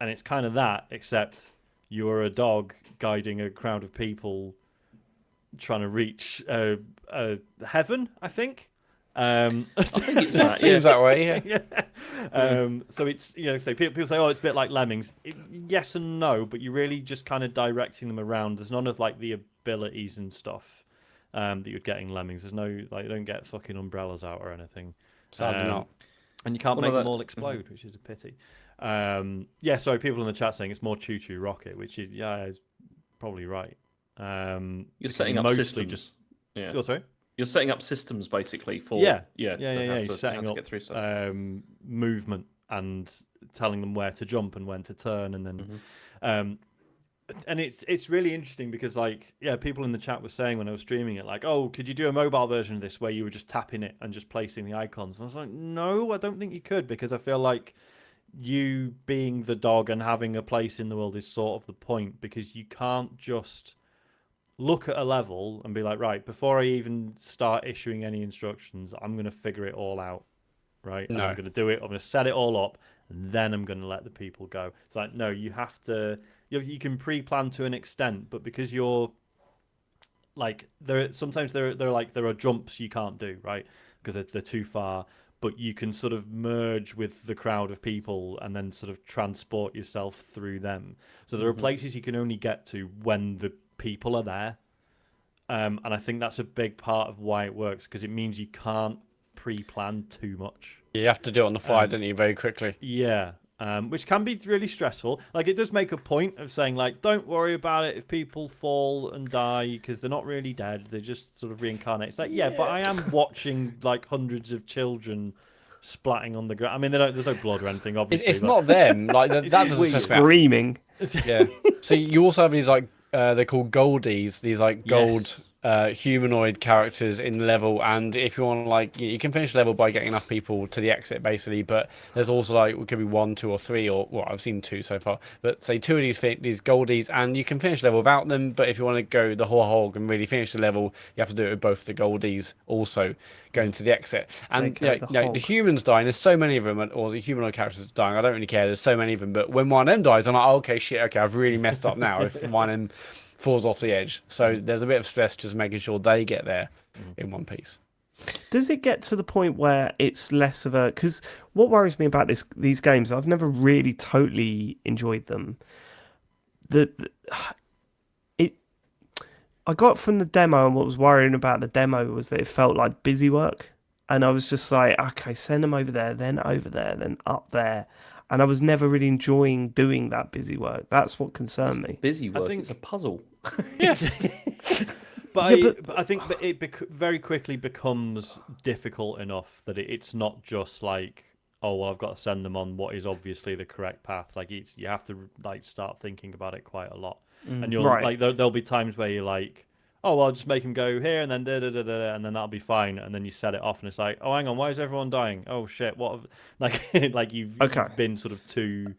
And it's kind of that, except you're a dog guiding a crowd of people trying to reach heaven, I think. I think it's that. Seems that way. Yeah. Yeah. So it's, you know, so people say, oh, it's a bit like Lemmings. Yes and no, but you're really just kind of directing them around. There's none of like the abilities and stuff that you'd get in Lemmings. There's no, like, you don't get fucking umbrellas out or anything. Sadly not. And you can't Well, make no, them that- all explode, which is a pity. Yeah, sorry, people in the chat saying it's more Choo Choo Rocket, which is probably right. You're Because setting you up mostly systems. just. Yeah. Oh, sorry. You're setting up systems basically for Yeah. to You're how setting to up get through stuff. movement and telling them where to jump and when to turn, and then, and it's really interesting because people in the chat were saying when I was streaming it, like, oh, could you do a mobile version of this where you were just tapping it and just placing the icons? And I was like, no, I don't think you could, because I feel like you being the dog and having a place in the world is sort of the point, because you can't just look at a level and be like, right, before I even start issuing any instructions, I'm going to figure it all out, right? And No. I'm going to do it, I'm going to set it all up, and then I'm going to let the people go. It's like, no, you have to, you can pre-plan to an extent, but because you're, like, sometimes there are jumps you can't do, right? Because they're too far, but you can sort of merge with the crowd of people and then sort of transport yourself through them. So there are places you can only get to when the people are there, and I think that's a big part of why it works, because it means you can't pre-plan too much. You have to do it on the fly, don't you, very quickly. Yeah, which can be really stressful. Like, it does make a point of saying, like, don't worry about it if people fall and die, because they're not really dead, they're just sort of reincarnate. It's like, yeah, but I am watching like hundreds of children splatting on the ground. I mean, there's no blood or anything, obviously. It's not them. Like that doesn't weird. stress me out. Screaming. Yeah. So you also have these like they're called goldies. These like gold humanoid characters in the level, and if you want, like, you can finish the level by getting enough people to the exit basically. But there's also, like, it could be 1, 2, or 3, or well, I've seen 2 so far. But say 2 of these goldies, and you can finish the level without them. But if you want to go the whole hog and really finish the level, you have to do it with both the goldies also going to the exit. And the humans dying, there's so many of them, or the humanoid characters dying, I don't really care, there's so many of them. But when one of them dies, I'm like, oh, okay, shit, okay, I've really messed up now if one of them falls off the edge. So there's a bit of stress just making sure they get there in one piece. Does it get to the point where it's less of a... Because what worries me about these games, I've never really totally enjoyed them. I got from the demo, and what was worrying about the demo was that it felt like busy work. And I was just like, okay, send them over there, then over there, then up there. And I was never really enjoying doing that busy work. That's what concerned me. Busy work. I think it's a puzzle. Yes. But I think that it very quickly becomes difficult enough that it's not just like, oh, well, I've got to send them on what is obviously the correct path. Like, you have to, like, start thinking about it quite a lot. And you'll like there'll be times where you're like, oh, well, I'll just make him go here and then and then that'll be fine. And then you set it off, and it's like, oh, hang on, why is everyone dying? Oh shit, what? Like you've been sort of too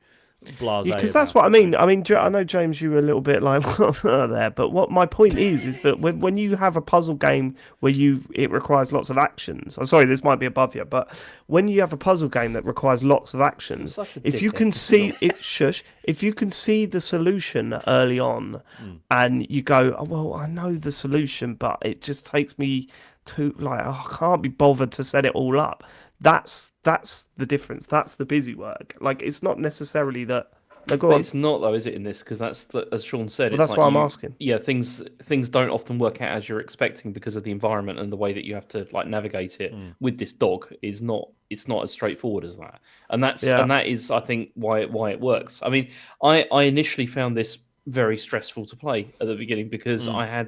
blasé. Because that's what I mean. I know, James, you were a little bit like there, but what my point is that when you have a puzzle game where it requires lots of actions. I'm sorry, this might be above you, but when you have a puzzle game that requires lots of actions, if you can see if you can see the solution early on, and you go, oh, well, I know the solution, but it just takes me to, like, I can't be bothered to set it all up. That's the difference. That's the busy work. Like, it's not necessarily that. No, go on. It's not, though, is it? In this, because as Sean said, Well, that's like why I'm asking. Yeah, things don't often work out as you're expecting because of the environment, and the way that you have to, like, navigate it with this dog is not. It's not as straightforward as that, and that is, I think, why it works. I mean, I initially found this very stressful to play at the beginning because I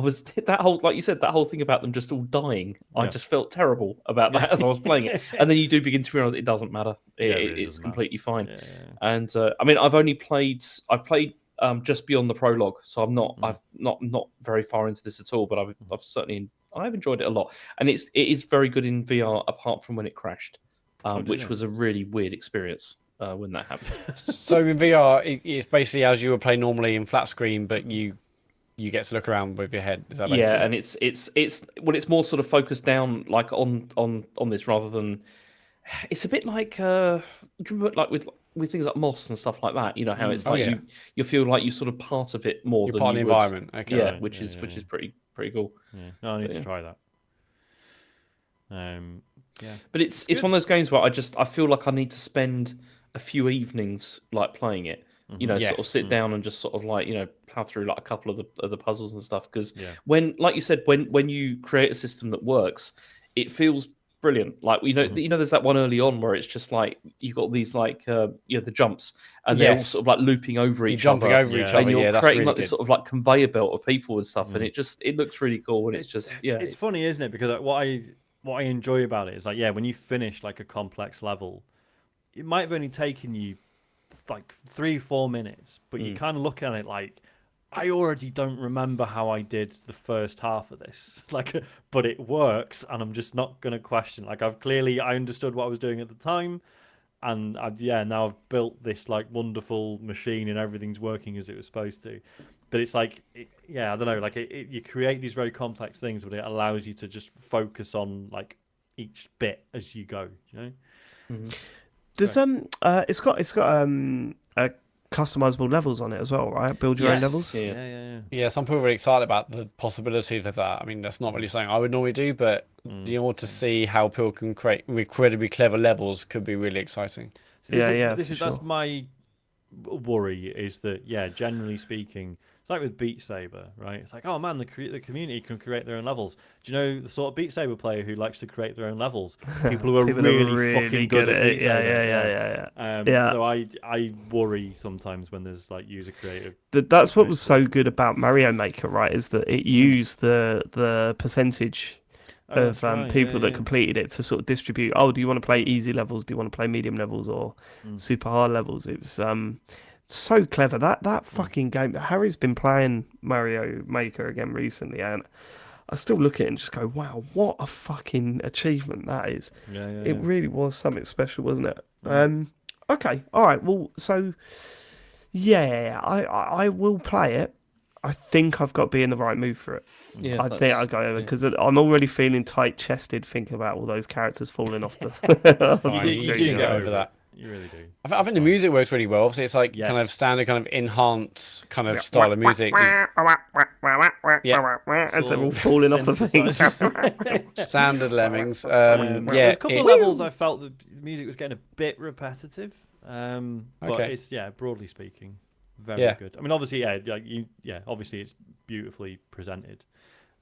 was that whole, like you said, that whole thing about them just all dying. I just felt terrible about that as I was playing it, and then you do begin to realize it doesn't matter. It's completely fine. Yeah. And I mean, I've played just beyond the prologue, so I've not very far into this at all. But I've enjoyed it a lot, and it is very good in VR, apart from when it crashed, which was a really weird experience. When that happened. So in VR, it's basically as you would play normally in flat screen, but you get to look around with your head. Is that basically? Yeah, and it's more sort of focused down, like, on this, rather than, it's a bit like do you remember, like, with things like Moss and stuff like that, you know, how it's like you feel like you're sort of part of it more than part you of the would. environment. Okay. Yeah, which is pretty cool. Yeah. No, I need to try that. Yeah. But it's one of those games where I feel like I need to spend a few evenings, like, playing it. You know, sort of sit down and just sort of, like, you know, plow through, like, a couple of the puzzles and stuff. Because when, like you said, when you create a system that works, it feels brilliant. Like there's that one early on where it's just like you've got these like the jumps, and they're all Yes. sort of like looping over You're each jumping other, over each Yeah. other. and you're Yeah, that's creating really like this good. sort of like conveyor belt of people and stuff, and it looks really cool, and it's just It's funny, isn't it? Because what I enjoy about it is like, yeah, when you finish like a complex level, it might have only taken you like 3-4 minutes, but you kind of look at it like, I already don't remember how I did the first half of this, like, but it works, and I'm just not gonna question. Like, I understood what I was doing at the time, and now I've built this like wonderful machine, and everything's working as it was supposed to. But it's like, I don't know, like you create these very complex things, but it allows you to just focus on like each bit as you go. You know. Does it's got customizable levels on it as well, right? Build your own Yes. levels. Yeah. Yeah, some people are really excited about the possibilities of that. I mean, that's not really something I would normally do, but in order to see how people can create incredibly clever levels could be really exciting. So this Yeah, is, for that's sure. my worry, is that, generally speaking, it's like with Beat Saber, right? It's like, oh man, the community can create their own levels. Do you know the sort of Beat Saber player who likes to create their own levels? People who are People that are really fucking good at Beat Saber. Yeah. So I worry sometimes when there's like user creative. That's what was so good about Mario Maker, right? Is that it used the percentage of people that completed it to sort of distribute. Oh, do you want to play easy levels? Do you want to play medium levels or super hard levels? It was so clever. That fucking game. Harry's been playing Mario Maker again recently, and I still look at it and just go, "Wow, what a fucking achievement that is!" It really was something special, wasn't it? Okay, all right. Well, so yeah, I will play it. I think I've got to be in the right mood for it. Yeah, I think I'll go over because I'm already feeling tight-chested thinking about all those characters falling off the. off the Fine, do- you you do do get over that. You really do. I think the music works really well. Obviously, it's like kind of Yes. standard, kind of enhanced kind of style of music. As they're all falling off the thing. Synthesizers. Standard Lemmings. There's a couple of levels I felt the music was getting a bit repetitive. But Okay. it's broadly speaking, very good. I mean, obviously, obviously it's beautifully presented.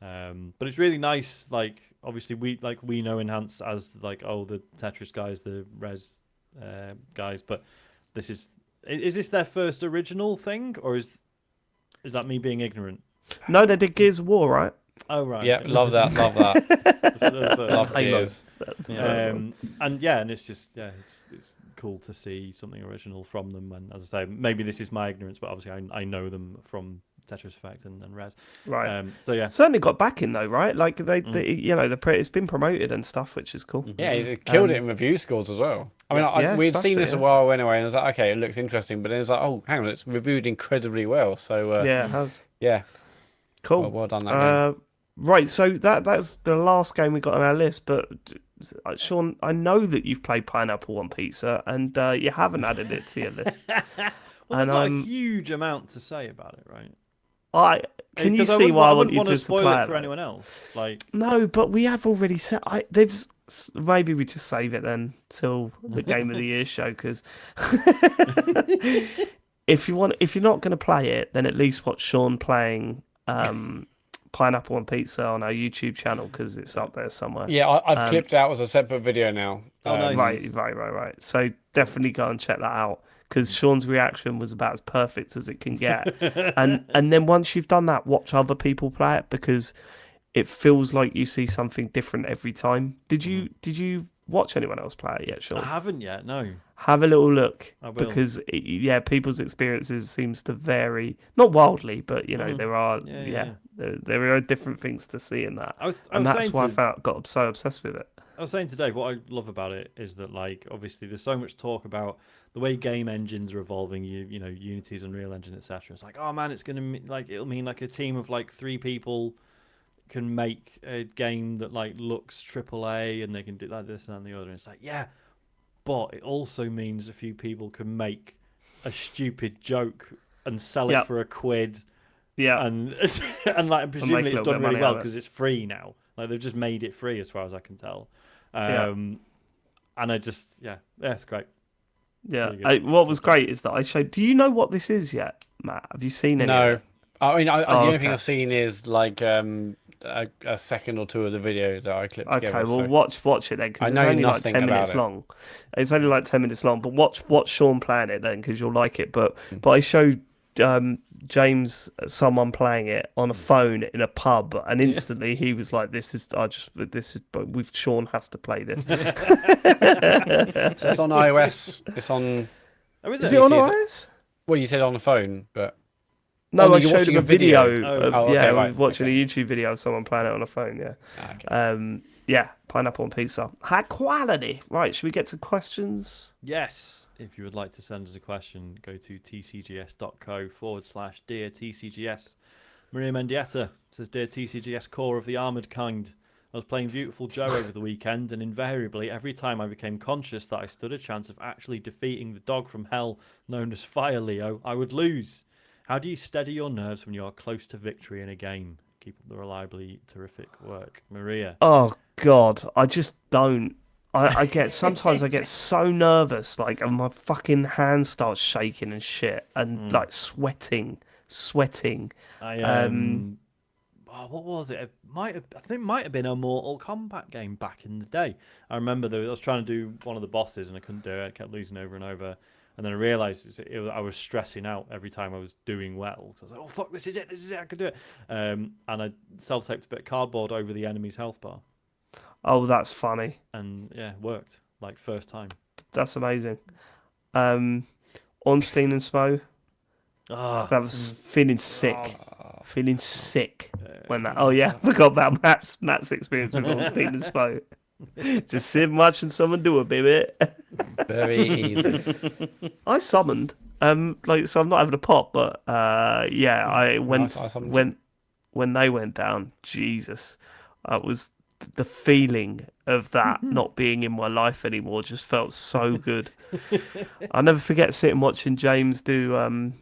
But it's really nice. Like, obviously, we know Enhance as like, oh, the Tetris guys, the Res guys, but is this their first original thing, or is that me being ignorant? No, they did Gears of War, right? Oh right. Yeah, okay. love that. Love that. The first Love one. Gears. And it's just it's cool to see something original from them. And as I say, maybe this is my ignorance, but obviously I know them from Tetris Effect and Res. Right. So yeah. Certainly got backing though, right? Like they it's been promoted and stuff, which is cool. Yeah, he's killed it in review scores as well. I mean, Yeah, we'd smashed seen it, this a yeah. while anyway, and I was like, okay, it looks interesting. But then it's like, oh, hang on, it's reviewed incredibly well. So Yeah, it has. yeah, Cool. well done that game. Right, so that's the last game we got on our list, but Sean, I know that you've played Pineapple on Pizza, and you haven't added it to your list. Well, there's And not a I'm- huge amount to say about it, right? Can you Because see why I want wouldn't you want to spoil play it for it? anyone else. Like, No, but we have already said. Maybe we just save it then till the Game of the Year show, because if you're not going to play it, then at least watch Sean playing Pineapple on Pizza on our YouTube channel, because it's up there somewhere. Yeah, I've clipped out as a separate video now. Oh, nice. Right. So definitely go and check that out, because Sean's reaction was about as perfect as it can get. and then once you've done that, watch other people play it, because it feels like you see something different every time. Did you watch anyone else play it yet, Sean? I haven't yet. No. Have a little look, I will. because people's experiences seems to vary, not wildly, but there are there are different things to see in that, and that's why I got so obsessed with it. I was saying to Dave, what I love about it is that, like, obviously there's so much talk about the way game engines are evolving. You know, Unity's Unreal Engine, etc. It's like, oh man, it's gonna it'll mean like a team of like 3 people can make a game that like looks AAA, and they can do like this and the other. And it's like, yeah, but it also means a few people can make a stupid joke and sell it for £1. Yeah, and like presumably a it's little done bit of really money well out of it. because it's free now. Like they've just made it free as far as I can tell. And I just it's great. Yeah. Really good. What was great is that I showed. Do you know what this is yet, Matt? Have you seen any? No, of it? I mean, the only thing okay. I've seen is like a second or two of the video that I clipped Okay, together. well, so watch it then, because I it's know only like nothing 10 about minutes it. long. It's only like 10 minutes long, but watch Sean playing it then, because you'll like it. But Hmm. I showed James someone playing it on a phone in a pub, and instantly he was like, but with Sean has to play this. So it's on iOS. It's on. Oh, is Is it? it on PC, iOS? Well, you said on the phone, but No, I you're showed watching him a a video. video Oh. of Oh, okay, right, watching okay. a YouTube video of someone playing it on a phone. Yeah, okay. yeah, pineapple on pizza, high quality. Right, should we get to questions? Yes. If you would like to send us a question, go to tcgs.co/dear TCGS. Maria Mendieta says, Dear TCGS, core of the armoured kind. I was playing Beautiful Joe over the weekend, and invariably, every time I became conscious that I stood a chance of actually defeating the dog from hell known as Fire Leo, I would lose. How do you steady your nerves when you are close to victory in a game? Keep up the reliably terrific work. Maria. Oh God, I just don't. I get sometimes I get so nervous, like, and my fucking hands start shaking and shit, and like sweating. I what was it? I think it might have been a Mortal Kombat game back in the day. I remember I was trying to do one of the bosses and I couldn't do it. I kept losing over and over, and then I realised I was stressing out every time I was doing well. So I was like, "Oh fuck, this is it! I can do it!" And I self-taped a bit of cardboard over the enemy's health bar, Oh, that's funny. and yeah, it worked like first time. That's amazing. Ornstein and Smo. Ah, That was feeling sick. Feeling sick when that. Oh yeah, I forgot about Matt's experience with Ornstein and Smo. Just sitting watching someone do it, baby. Very easy. I summoned. Like, so I'm not having a pop, but yeah, I went I summoned when they went down. Jesus, it was the feeling of that not being in my life anymore. Just felt so good. I'll never forget sitting watching James do.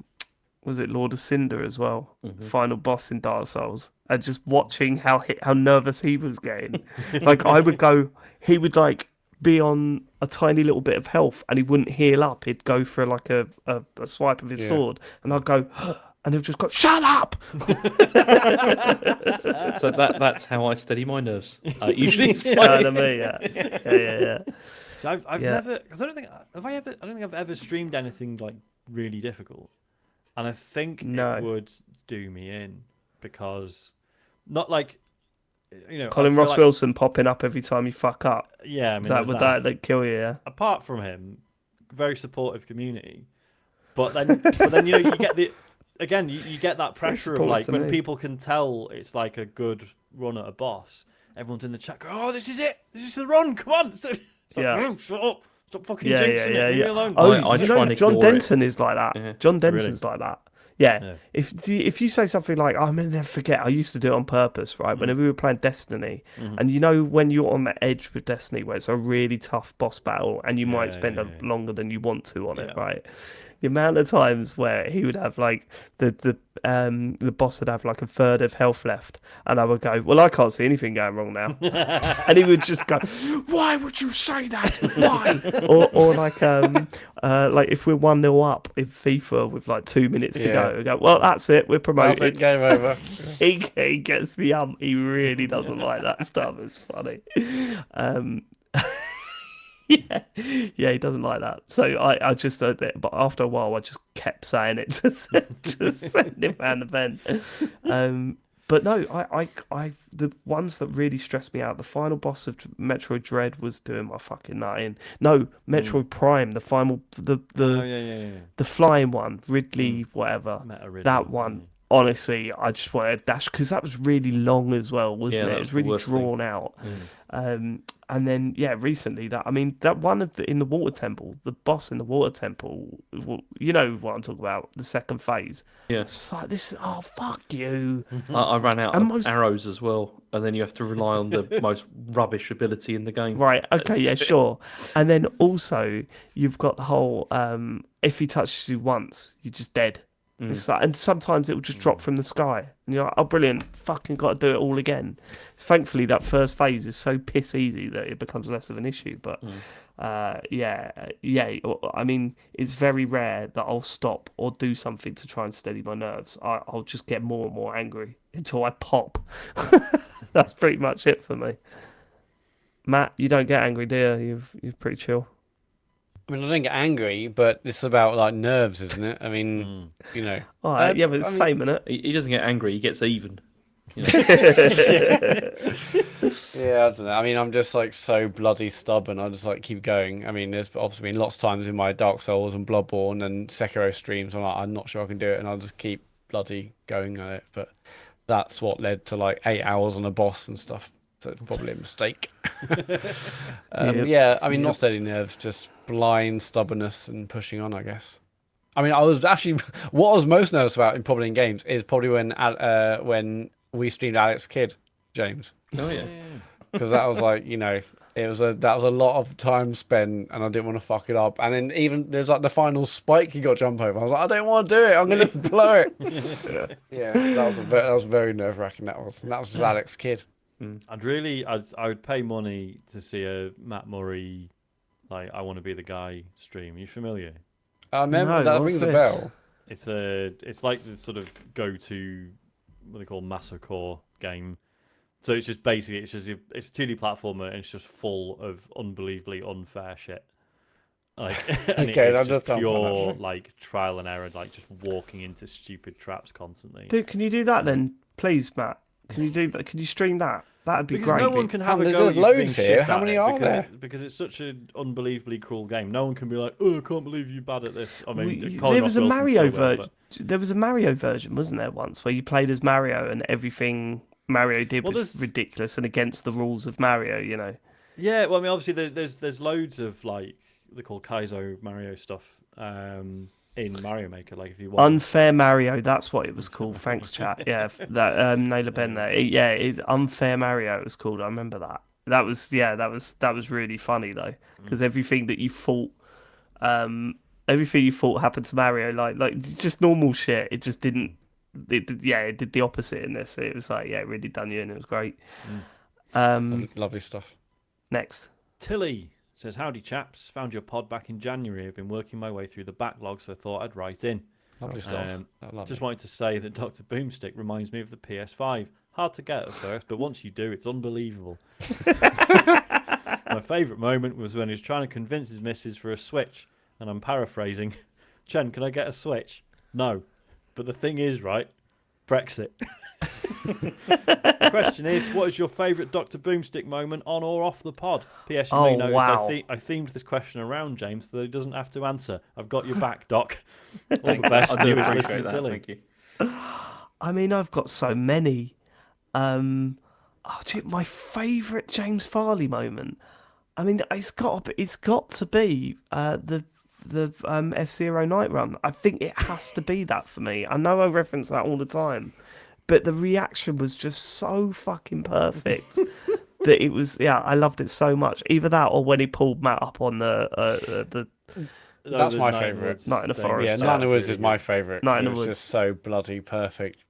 Was it Lord of Cinder as well? Final boss in Dark Souls, and just watching how nervous he was getting. Like, I would go, he would like be on a tiny little bit of health, and he wouldn't heal up. He'd go for like a swipe of his sword, and I'd go, and he'd just go, "Shut up!" So that's how I steady my nerves. Usually, it's You know what I mean? Yeah. so I've Yeah. never. Cause I don't think I've ever streamed anything like really difficult, and I think No. it would do me in because not like I Colin feel Ross like- Wilson popping up every time you fuck up. Yeah, I mean, Would there's that kill you? Yeah. apart from him, very supportive community. But then you get you get that pressure of supportive like to when me. people can tell it's like a good run at a boss. Everyone's in the chat go, "Oh, this is it! This is the run! Come on!" It's like, Yeah. "Oh, shut up! Stop fucking Yeah, jinxing it! Leave me yeah. alone!" Oh, I you try know, and John ignore it. Denton is like that. Yeah. John Denton's like that. Yeah. Yeah. If you say something like, "I'm gonna never forget," I used to do it on purpose, right? Whenever we were playing Destiny, and you know when you're on the edge with Destiny, where it's a really tough boss battle, and you might spend yeah. longer than you want to on it, Yeah. right? The amount of times where he would have like the boss would have like a third of health left, and I would go, "Well, I can't see anything going wrong now," and he would just go, "Why would you say that? Why?" or like if we're 1-0 up in FIFA with like 2 minutes to go, we go, "Well, that's it, we're promoted." Game over. He gets the He really doesn't like that stuff. It's funny. Yeah, he doesn't like that. So I just, but after a while, I just kept saying it to send him around the bend. But no, I the ones that really stressed me out, the final boss of Metroid Dread was doing my fucking nut in. No, Metroid Prime, the final, the the flying one, Ridley, whatever. Meta Ridley, That one. Honestly, I just wanted to dash because that was really long as well, wasn't Yeah, it? that It was was the really worst thing. drawn out. And then recently that one in the water temple, the boss in the water temple, you know what I'm talking about, the second phase. Yeah. It's just like this. Oh fuck you! I ran out And of arrows as well, and then you have to rely on the most rubbish ability in the game. Right? Okay, yeah, sure. And then also you've got the whole if he touches you once, you're just dead. It's like, and sometimes it will just drop from the sky. And you're like, oh, brilliant, fucking got to do it all again. Thankfully, that first phase is so piss easy that it becomes less of an issue. But yeah. I mean, it's very rare that I'll stop or do something to try and steady my nerves. I'll just get more and more angry until I pop. That's pretty much it for me. Matt, you don't get angry, do you? You're pretty chill. I mean, I don't get angry, but it's about like nerves, isn't it? I mean, you know. All right, yeah, but it's the same, isn't it? He doesn't get angry; he gets even. Yeah, I don't know. I mean, I'm just like so bloody stubborn. I just like keep going. I mean, there's obviously been lots of times in my Dark Souls and Bloodborne and Sekiro streams. I'm not sure I can do it, and I'll just keep bloody going at it. But that's what led to like 8 hours on a boss and stuff. So it's probably a mistake. Yeah, I mean, not steady nerves, just blind stubbornness and pushing on, I guess. I mean, I was actually what I was most nervous about probably in games is probably when we streamed Alex Kidd, James. Oh yeah. Because that was like, you know, that was a lot of time spent, and I didn't want to fuck it up. And then even there's like the final spike you got to jump over. I was like, I don't want to do it. I'm gonna blow it. Yeah, that was very nerve wracking. That was just Alex Kidd. I would pay money to see a Matt Murray, like I want to be the guy stream. Are you familiar? I remember No, that what's rings a this? bell. It's like the sort of go-to what they call massacre game. So it's just basically it's a 2D platformer and it's just full of unbelievably unfair shit. Like and Okay, that it's does just sound fun, pure actually. like trial and error, like just walking into stupid traps constantly. Dude, can you do that then, please, Matt? Can you do that? Can you stream that? That'd be Because great. no one can have a There's go at you for being loads here. shit How at many it are because there? because it's such an unbelievably cruel game. No one can be like, oh, I can't believe you're bad at this. I mean, There was a Wilson Mario still will, version. There was a Mario version, wasn't there, once where you played as Mario and everything Mario did was there's- ridiculous and against the rules of Mario. You know. Yeah, well, I mean, obviously, there's loads of like they call Kaizo Mario stuff in Mario Maker. Like if you want, Unfair Mario, that's what it was called. Thanks, chat. Yeah, that Naylor Ben there. It's Unfair Mario. It was called. I remember that. That was really funny though, because everything you thought happened to Mario, like just normal shit. It just didn't. It did the opposite in this. It was like, it really done you, and it was great. Lovely stuff. Next. Tilly says, "Howdy chaps, found your pod back in January. I've been working my way through the backlog, so I thought I'd write in. Lovely stuff. Lovely. Just wanted to say that Dr. Boomstick reminds me of the PS5. Hard to get at first, but once you do, it's unbelievable. My favourite moment was when he was trying to convince his missus for a Switch, and I'm paraphrasing, Chen, can I get a Switch? No. But the thing is, right, Brexit. The question is, what is your favourite Dr. Boomstick moment on or off the pod? P.S. You may notice wow. I themed this question around James so that he doesn't have to answer. I've got your back, Doc. All the best. I do You as appreciate listener, that. Tilly. Thank you. I mean, I've got so many. My favourite James Farley moment. I mean, it's got to be the F-Zero night run. I think it has to be that for me. I know I reference that all the time, but the reaction was just so fucking perfect that it was. Yeah, I loved it so much. Either that or when he pulled Matt up on the That's the my Night favourite. Woods Night in the thing. Forest. Yeah, Night in the Woods is my favourite. Night in It the was Woods. just so bloody perfect.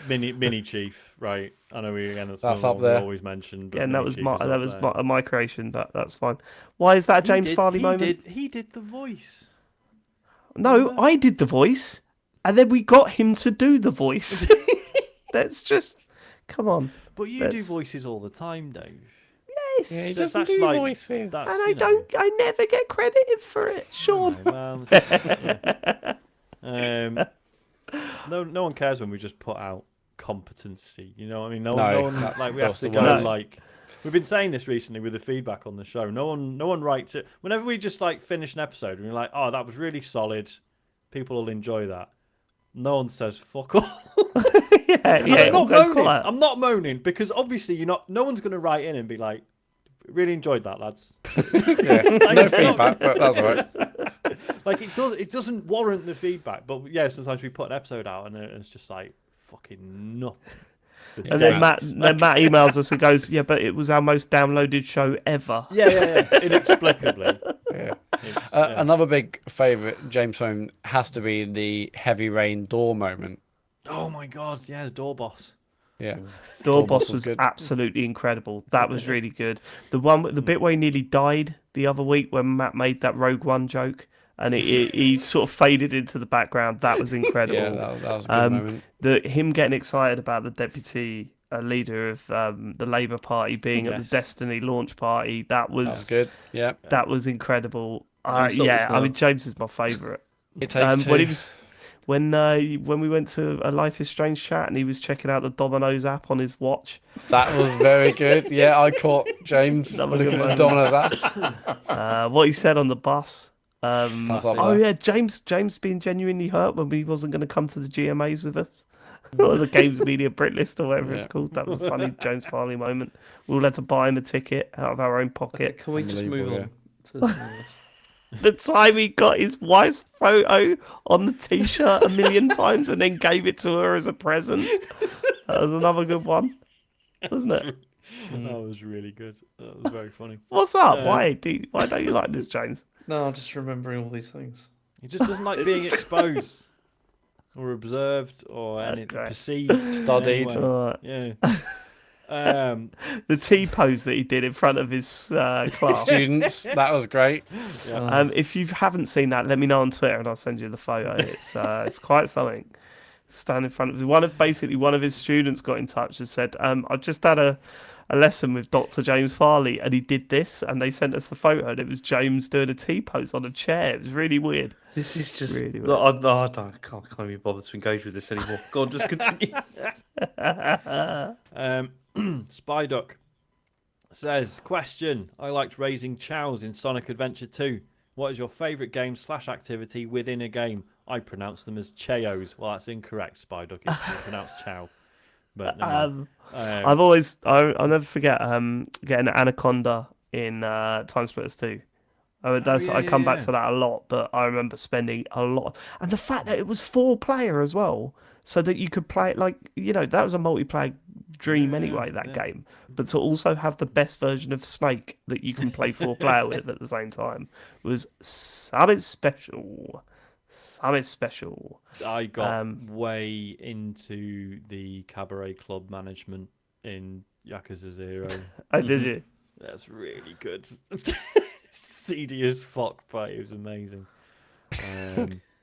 Mini Chief, right? I know that's That's not up there. always mentioned. But yeah, and Mini that was Chief my is up that was there. my creation, but that's fine. Why is that a James Farley moment? He did the voice. No, I did the voice, and then we got him to do the voice. That's just, come on. But you do voices all the time, Dave. Yes, Yeah, he and doesn't that's do like- voices. That's, I you know, don't. I never get credited for it, Sean. Well, yeah. No one cares when we just put out competency. You know what I mean? No one that's- like we have that's to the go worst. like. We've been saying this recently with the feedback on the show. No one writes it. Whenever we just like finish an episode and we're like, oh, that was really solid. People will enjoy that. No one says fuck all. I'm not moaning because obviously you're not. No one's going to write in and be like, really enjoyed that, lads. Yeah, no feedback, but that's all right. Like it doesn't warrant the feedback. But yeah, sometimes we put an episode out and it's just like fucking nothing. And then Matt emails us and goes, "Yeah, but it was our most downloaded show ever." Yeah. Inexplicably. Yeah. Yeah. Another big favourite James phone has to be the heavy rain door moment. Oh my god, yeah, the door boss. Yeah. Door boss boss was was good. absolutely incredible. That was really good. The bit where he nearly died the other week when Matt made that Rogue One joke and he sort of faded into the background. That was incredible. Yeah, that was a good moment. Him getting excited about the deputy leader of the Labour Party being at the Yes. Destiny launch party. That That was was good. Yeah. that was incredible. I saw this Yeah, I now. mean James is my favourite. It takes two. When he was when we went to a Life is Strange chat and he was checking out the Domino's app on his watch. That was very good. Yeah, I caught James That was a looking good at the Domino's app. What he said on the bus. Stuff like Oh that. yeah, James being genuinely hurt when we wasn't going to come to the GMAs with us. Or the Games Media Brit List or whatever it's Yeah. called. That was a funny James Farley moment. We all had to buy him a ticket out of our own pocket. Can we just move Unbelievable, on? To something else? The time he got his wife's photo on the t-shirt a million times and then gave it to her as a present. That was another good one, wasn't it? That was really good. That was very funny. What's up? Yeah. Why don't you like this, James? No, I'm just remembering all these things. He just doesn't like being exposed or observed or any Okay. perceived. Studied. Anyway. Yeah. The T-pose that he did in front of his class. Students, that was great. If you haven't seen that, let me know on Twitter and I'll send you the photo. It's quite something. Stand in front of one of his students got in touch and said, "I've just had a lesson with Dr. James Farley and he did this," and they sent us the photo and it was James doing a T-pose on a chair. It was really weird. This is just. Really Look, I can't even be bothered to engage with this anymore. Go on, just continue. Spyduck says, question, I liked raising chows in Sonic Adventure 2. What is your favourite game/activity within a game? I pronounce them as Cheos. Well, that's incorrect, Spyduck. It's pronounced chow. But never mind. I'll never forget getting an anaconda in Time Splitters 2. I come back to that a lot, but I remember spending a lot. And the fact that it was 4-player as well, so that you could play it that was a multiplayer dream anyway, that game. But to also have the best version of Snake that you can play 4-player with at the same time was something special. Something special. I got way into the cabaret club management in Yakuza 0. Oh, did you? That's really good. Seedy as fuck, but it was amazing.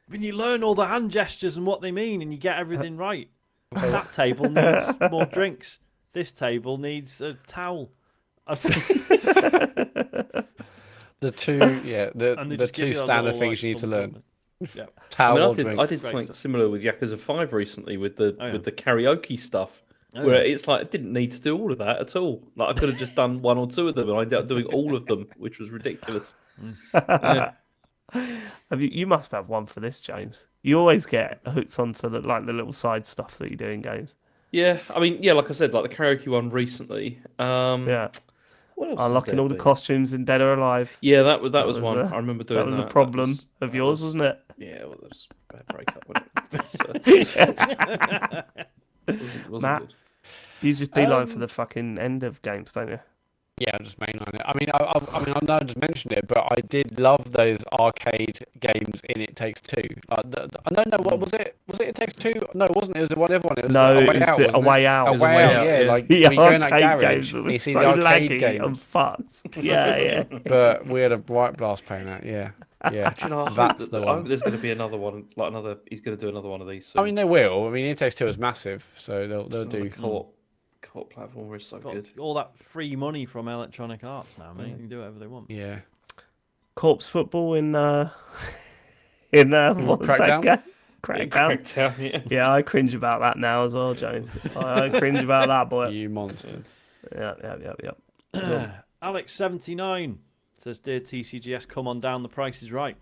When you learn all the hand gestures and what they mean and you get everything right. That table needs more drinks. This table needs a towel. The two, And they the just give two you a standard little, things like, you need to thumbs learn. up. Yeah. Towel, I did Great something stuff. similar with Yakuza 5 recently with the Oh, yeah. with the karaoke stuff. Oh, Where yeah. it's like I didn't need to do all of that at all. Like I could have just done one or two of them, and I ended up doing all of them, which was ridiculous. Yeah. You must have one for this, James. You always get hooked onto the little side stuff that you do in games. Yeah, I mean, like I said, like the karaoke one recently. Yeah. What else has Unlocking there all the been? costumes in Dead or Alive. Yeah, that was was one. a- I remember doing That was that. a problem of that yours, wasn't it? Yeah, well, that was a bad breakup. Wasn't it? Wasn't Matt? good. You just beeline for the fucking end of games, don't you? Yeah, I'll just mainline it. I mean, I know I just mentioned it, but I did love those arcade games in It Takes Two. I don't know what was it. Was it It Takes Two? No, it wasn't. It was the whatever one. It was No, A it Way was Out. A wasn't Way it? Out. A It was Way A Way Out. Out, Yeah, yeah. like The we go in that arcade garage games that and were you see so the arcade laggy games. and fucked. Yeah. But we had a bright blast playing that. Yeah, yeah. Do you know, I hope That's that- the I hope one. there's going to be another one, like another. He's going to do another one of these. Soon. I mean, they will. I mean, It Takes Two is massive, so they'll Some of the do. co-op platform is so Got good. all that free money from Electronic Arts now, mate. You can do whatever they want. Yeah. Corpse football in what was that Crackdown? game? Crackdown. Crackdown, yeah. Yeah, I cringe about that now as well, James. I cringe about that, boy. You monsters. Yeah. Alex79 says, Dear TCGS, come on down. The price is right.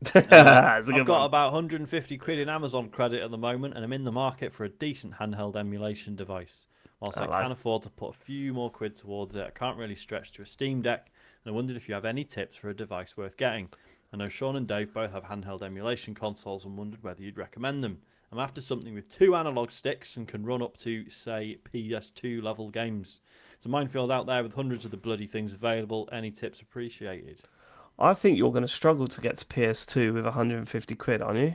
That's a I've good got one. about 150 quid in Amazon credit at the moment, and I'm in the market for a decent handheld emulation device. Whilst I can afford to put a few more quid towards it, I can't really stretch to a Steam Deck, and I wondered if you have any tips for a device worth getting. I know Sean and Dave both have handheld emulation consoles and wondered whether you'd recommend them. I'm after something with 2 analog sticks and can run up to, say, PS2 level games. It's a minefield out there with hundreds of the bloody things available. Any tips appreciated? I think you're going to struggle to get to PS2 with 150 quid, aren't you?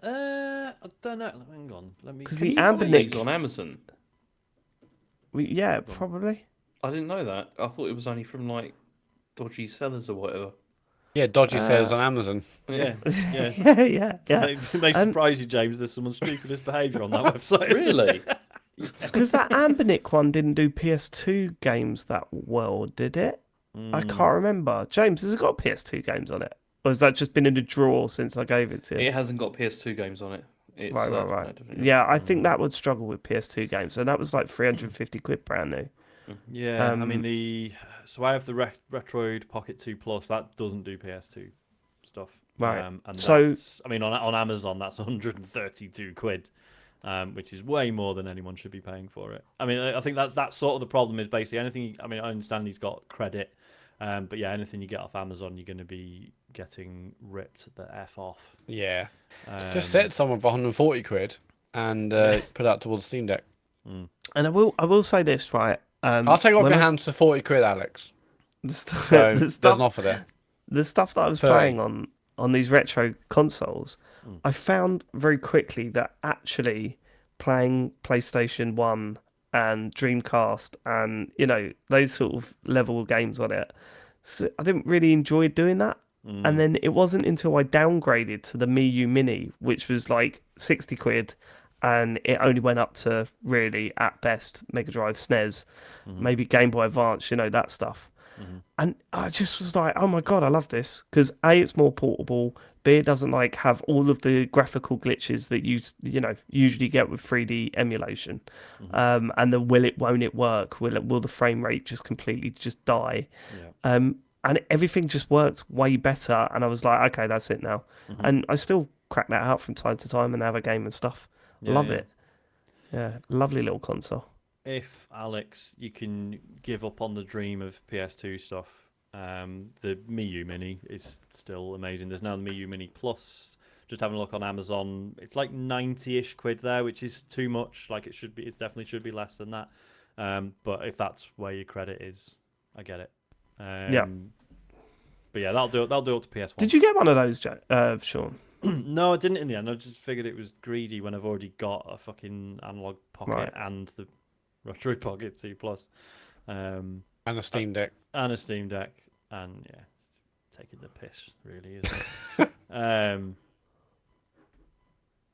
I don't know. Hang on. Let me. Because Can the you buy these Ambernick... on Amazon? Yeah, probably. I didn't know that. I thought it was only from like dodgy sellers or whatever. Yeah, dodgy sales on Amazon. Yeah, yeah. Yeah. It may surprise you, James. There's someone scrupulous behaviour on that website. Really? Because that Ambernick one didn't do PS2 games that well, did it? I can't remember. James, has it got PS2 games on it? Or has that just been in a drawer since I gave it to you? It hasn't got PS2 games on it. It's, Right. no, definitely Yeah, I think that would struggle with PS2 games. And that was like 350 quid brand new. Yeah, I mean so I have the Retroid Pocket 2 Plus. That doesn't do PS2 stuff. Right. And So- that's, I mean, on Amazon, that's 132 quid, which is way more than anyone should be paying for it. I mean, I think that's sort of the problem is basically anything. I mean, I understand he's got credit, but yeah, anything you get off Amazon, you're going to be getting ripped the F off. Yeah. Just set someone for 140 quid and put that towards Steam Deck. And I will say this, right? I'll take off when your I s- hands for 40 quid, Alex. The, st- So the there's stuff an offer there. the stuff that I was 30. playing on these retro consoles, I found very quickly that actually playing PlayStation 1 and Dreamcast and, those sort of level games on it, I didn't really enjoy doing that. And then it wasn't until I downgraded to the Mii U Mini, which was like 60 quid, and it only went up to really, at best, Mega Drive SNES, maybe Game Boy Advance, that stuff. And I just was like, oh my God, I love this. Because A, it's more portable. B, it doesn't have all of the graphical glitches that you usually get with 3D emulation. And the won't it work? Will the frame rate just completely just die? Yeah. And everything just worked way better. And I was like, okay, that's it now. And I still crack that out from time to time and have a game and stuff. Love it. Yeah, lovely little console. If Alex, you can give up on the dream of PS2 stuff, the Mii U Mini is still amazing. There's now the Mii U Mini Plus. Just having a look on Amazon, it's like 90-ish quid there, which is too much. Like it should be, it definitely should be less than that. But if that's where your credit is, I get it. Yeah. But yeah, that'll do it. That'll do up to PS1. Did you get one of those, Sean? No, I didn't in the end. I just figured it was greedy when I've already got a fucking analog pocket and the Retroid Pocket 2 Plus, And a Steam Deck. and a Steam Deck, and yeah, it's taking the piss, really, isn't it?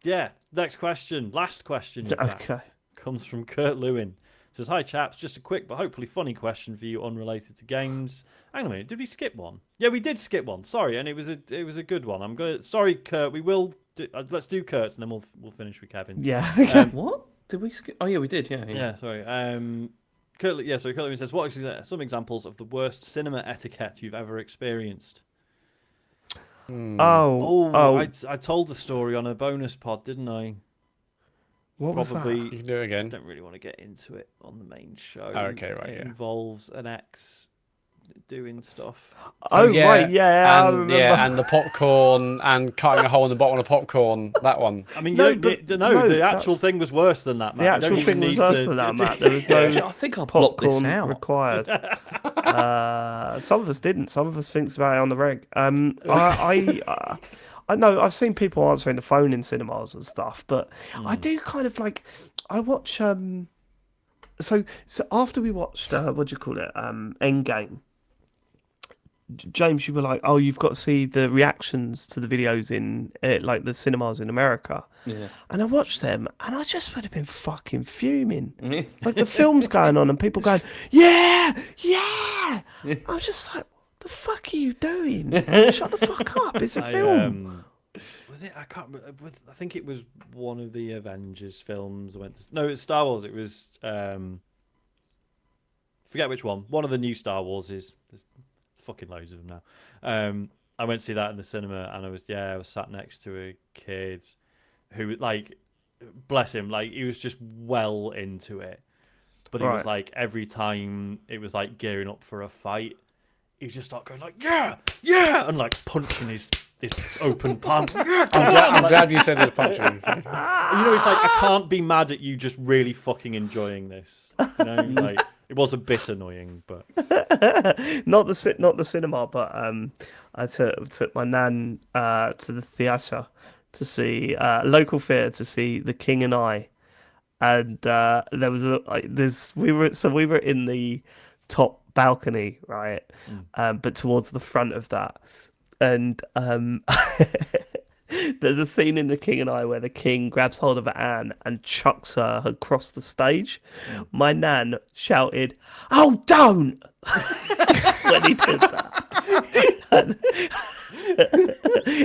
Yeah. Next question, last question. In fact, Okay. comes from Kurt Lewin. Says, "Hi chaps, just a quick but hopefully funny question for you, unrelated to games." Hang on a minute, did we skip one? Yeah, we did skip one. Sorry, and it was a good one. I'm going. Sorry, Kurt. We will. Let's do Kurt's, and then we'll finish with Kevin. Yeah. What? Did we skip? Oh, yeah, we did. Yeah. Yeah, sorry. So Kurt Lewin says, "What are some examples of the worst cinema etiquette you've ever experienced?" Oh. I told the story on a bonus pod, didn't I? What was that? You can do it I again. don't really want to get into it on the main show. Oh, okay, right, It yeah. involves an ex doing stuff. Oh, right, yeah, I and, remember. yeah, and the popcorn and cutting a hole in the bottom of the popcorn. That one. I mean, No, no, but- the no, actual that's- thing was worse than that, The Matt. You don't actual even thing was need worse to- than that, Matt. There was no I think I'll block this popcorn out. required. Some of us didn't. Some of us thinks about it on the reg. I know I've seen people answering the phone in cinemas and stuff, but I do kind of I watch. So after we watched what do you call it? Endgame. James, you were like, "Oh, you've got to see the reactions to the videos in the cinemas in America." Yeah. And I watched them, and I just would have been fucking fuming. Like the film's going on, and people going, "Yeah, yeah." I was just like, "The fuck are you doing? Shut the fuck up! It's a film." Was it? I can't remember. I think it was one of the Avengers films. I went to. No, it's Star Wars. It was. Forget which one. One of the new Star Wars is. There's fucking loads of them now. I went to see that in the cinema, and I was sat next to a kid who, like, bless him, like he was just well into it, but he was like every time it was like gearing up for a fight, he just started going like yeah, and like punching his this open punch. I'm glad you said it was punching. It's like I can't be mad at you just really fucking enjoying this. You know, like it was a bit annoying, but not the cinema, but I took my nan to the theatre to see local theatre to see The King and I, and there was we were in the top balcony, right, but towards the front of that, and there's a scene in The King and I where the king grabs hold of Anne and chucks her across the stage. My nan shouted, "Oh, don't!" when he did that.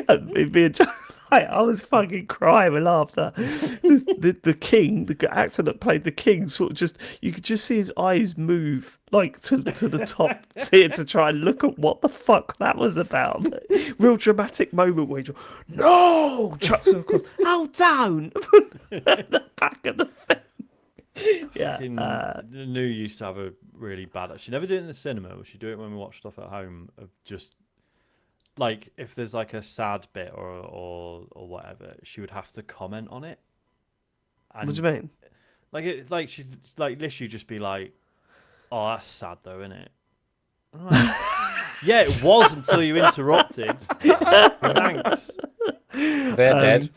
and me and I was fucking crying with laughter. The king, the actor that played the king, sort of you could just see his eyes move like to the top tier to try and look at what the fuck that was about. Real dramatic moment where he just, no, chucks her across. Oh, down the back of the thing. Yeah, the new used to have a really bad. She never did it in the cinema, but she do it when we watch stuff at home. Of just like if there's like a sad bit or whatever, she would have to comment on it. And what do you mean? Like she'd like literally just be like, "Oh, that's sad though, isn't it?" I'm like, yeah, it was until you interrupted. Thanks. They're dead.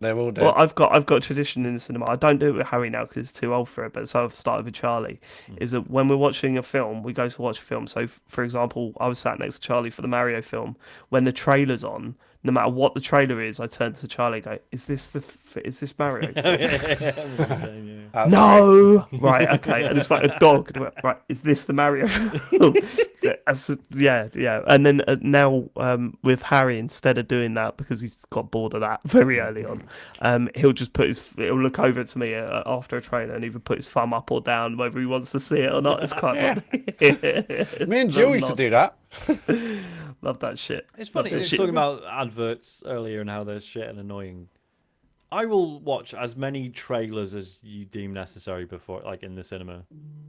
They're all dead. Well, I've got a tradition in the cinema. I don't do it with Harry now because he's too old for it. But so I've started with Charlie. Is that when we're watching a film, we go to watch a film. So, for example, I was sat next to Charlie for the Mario film. When the trailer's on, no matter what the trailer is, I turn to Charlie and go, "Is this Mario?" No, right, okay. And it's like a dog. Right, is this the Mario film? Yeah. And then now with Harry, instead of doing that because he's got bored of that very early on, he'll just he'll look over to me after a trailer and either put his thumb up or down, whether he wants to see it or not. It's kind of me and Jill used to do that. Love that shit. It's funny. It's talking about adverts earlier and how they're shit and annoying. I will watch as many trailers as you deem necessary before, like in the cinema.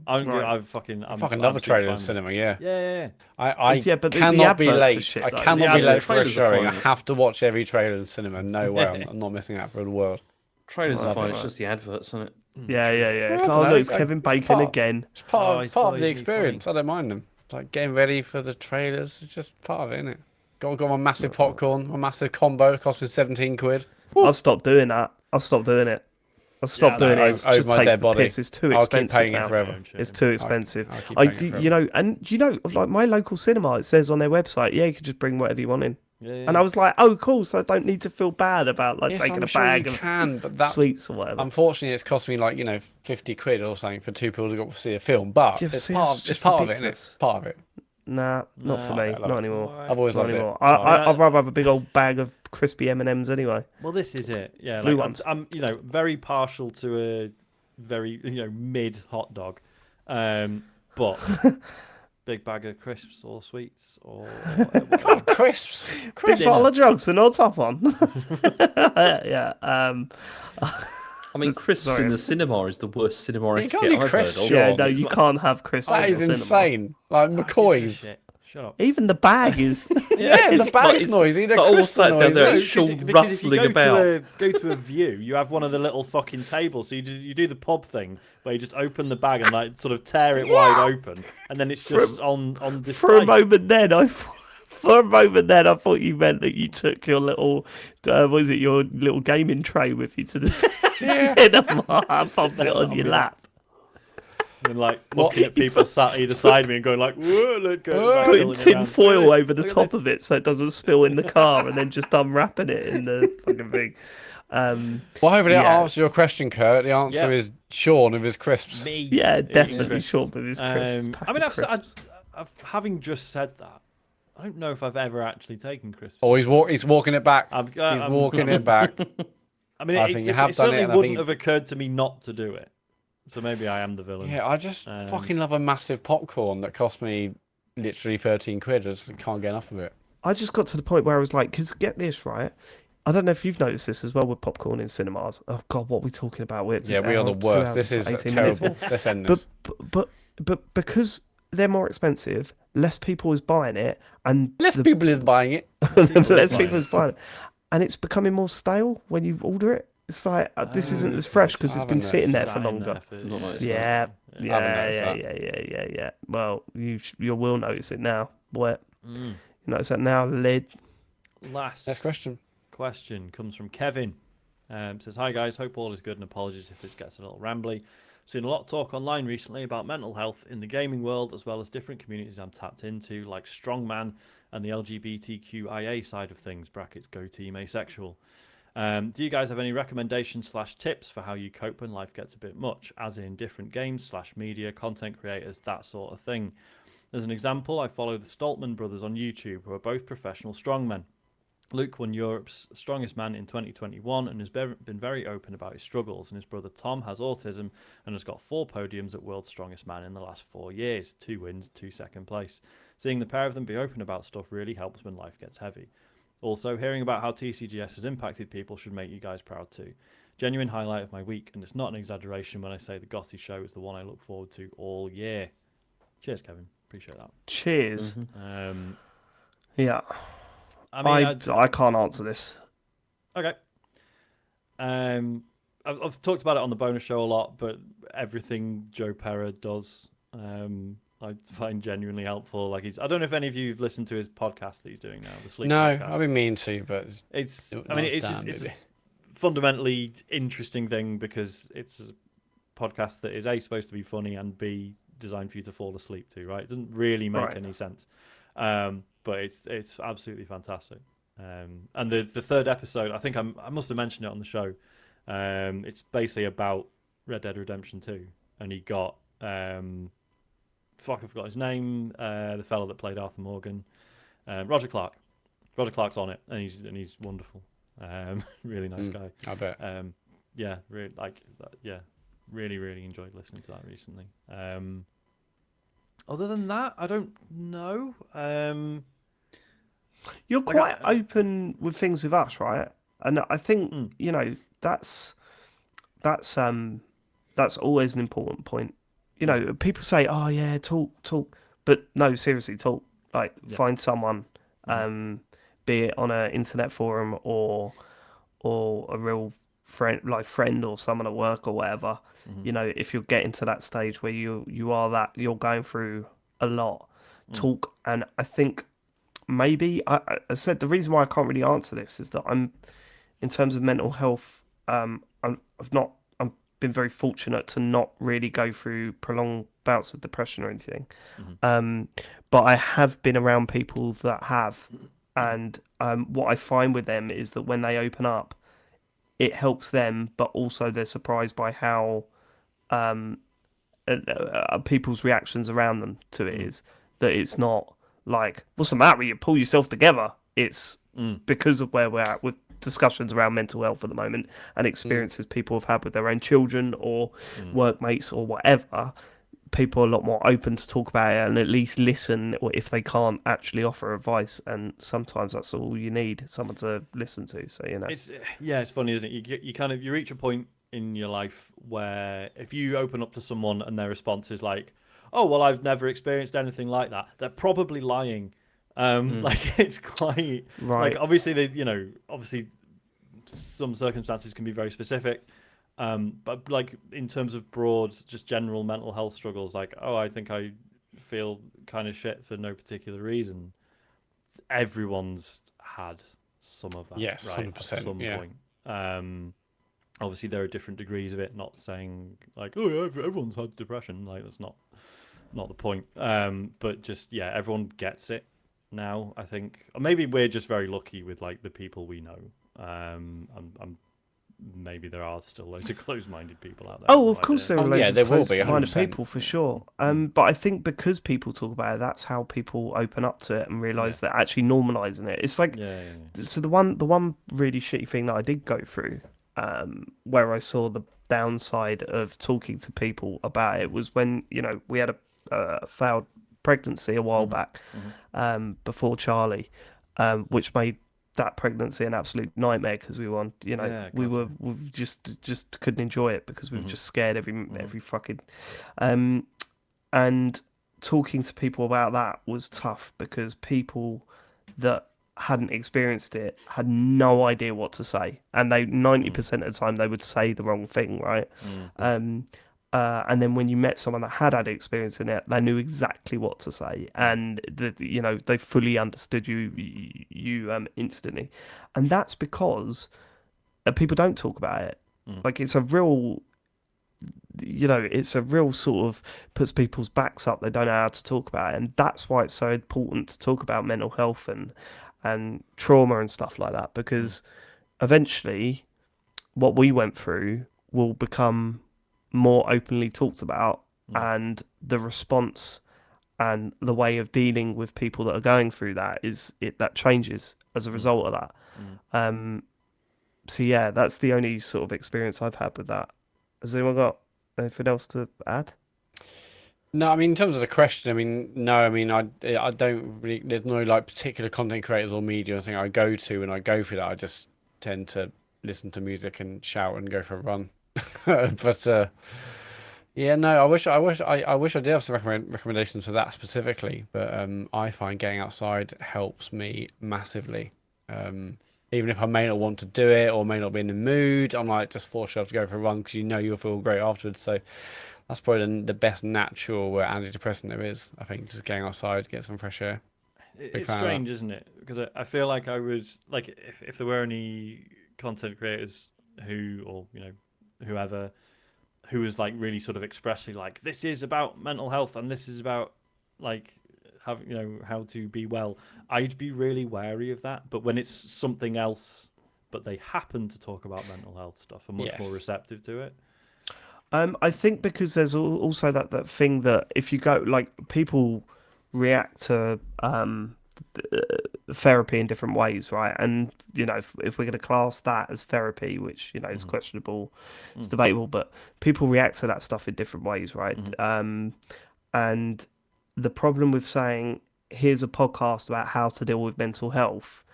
I'm fucking love a trailer in the cinema. Yeah. I but the cannot be adverts are late. shit, I though. cannot be late for a trailers are showing. I fine. have to watch every trailer in the cinema. No way. I'm not missing out for the world. Trailers are fine. right. It's just the adverts, isn't it? Yeah. don't Oh, know, look, it's like, Kevin Bacon part- again. It's part it's of the always experience. I don't mind them. It's like getting ready for the trailers. It's just part of it, isn't it? Got my massive popcorn, my massive combo. It cost me 17 quid. I've stopped doing that. I've stopped doing it. I've stopped doing it. It over just my takes dead the body. piss. It's too I'll keep expensive paying now. it forever. It's too expensive. I'll keep I paying it do, forever. like my local cinema. It says on their website, yeah, you can just bring whatever you want in. Yeah. And I was like, oh, cool. So I don't need to feel bad about like Yes, taking I'm a sure bag you of can, but that's sweets or whatever. unfortunately it's cost me like 50 quid or something for two people to go see a film. But Yeah, it's see, part that's of, it's just part of it, isn't it? ridiculous. It's part of it. Nah, not for me. I love Not it. anymore. I've always Not loved anymore. it. I'd rather have a big old bag of crispy M&Ms anyway. Well, this is it. Yeah, Blue like ones. I'm very partial to a very mid hot dog, but big bag of crisps or sweets or whatever. Crisps. Big bottle of drugs with no top on. Yeah. I mean, crisps Sorry. in the cinema is the worst cinema You can't etiquette do I've crisps, heard of. Sean. Yeah, no, you can't have crisps That in is the cinema. insane. Like Who gives a McCoy's. shit? Shut up. Even the bag is. Yeah, the bag's noisy. The it's almost crystal like noise. they're No, Sean Because if you rustling about. go to a view, you have one of the little fucking tables. So you do the pub thing where you just open the bag and like sort of tear it wide open, and then it's just on display. For a moment then, I thought you meant that you took your little, your little gaming tray with you to the cinema and popped it on your lap. And like looking at people sat either side of me and going like, "Whoa, look!" Putting tin foil over the top of it so it doesn't spill in the car, and then just unwrapping it in the fucking thing. Well, hopefully that Yeah. answers your question, Kurt. The answer is Sean with his crisps. Me. Yeah, definitely crisps. short with his crisps. I mean, having just said that, I don't know if I've ever actually taken crisps. Oh, he's walking it back. I'm walking it back. I mean, I it think you have it done it, certainly and I wouldn't think have occurred to me not to do it. So maybe I am the villain. Yeah, I just fucking love a massive popcorn that cost me literally 13 quid. I just can't get enough of it. I just got to the point where I was like, because get this right. I don't know if you've noticed this as well with popcorn in cinemas. Oh God, what are we talking about? Yeah, we are the worst. This is terrible. Let's end this. But because they're more expensive, less people is buying it, and Less people is buying it. less people is buying it, and it's becoming more stale when you order it. It's like this isn't as fresh because it's been haven't sitting there Sat for in longer. there for- Not noticed Yeah, I haven't yeah, noticed yeah, that. yeah. Well, you will notice it now, boy. Mm. You notice that now, lid. Last Next question. comes from Kevin. Says, hi guys, hope all is good and apologies if this gets a little rambly. Seen a lot of talk online recently about mental health in the gaming world, as well as different communities I'm tapped into, like strongman and the LGBTQIA side of things, brackets go team asexual. Do you guys have any recommendations / tips for how you cope when life gets a bit much, as in different games / media, content creators, that sort of thing? As an example, I follow the Stoltman brothers on YouTube, who are both professional strongmen. Luke won Europe's Strongest Man in 2021 and has been very open about his struggles, and his brother Tom has autism and has got 4 podiums at World's Strongest Man in the last 4 years, 2 wins, 2 second place. Seeing the pair of them be open about stuff really helps when life gets heavy. Also, hearing about how TCGS has impacted people should make you guys proud too. Genuine highlight of my week, and it's not an exaggeration when I say the Gotti show is the one I look forward to all year. Cheers, Kevin. Appreciate that. Cheers. Yeah. I mean, I can't answer this. Okay. I've talked about it on the bonus show a lot, but everything Joe Pera does, I find genuinely helpful. Like I don't know if any of you have listened to his podcast that he's doing now, the Sleep No, podcast. I've been meaning to, but It's it's a fundamentally interesting thing because it's a podcast that is A, supposed to be funny, and B, designed for you to fall asleep to, right? It doesn't really make any sense. But it's absolutely fantastic. And the third episode, I think I must have mentioned it on the show. It's basically about Red Dead Redemption 2, and he got I forgot his name. The fellow that played Arthur Morgan, Roger Clark. Roger Clark's on it, and he's wonderful. Really nice guy. I bet. Yeah, really really enjoyed listening to that recently. Other than that, I don't know. You're quite open with things with us, right? And I think that's always an important point. People say, "Oh yeah, talk," but no, seriously, talk. Like, find someone, be it on an internet forum or a real friend or someone at work or whatever. If you're getting to that stage where you're going through a lot, talk. And I think maybe I said the reason why I can't really answer this is that I'm, in terms of mental health, I've been very fortunate to not really go through prolonged bouts of depression or anything. But I have been around people that have, and what I find with them is that when they open up, it helps them, but also they're surprised by how people's reactions around them to it is. That it's not like, what's the matter? You pull yourself together. It's because of where we're at with discussions around mental health at the moment and experiences people have had with their own children or workmates or whatever. People are a lot more open to talk about it and at least listen, or if they can't actually offer advice. And sometimes that's all you need, someone to listen to. So it's funny, isn't it? You reach a point in your life where if you open up to someone and their response is like, "Oh well, I've never experienced anything like that," they're probably lying. Like, it's quite right. Like, obviously obviously some circumstances can be very specific. But like, in terms of broad, just general mental health struggles, like, "Oh, I think I feel kind of shit for no particular reason." Everyone's had some of that, Yes, right? 100%, At some yeah. point. Obviously, there are different degrees of it. Not saying like, "Oh, yeah, everyone's had depression." Like, that's not the point. But just, everyone gets it now, I think. Or maybe we're just very lucky with like the people we know. Maybe there are still loads of closed-minded people out there. Oh, of course there are loads there of will be, closed-minded 100%. people for sure. But I think because people talk about it, that's how people open up to it and realise that actually normalising it. It's like, so the one really shitty thing that I did go through, where I saw the downside of talking to people about it, was when we had a failed pregnancy a while back, before Charlie, which made that pregnancy an absolute nightmare because we just couldn't enjoy it because we were just scared every fucking and talking to people about that was tough because people that hadn't experienced it had no idea what to say, and they 90% of the time they would say the wrong thing, right? And then when you met someone that had experience in it, they knew exactly what to say, and they fully understood you instantly, and that's because people don't talk about it. Like it's a real sort of puts people's backs up. They don't know how to talk about it, and that's why it's so important to talk about mental health and trauma and stuff like that, because eventually what we went through will become more openly talked about, and the response and the way of dealing with people that are going through that that changes as a result of that. So yeah, that's the only sort of experience I've had with that. Has anyone got anything else to add? No, I mean, in terms of the question, I mean, no, I mean, I don't really, there's no like particular content creators or media or thing I go to when I go through that. I just tend to listen to music and shout and go for a run. But yeah, no, I wish I did have some recommendations for that specifically. But I find getting outside helps me massively. Even if I may not want to do it or may not be in the mood, I'm like just force yourself to go for a run because you know you'll feel great afterwards. So that's probably the best natural antidepressant there is. I think just getting outside, get some fresh air. It's strange, isn't it? Because I feel like I would like if there were any content creators or whoever who was like really sort of expressly like this is about mental health and this is about like how to be well. I'd be really wary of that. But when it's something else, but they happen to talk about mental health stuff, I'm much more receptive to it. I think because there's also that thing that if you go, like, people react to therapy in different ways, right? And if we're going to class that as therapy, which is questionable, it's debatable, but people react to that stuff in different ways, right? And the problem with saying here's a podcast about how to deal with mental health,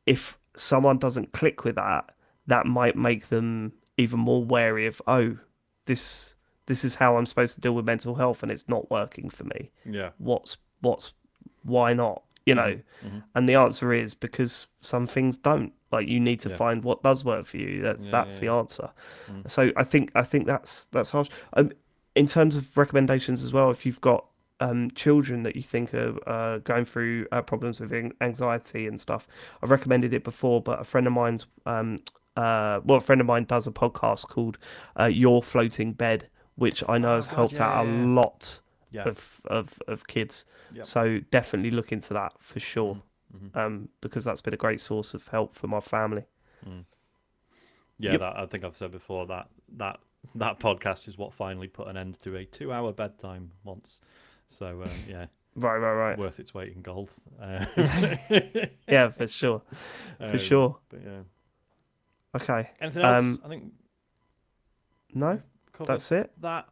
if someone doesn't click with that, that might make them even more wary of, this is how I'm supposed to deal with mental health and it's not working for me. Yeah. Why not? And the answer is because some things don't. Like, you need to find what does work for you. That's the answer. So I think that's harsh. In terms of recommendations as well, if you've got children that you think are going through problems with anxiety and stuff, I've recommended it before, but a friend of mine's a friend of mine does a podcast called Your Floating Bed, which I know has helped out a lot of kids. So definitely look into that for sure, because that's been a great source of help for my family. Yeah, that I think I've said before that podcast is what finally put an end to a 2-hour bedtime once. So Right. Worth its weight in gold. Yeah, for sure. But yeah. Okay. Anything else? I think no. That's it. That.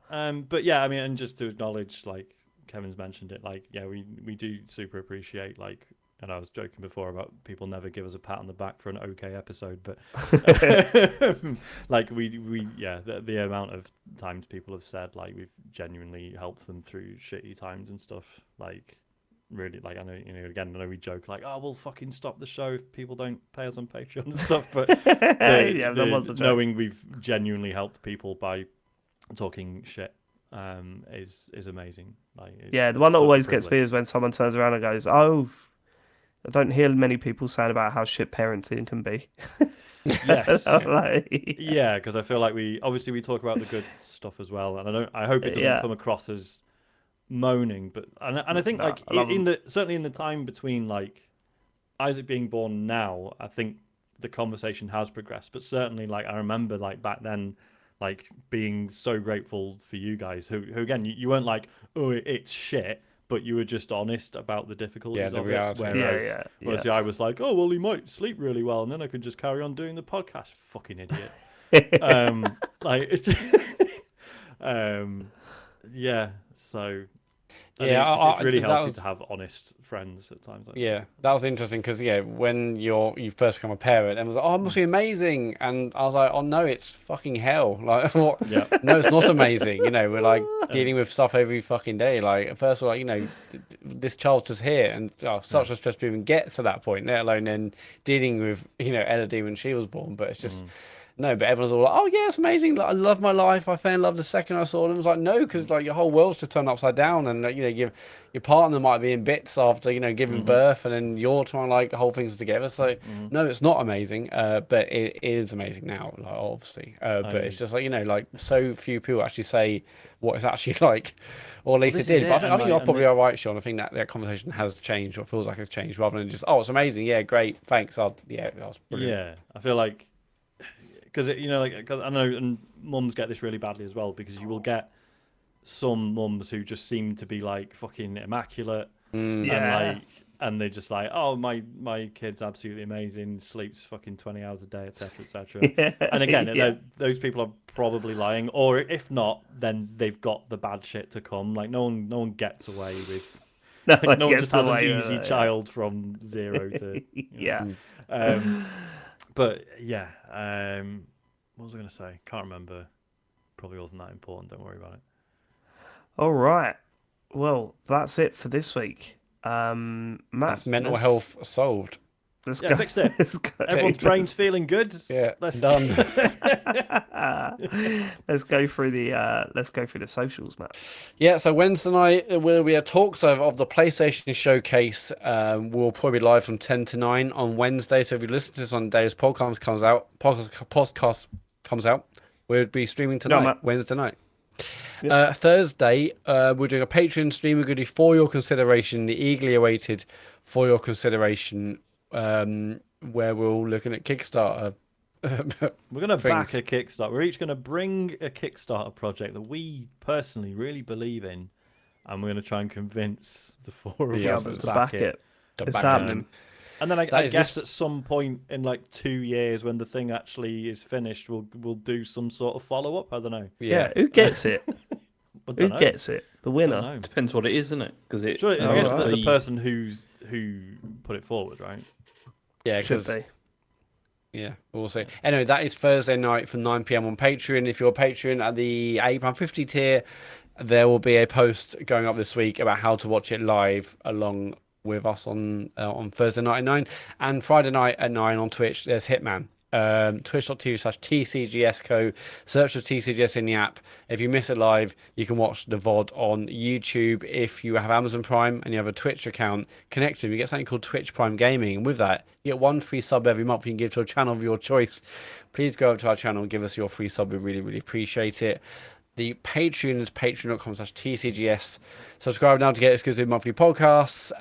But yeah, I mean, and just to acknowledge, like Kevin's mentioned it, like we do super appreciate, like, and I was joking before about people never give us a pat on the back for an okay episode, but like the amount of times people have said like we've genuinely helped them through shitty times and stuff, like really, like, I know, I know we joke like, oh, we'll fucking stop the show if people don't pay us on Patreon and stuff, but that was a joke. Knowing we've genuinely helped people by talking shit is amazing. Like, the one that always gets me is when someone turns around and goes, "Oh, I don't hear many people saying about how shit parenting can be." Yes. Yeah, because I feel like we talk about the good stuff as well, and I hope it doesn't come across as moaning, but and I think certainly in the time between like Isaac being born now, I think the conversation has progressed, but certainly like I remember like back then, like being so grateful for you guys who again you weren't like, oh, it's shit, but you were just honest about the difficulties of it. Whereas I was like, oh well, he might sleep really well and then I could just carry on doing the podcast. Fucking idiot. Like it's yeah, so And Yeah, it's really that healthy was- to have honest friends at times. Like Yeah, that was interesting because when you first become a parent, and was like, "Oh, it must be amazing," and I was like, "Oh no, it's fucking hell!" Like, what? Yeah. No, it's not amazing. We're like dealing with stuff every fucking day. Like, first of all, this child's just here, and such a stress to even get to that point, let alone then dealing with Elodie when she was born. But it's just. No, but everyone's all like, "Oh yeah, it's amazing! Like, I love my life. I fell in love the second I saw them." It was like, no, because like your whole world's just turned upside down, and your partner might be in bits after giving birth, and then you're trying to like hold things together. So no, it's not amazing, but it is amazing now, like obviously. But it's just like like so few people actually say what it's actually like, or at least this it is did. it, But I and, think like, you're and probably the- all right, Sean. I think that conversation has changed, or feels like it's changed, rather than just it's amazing, yeah, great, thanks. That was brilliant. Yeah, I feel like because cause I know, and mums get this really badly as well, because you will get some mums who just seem to be like fucking immaculate, Yeah. and they're just like, oh, my kid's absolutely amazing, sleeps fucking 20 hours a day, etc., etc. And again, those people are probably lying, or if not, then they've got the bad shit to come. Like no one gets away with. No Like, no one gets just has an away with easy it, child from 0 to Yeah. But yeah, what was I going to say? Can't remember. Probably wasn't that important. Don't worry about it. All right. Well, that's it for this week. Matt, That's mental let's- health solved. Let's Yeah, go. fixed it. Let's go. Everyone's brain's feeling good. Yeah, Let's done. Let's go through the socials, Matt. Yeah, so Wednesday night will be a talks of the PlayStation Showcase. We'll probably be live from 10 to 9 on Wednesday. So if you listen to this on the day this podcast comes out, we'll be streaming tonight, Matt. Wednesday night. Yep. Thursday, we're doing a Patreon streamer goodie for your consideration, the eagerly awaited for your consideration, where we're all looking at Kickstarter. We're going to back things. a Kickstarter. We're each going to bring a Kickstarter project that we personally really believe in, and we're going to try and convince the four of The us others to back it. To It's back happening. And then I is guess this- at some point in like 2 years, when the thing actually is finished, we'll do some sort of follow up. I don't know. Yeah. Who gets it? I Who don't know. gets it? The I winner. don't know. Depends what it is, isn't it? Because it. Sure, I guess Alright. the person who put it forward, right? Yeah, Should 'cause- be. Yeah, we'll see. Anyway, that is Thursday night from 9 p.m. on Patreon. If you're a Patreon at the £8.50 tier, there will be a post going up this week about how to watch it live along with us on Thursday night at 9. And Friday night at 9 on Twitch, there's Hitman. Twitch.tv/TCGSco. Search for TCGS in the app. If you miss it live, you can watch the VOD on YouTube. If you have Amazon Prime and you have a Twitch account connected, you get something called Twitch Prime Gaming. And with that, you get one free sub every month you can give to a channel of your choice. Please go over to our channel and give us your free sub. We really, really appreciate it. The Patreon is patreon.com/TCGS. Subscribe now to get exclusive monthly podcasts,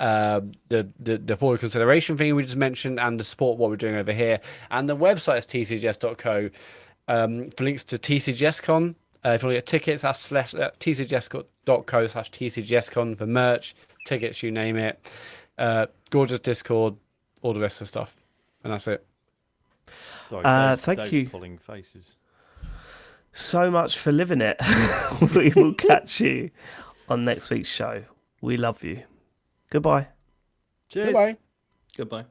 the forward consideration thing we just mentioned, and the support what we're doing over here. And the website is tcgs.co. For links to TCGSCon, if you want to get tickets, that's tcgs.co/TCGSCon for merch, tickets, you name it. Gorgeous Discord, all the rest of the stuff. And that's it. Sorry, Thank Dave's you. pulling faces. So much for living it. We will catch you on next week's show. We love you. Goodbye. Cheers. Goodbye. Goodbye.